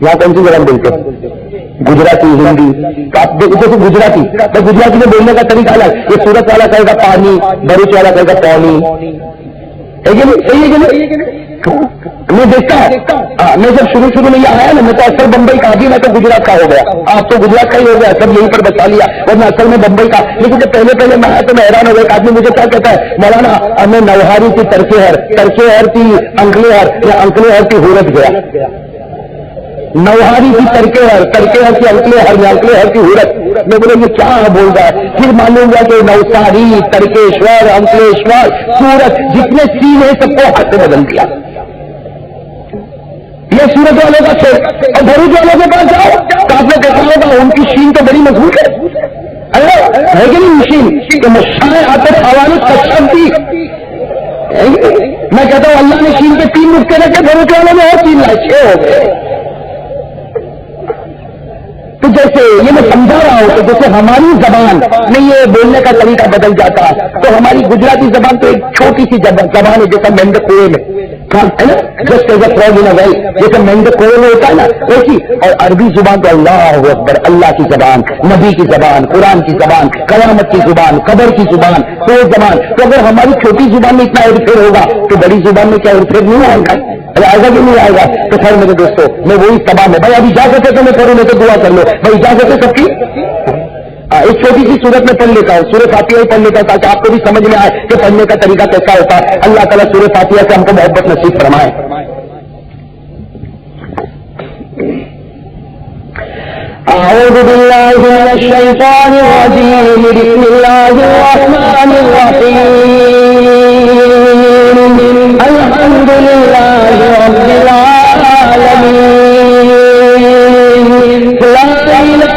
یہاں کون سی زبان بولتے ہیں؟ گجراتی، ہندی. آپ دیکھو گجراتی تو گجراتی میں بولنے کا طریقہ الگ. یہ سورت والا کہے گا پانی، بروچ والا کہے گا پانی. صحیح ہے کہ نہیں؟ میں دیکھتا ہوں میں جب شروع میں یہ آیا نا، میں تو اصل بمبئی کا بھی، میں تو گجرات کا ہو گیا. آپ تو گجرات کا ہی ہو گیا، سب یہیں پر بچا لیا اور میں اصل میں بمبئی کا. لیکن جب پہلے میں آیا تو میں حیران ہو گیا. ایک آدمی مجھے کیا کہتا ہے، مولانا ہمیں نوہاری کی ترکے ہر تھی انکلے ہر تھی ہورت گیا. نوہاری کی ترکے ہر کی انکلے ہر کی ہورت. میں بولے یہ کیا بول رہا ہے؟ پھر معلوم ہوا کہ نوساری، ترکیشور، انکلیشور، سورت جتنے سین ہیں سب کو ہاتھ سے بدل دیا. یہ سورت والوں کا کھیل. اور بھروچ والوں کے پاس جاؤ تو آپ نے دیکھا ہوگا ان کی شین تو بڑی مضبوط ہے کہ نہیں؟ مشین تو مشاہیں آتے حوالے کشم کی. میں کہتا ہوں اللہ نے شین کے 3 نقطے رکھے، بھروچ والوں میں اور 3 لائے 6 ہو گئے. تو جیسے یہ میں سمجھا رہا ہوں کہ جیسے ہماری زبان میں یہ بولنے کا طریقہ بدل جاتا تو ہماری گجراتی زبان تو ایک چھوٹی سی زبان ہے، جیسا مینڈ کوئے میں ہے نا، just as a frog in well, جیسے مینڈ کوئے میں ہوتا ہے نا ویسی. اور عربی زبان تو اللہ اکبر، اللہ کی زبان، نبی کی زبان، قرآن کی زبان، قیامت کی زبان، قبر کی زبان، تو زبان. تو اگر ہماری چھوٹی زبان میں اتنا ہیر پھیر ہوگا تو بڑی زبان میں کیا ہیر پھیر نہیں آئے گا؟ آئے گا کہ نہیں آئے گا؟ تو خیر میرے دوستوں میں وہی سبا میں بھائی ابھی اجازت ہے تو میں پڑھوں، میں تو دعا کر لو بھائی، اجازت ہے سب کی. ایک چھوٹی سی صورت میں پڑھ لیتا ہوں، سورہ فاتحہ ہی پڑھ لیتا ہوں تاکہ آپ کو بھی سمجھ میں آئے کہ پڑھنے کا طریقہ کیسا ہوتا ہے. اللہ تعالیٰ سورہ فاتحہ سے ہم کو محبت نصیب فرمائے. اعوذ باللہ من الشیطان الرجیم، بسم اللہ الرحمن الرحیم، الحمد للہ رب العالمین، لا الہ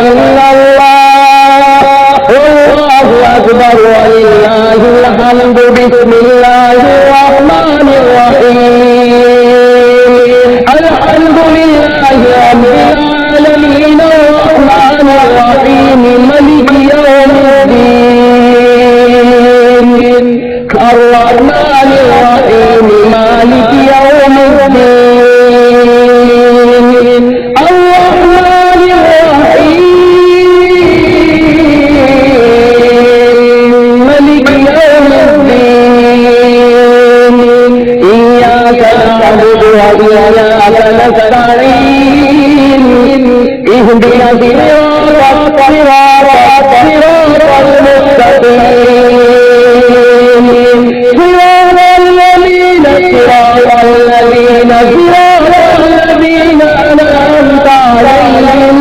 الا اللہ، واللہ اکبر وللہ الحمد. بسم اللہ الرحمن الرحیم، الحمد للہ رب العالمین، الرحمن الرحیم، مالک یوم الدین، الرحمن الرحیم، مالک یوم الدین، الرحمن الرحیم، مالک یوم الدین، ایاک نعبد وإیاک نستعین، اهدنا الصراط المستقیم، صراط الذین أنعمت علیہم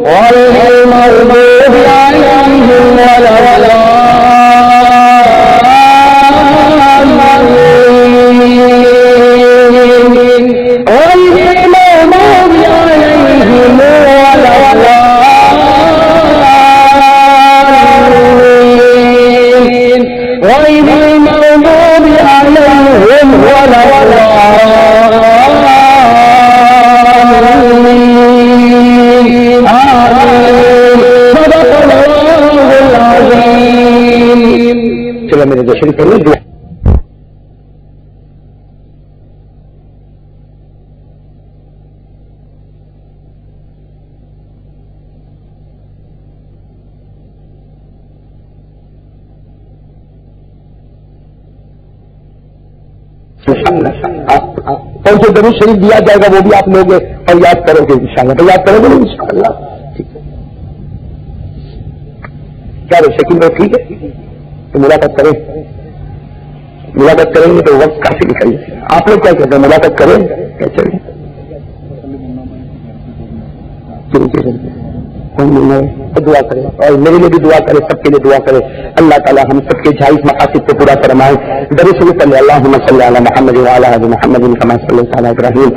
غیر المغضوب علیہم ولا چلو میرے دوسری پڑھیں دعا. کون سے درود شریف دیا جائے گا وہ بھی آپ لوگ اور یاد کرو گے انشاءاللہ. یاد کرو گے انشاءاللہ. ٹھیک ہے کیا شکیل بھائی ٹھیک ہے تو ملاقات کریں. ملاقات کریں گے تو وقت کافی نکل جائے. آپ لوگ کیا کہتے ہیں ملاقات کریں کیا چلیں دعا کرے اور میرے لیے بھی دعا کرے سب کے لیے دعا کرے. اللہ تعالیٰ ہم سب کے جائز مقاصد کو پورا فرمائے. درود شریف پڑھ اللہم صلی علی محمد وعلی آل محمد کما صلیت علی ابراہیم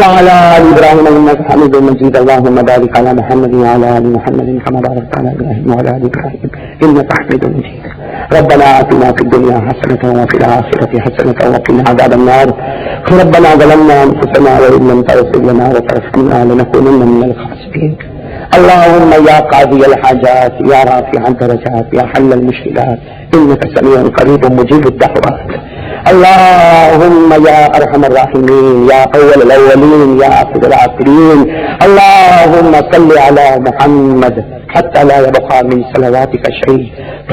وعلی آل ابراہیم انک حمید مجید. اللہم بارک علی محمد وعلی آل محمد کما بارکت علی ابراہیم وعلی آل ابراہیم انک حمید مجید. ربنا آتنا فی الدنیا حسنة وفی الآخرة حسنة وقنا عذاب النار. ربنا ظلمنا انفسنا وان لم تغفر لنا وترحمنا لنكونن من الخاسرین. اللهم يا قاضي الحاجات يا رافع الدرجات يا حل المشكلات انك سميع قريب مجيب الدعوات. اللهم يا ارحم الراحمين يا اول الاولين يا اخر الاخرين. اللهم صل على محمد حتى لا يبقى من صلواتك شيء.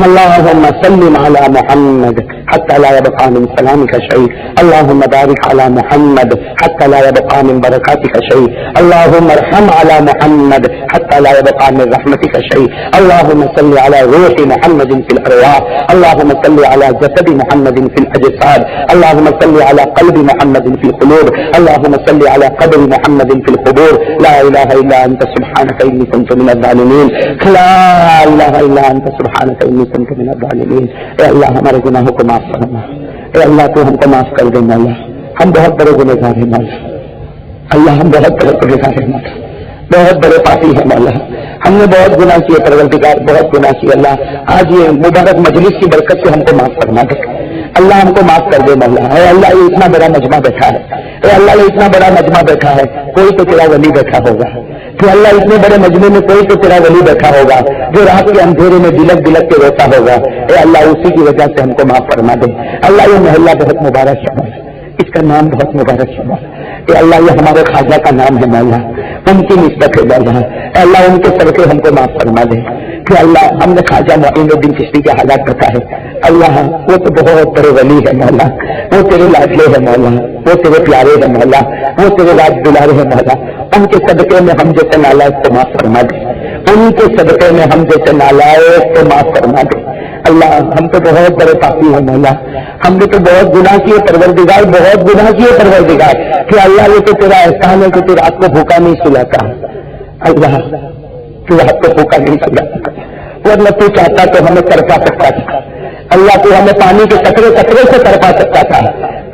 اللهم سلم على محمد حتى لا يبقى من سلامك شيء. اللهم بارك على محمد حتى لا يبقى من بركاتك شيء. اللهم ارحم على محمد حتى لا يبقى من رحمتك شيء. اللهم صل على روح محمد في الارواح. اللهم صل على جسد محمد في الاجساد. اللهم صل على قلب محمد في القلوب. اللهم صل على قبر محمد في القبور. لا اله الا انت سبحانك اني كنت من الظالمين. لا الہ الا انت سبحانک انی کنت من الظالمین. اے اللہ ہمارے گناہوں کو معاف فرما. اے اللہ تو ہم کو معاف کر دے مولا. ہم بہت بڑے گنہگار ہیں مولا. اللہ ہم بہت بڑے گنہگار ہیں مولا. بہت بڑے پاپی ہیں مولا. ہم نے بہت گناہ کیے پروردگار بہت گناہ کیے. اللہ آج یہ مبارک مجلس کی برکت سے ہم کو معاف فرما دے. اللہ ہم کو معاف کر دے مولا. اے اللہ یہ اتنا بڑا مجمع بیٹھا ہے. اے اللہ یہ اتنا بڑا مجمع بیٹھا ہے. کوئی تو تیرا ولی بیٹھا ہوگا. کہ اللہ اتنے بڑے مجمع میں کوئی تو تیرا ولی بیٹھا ہوگا جو رات کے اندھیرے میں بلک بلک کے روتا ہوگا. اے اللہ اسی کی وجہ سے ہم کو معاف فرما دے. اللہ یہ محلہ بہت مبارک ہے مولا. اس کا نام بہت مبارک ہے مولا. اے اللہ یہ ہمارے خواجہ کا نام ہے مولا. ان کی نسبت ہے مولا. اے اللہ ان کے صدقے ہم کو معاف فرما دے. کہ اللہ ہم نے خواجہ معین الدین چشتی کے حالات بتا ہے. اللہ وہ تو بہت بڑے ولی ہے مولا. وہ تیرے لاڈلے ہے مولا. وہ تیرے پیارے ہے مولا. وہ تیرے راج دلارے ہے مولا. ان کے صدقے میں ہم جیسے نالائق کو معاف فرما دے. ان کے صدقے میں ہم جیسے نالائق کو معاف فرما دے. اللہ ہم تو بہت بڑے پاپی ہیں مولا. ہم نے تو بہت گناہ کیے پروردگار. بہت گناہ کیے پروردگار. کہ اللہ یہ تو تیرا احسان ہے کہ تو رات کو بھوکا نہیں سلاتا. اللہ تو رات کو بھوکا نہیں سلاتا. ورنہ تو چاہتا تو ہمیں تڑپا سکتا تھا. اللہ تو ہمیں پانی کے قطرے قطرے سے تڑپا سکتا تھا.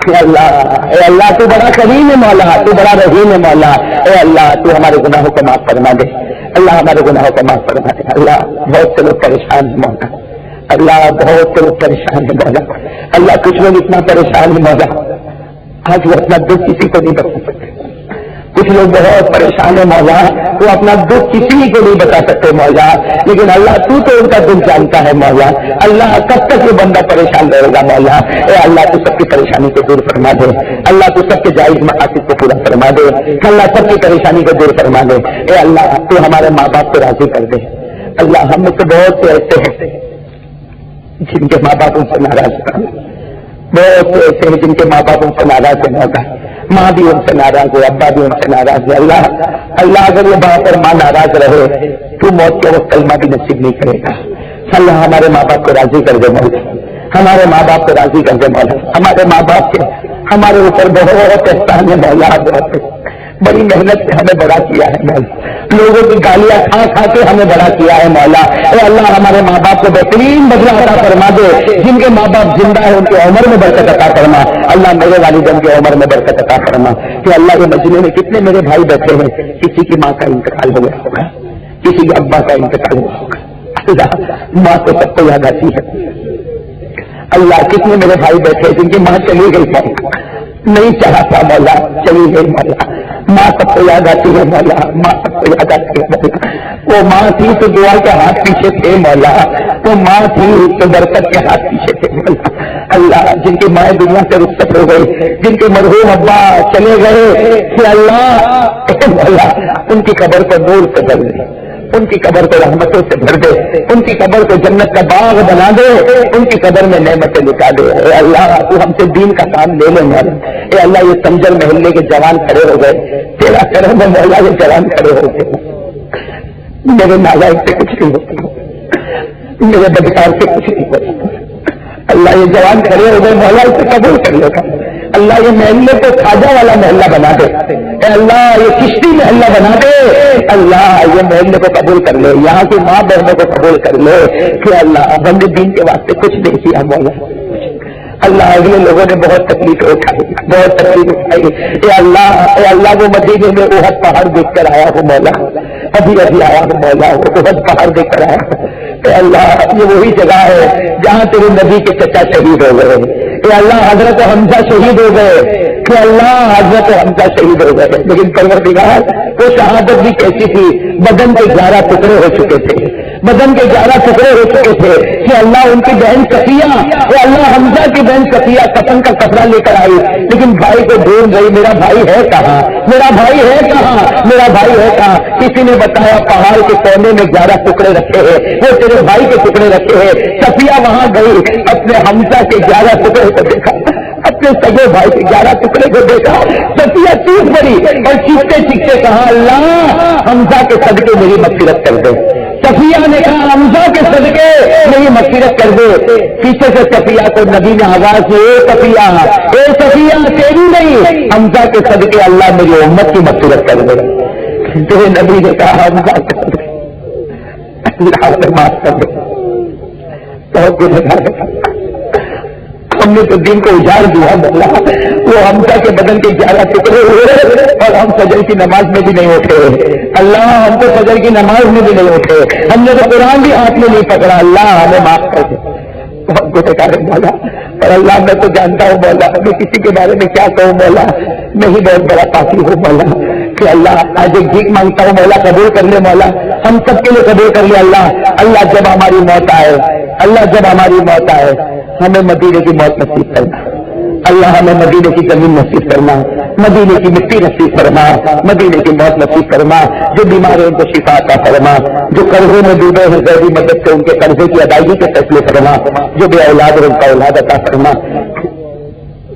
اے اللہ تو بڑا کریم ہے مولا. تو بڑا رحیم ہے مولا. اے اللہ تو ہمارے گناہوں کو معاف فرما دے. اللہ ہمارے گناہوں کو معاف فرما دے. اللہ بہت سے لوگ پریشان ہیں مولا. اللہ بہت سے لوگ پریشان ہیں مولا. اللہ کچھ لوگ اتنا پریشان ہیں مولا آج وہ اپنا دکھ کسی کو نہیں بتا سکتے. کچھ لوگ بہت پریشان ہیں مولا. وہ اپنا دکھ کسی کو نہیں بتا سکتے مولا. لیکن اللہ تو ان کا دکھ جانتا ہے مولا. اللہ کب تک یہ بندہ پریشان رہے گا مولا. اے اللہ تو سب کی پریشانی کو دور فرما دے. اللہ تو سب کے جائز مقاصد کو پورا فرما دے. اللہ سب کی پریشانی کو دور فرما دے. اے اللہ تو ہمارے ماں باپ کو راضی کر دے. اللہ ہم میں سے بہت سے ایسے ہیں جن کے ماں باپ ان سے ناراض ہیں. بہت سے ایسے ہیں جن کے ماں باپ ان سے ناراض ہیں. ماں بھی ان سے ناراض ہے. ابا بھی ان سے ناراض ہے. اللہ اگر یہ باپ اور ماں ناراض رہے تو موت کے وقت کلمہ بھی نصیب نہیں کرے گا. اللہ ہمارے ماں باپ کو راضی کر دے مولا. ہمارے ماں باپ کو راضی کر دے مولا. ہمارے ماں باپ کے ہمارے اوپر بہت احسان ہے مولا. بہت بڑی محنت سے ہمیں بڑا کیا ہے مولا. لوگوں کی گالیاں کھا کھا کے ہمیں بڑا کیا ہے مولا. اے اللہ ہمارے ماں باپ کو بہترین بدلہ عطا فرما دے. جن کے ماں باپ زندہ ہے ان کی عمر میں برکت عطا فرما. اللہ میرے والدین کی عمر میں برکت عطا فرما. کہ اللہ کے مجلس میں کتنے میرے بھائی بیٹھے ہیں کسی کی ماں کا انتقال ہو گیا ہوگا. کسی کے ابا کا انتقال ہوا ہوگا. اللہ ماں تو سب کو یاد آتی ہے. اللہ کتنے میرے بھائی بیٹھے جن کی ماں چلی گئی مولا. نہیں چاہا تھا مولا چلی گئی مولا. ماں سب کو یاد آتی ہے مولا، ماں سب کو یاد آتی ہے مولا۔ وہ ماں تھی تو دعا کے ہاتھ پیچھے تھے مولا، وہ ماں تھی تو برکت کے ہاتھ پیچھے تھے مولا۔ اللہ جن کی مائیں دنیا سے رخصت ہو گئی، جن کے مرحوم ابا چلے گئے، کہ اللہ مولا ان کی قبر کو نور سے بھر دے، ان کی قبر کو رحمتوں سے بھر دے، ان کی قبر کو جنت کا باغ بنا دے، ان کی قبر میں نعمتیں لٹا دے۔ اے اللہ تو ہم سے دین کا کام لے لے مولا۔ اے اللہ یہ سمجھل محلے کے جوان کھڑے ہو گئے، تیرا کرم ہے مولا، یہ جوان کھڑے ہو گئے، میرے نالائق سے کچھ نہیں ہوتا، میرے بدکار سے کچھ نہیں ہوتا۔ اللہ یہ جوان کھڑے ہو گئے مولا، اسے قبول کر لے گا۔ اللہ یہ محلے کو کھاجا والا محلہ بنا دے، اے اللہ یہ کشتی محلہ بنا دے، اللہ یہ محلے کو قبول کر لے، یہاں کی ماں بہنوں کو قبول کر لے کہ اللہ ہم نے دین کے واسطے کچھ نہیں کیا مولا۔ اللہ اگلے لوگوں نے بہت تکلیف اٹھائی، بہت تکلیف اٹھائی، اے اللہ وہ مدینے میں احد پہاڑ دیکھ کر آیا ہوں مولا، ابھی آیا ہوں مولا، وہ احد پہاڑ دیکھ کر آیا ہوں۔ اے اللہ یہ وہی جگہ ہے جہاں تیرے نبی کے چچا شہید ہو گئے، اے اللہ حضرت حمزہ شہید ہو گئے، کہ اللہ حضرت حمزہ شہید ہو گئے، لیکن پروردگار وہ شہادت بھی کیسی تھی، بدن کے 11 ٹکڑے ہو چکے تھے، بدن کے 11 ٹکڑے ہو چکے تھے کہ اللہ ان کی بہن صفیہ، وہ اللہ حمزہ کی بہن صفیہ کفن کا کپڑا لے کر آئی، لیکن بھائی کو ڈھونڈ رہی، میرا بھائی ہے کہاں، میرا بھائی ہے کہاں، میرا بھائی ہے کہاں؟ کسی نے بتایا پہاڑ کے کونے میں 11 ٹکڑے رکھے ہیں، وہ تیرے بھائی کے ٹکڑے رکھے ہیں۔ صفیہ وہاں گئی، اپنے حمزہ کے 11 ٹکڑے کو دیکھا، اپنے سگے بھائی کے 11 ٹکڑے کو دیکھا، صفیہ چیخ پڑی اور چیختے چیختے کہا اللہ حمزہ کے صدقے میری مغفرت کر دے۔ صفیہ نے کہا حمزہ کے صدقے میری مغفرت کر دے۔ پیچھے سے صفیہ کو نبی نے آواز دی، اے صفیہ تیری نہیں، حمزہ کے صدقے اللہ میری امت کی مغفرت کر دے۔ تیرے نبی نے کہا حمزہ کے صدقے اللہ نے معاف کر دے، بہت گنہگار ہم نے تو دین کو اجاڑ دیا مولا، وہ حمزہ کے بدن کے 11 ٹکڑے ہوئے اور ہم فجر کی نماز میں بھی نہیں اٹھے، اللہ ہم کو فجر کی نماز میں بھی نہیں اٹھے، ہم نے تو قرآن بھی ہاتھ میں نہیں پکڑا، اللہ ہمیں معاف کر دے، بہت گنہگار مولا۔ اور اللہ میں تو جانتا ہوں مولا، میں کسی کے بارے میں کیا کہوں مولا، میں ہی بہت بڑا پاپی ہوں مولا، کہ اللہ آج ایک بھیک مانگتا ہوں مولا، قبول کر لے مولا، ہم سب کے لیے قبول کر لے اللہ۔ اللہ جب ہماری موت آئے، اللہ جب ہماری موت آئے ہمیں مدینے کی موت نصیب کرنا، اللہ ہمیں مدینے کی زمین نصیب کرنا، مدینے کی مٹی نصیب فرما، مدینے کی موت نصیب فرما، جو بیمار ہیں ان کو شفا عطا فرما، جو قرضوں میں ڈوبے ہیں غیبی مدد سے ان کے قرضے کی ادائیگی کے فیصلے فرما، جو بے اولاد ہے ان کا اولاد عطا فرما۔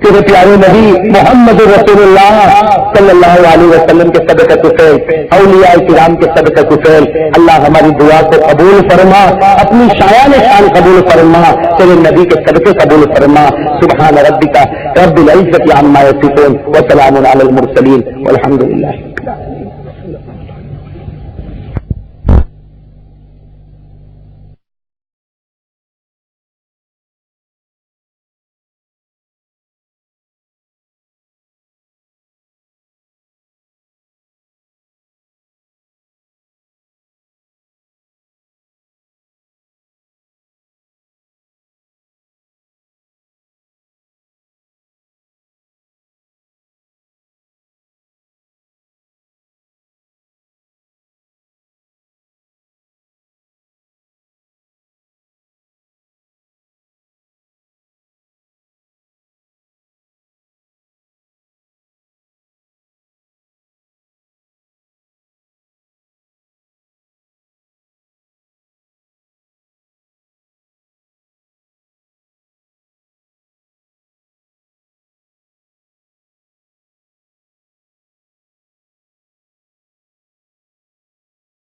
تیرے پیارے نبی محمد رسول اللہ صلی اللہ علیہ وسلم کے صدقہ فعل، اولیاء کرام کے صدقہ فعل، اللہ ہماری دعا کو قبول فرما، اپنی شایان شان قبول فرما، تیرے نبی کے صدقے قبول فرما۔ سبحان ربک رب العزت عما یصفون وسلام علی المرسلین والحمد للہ۔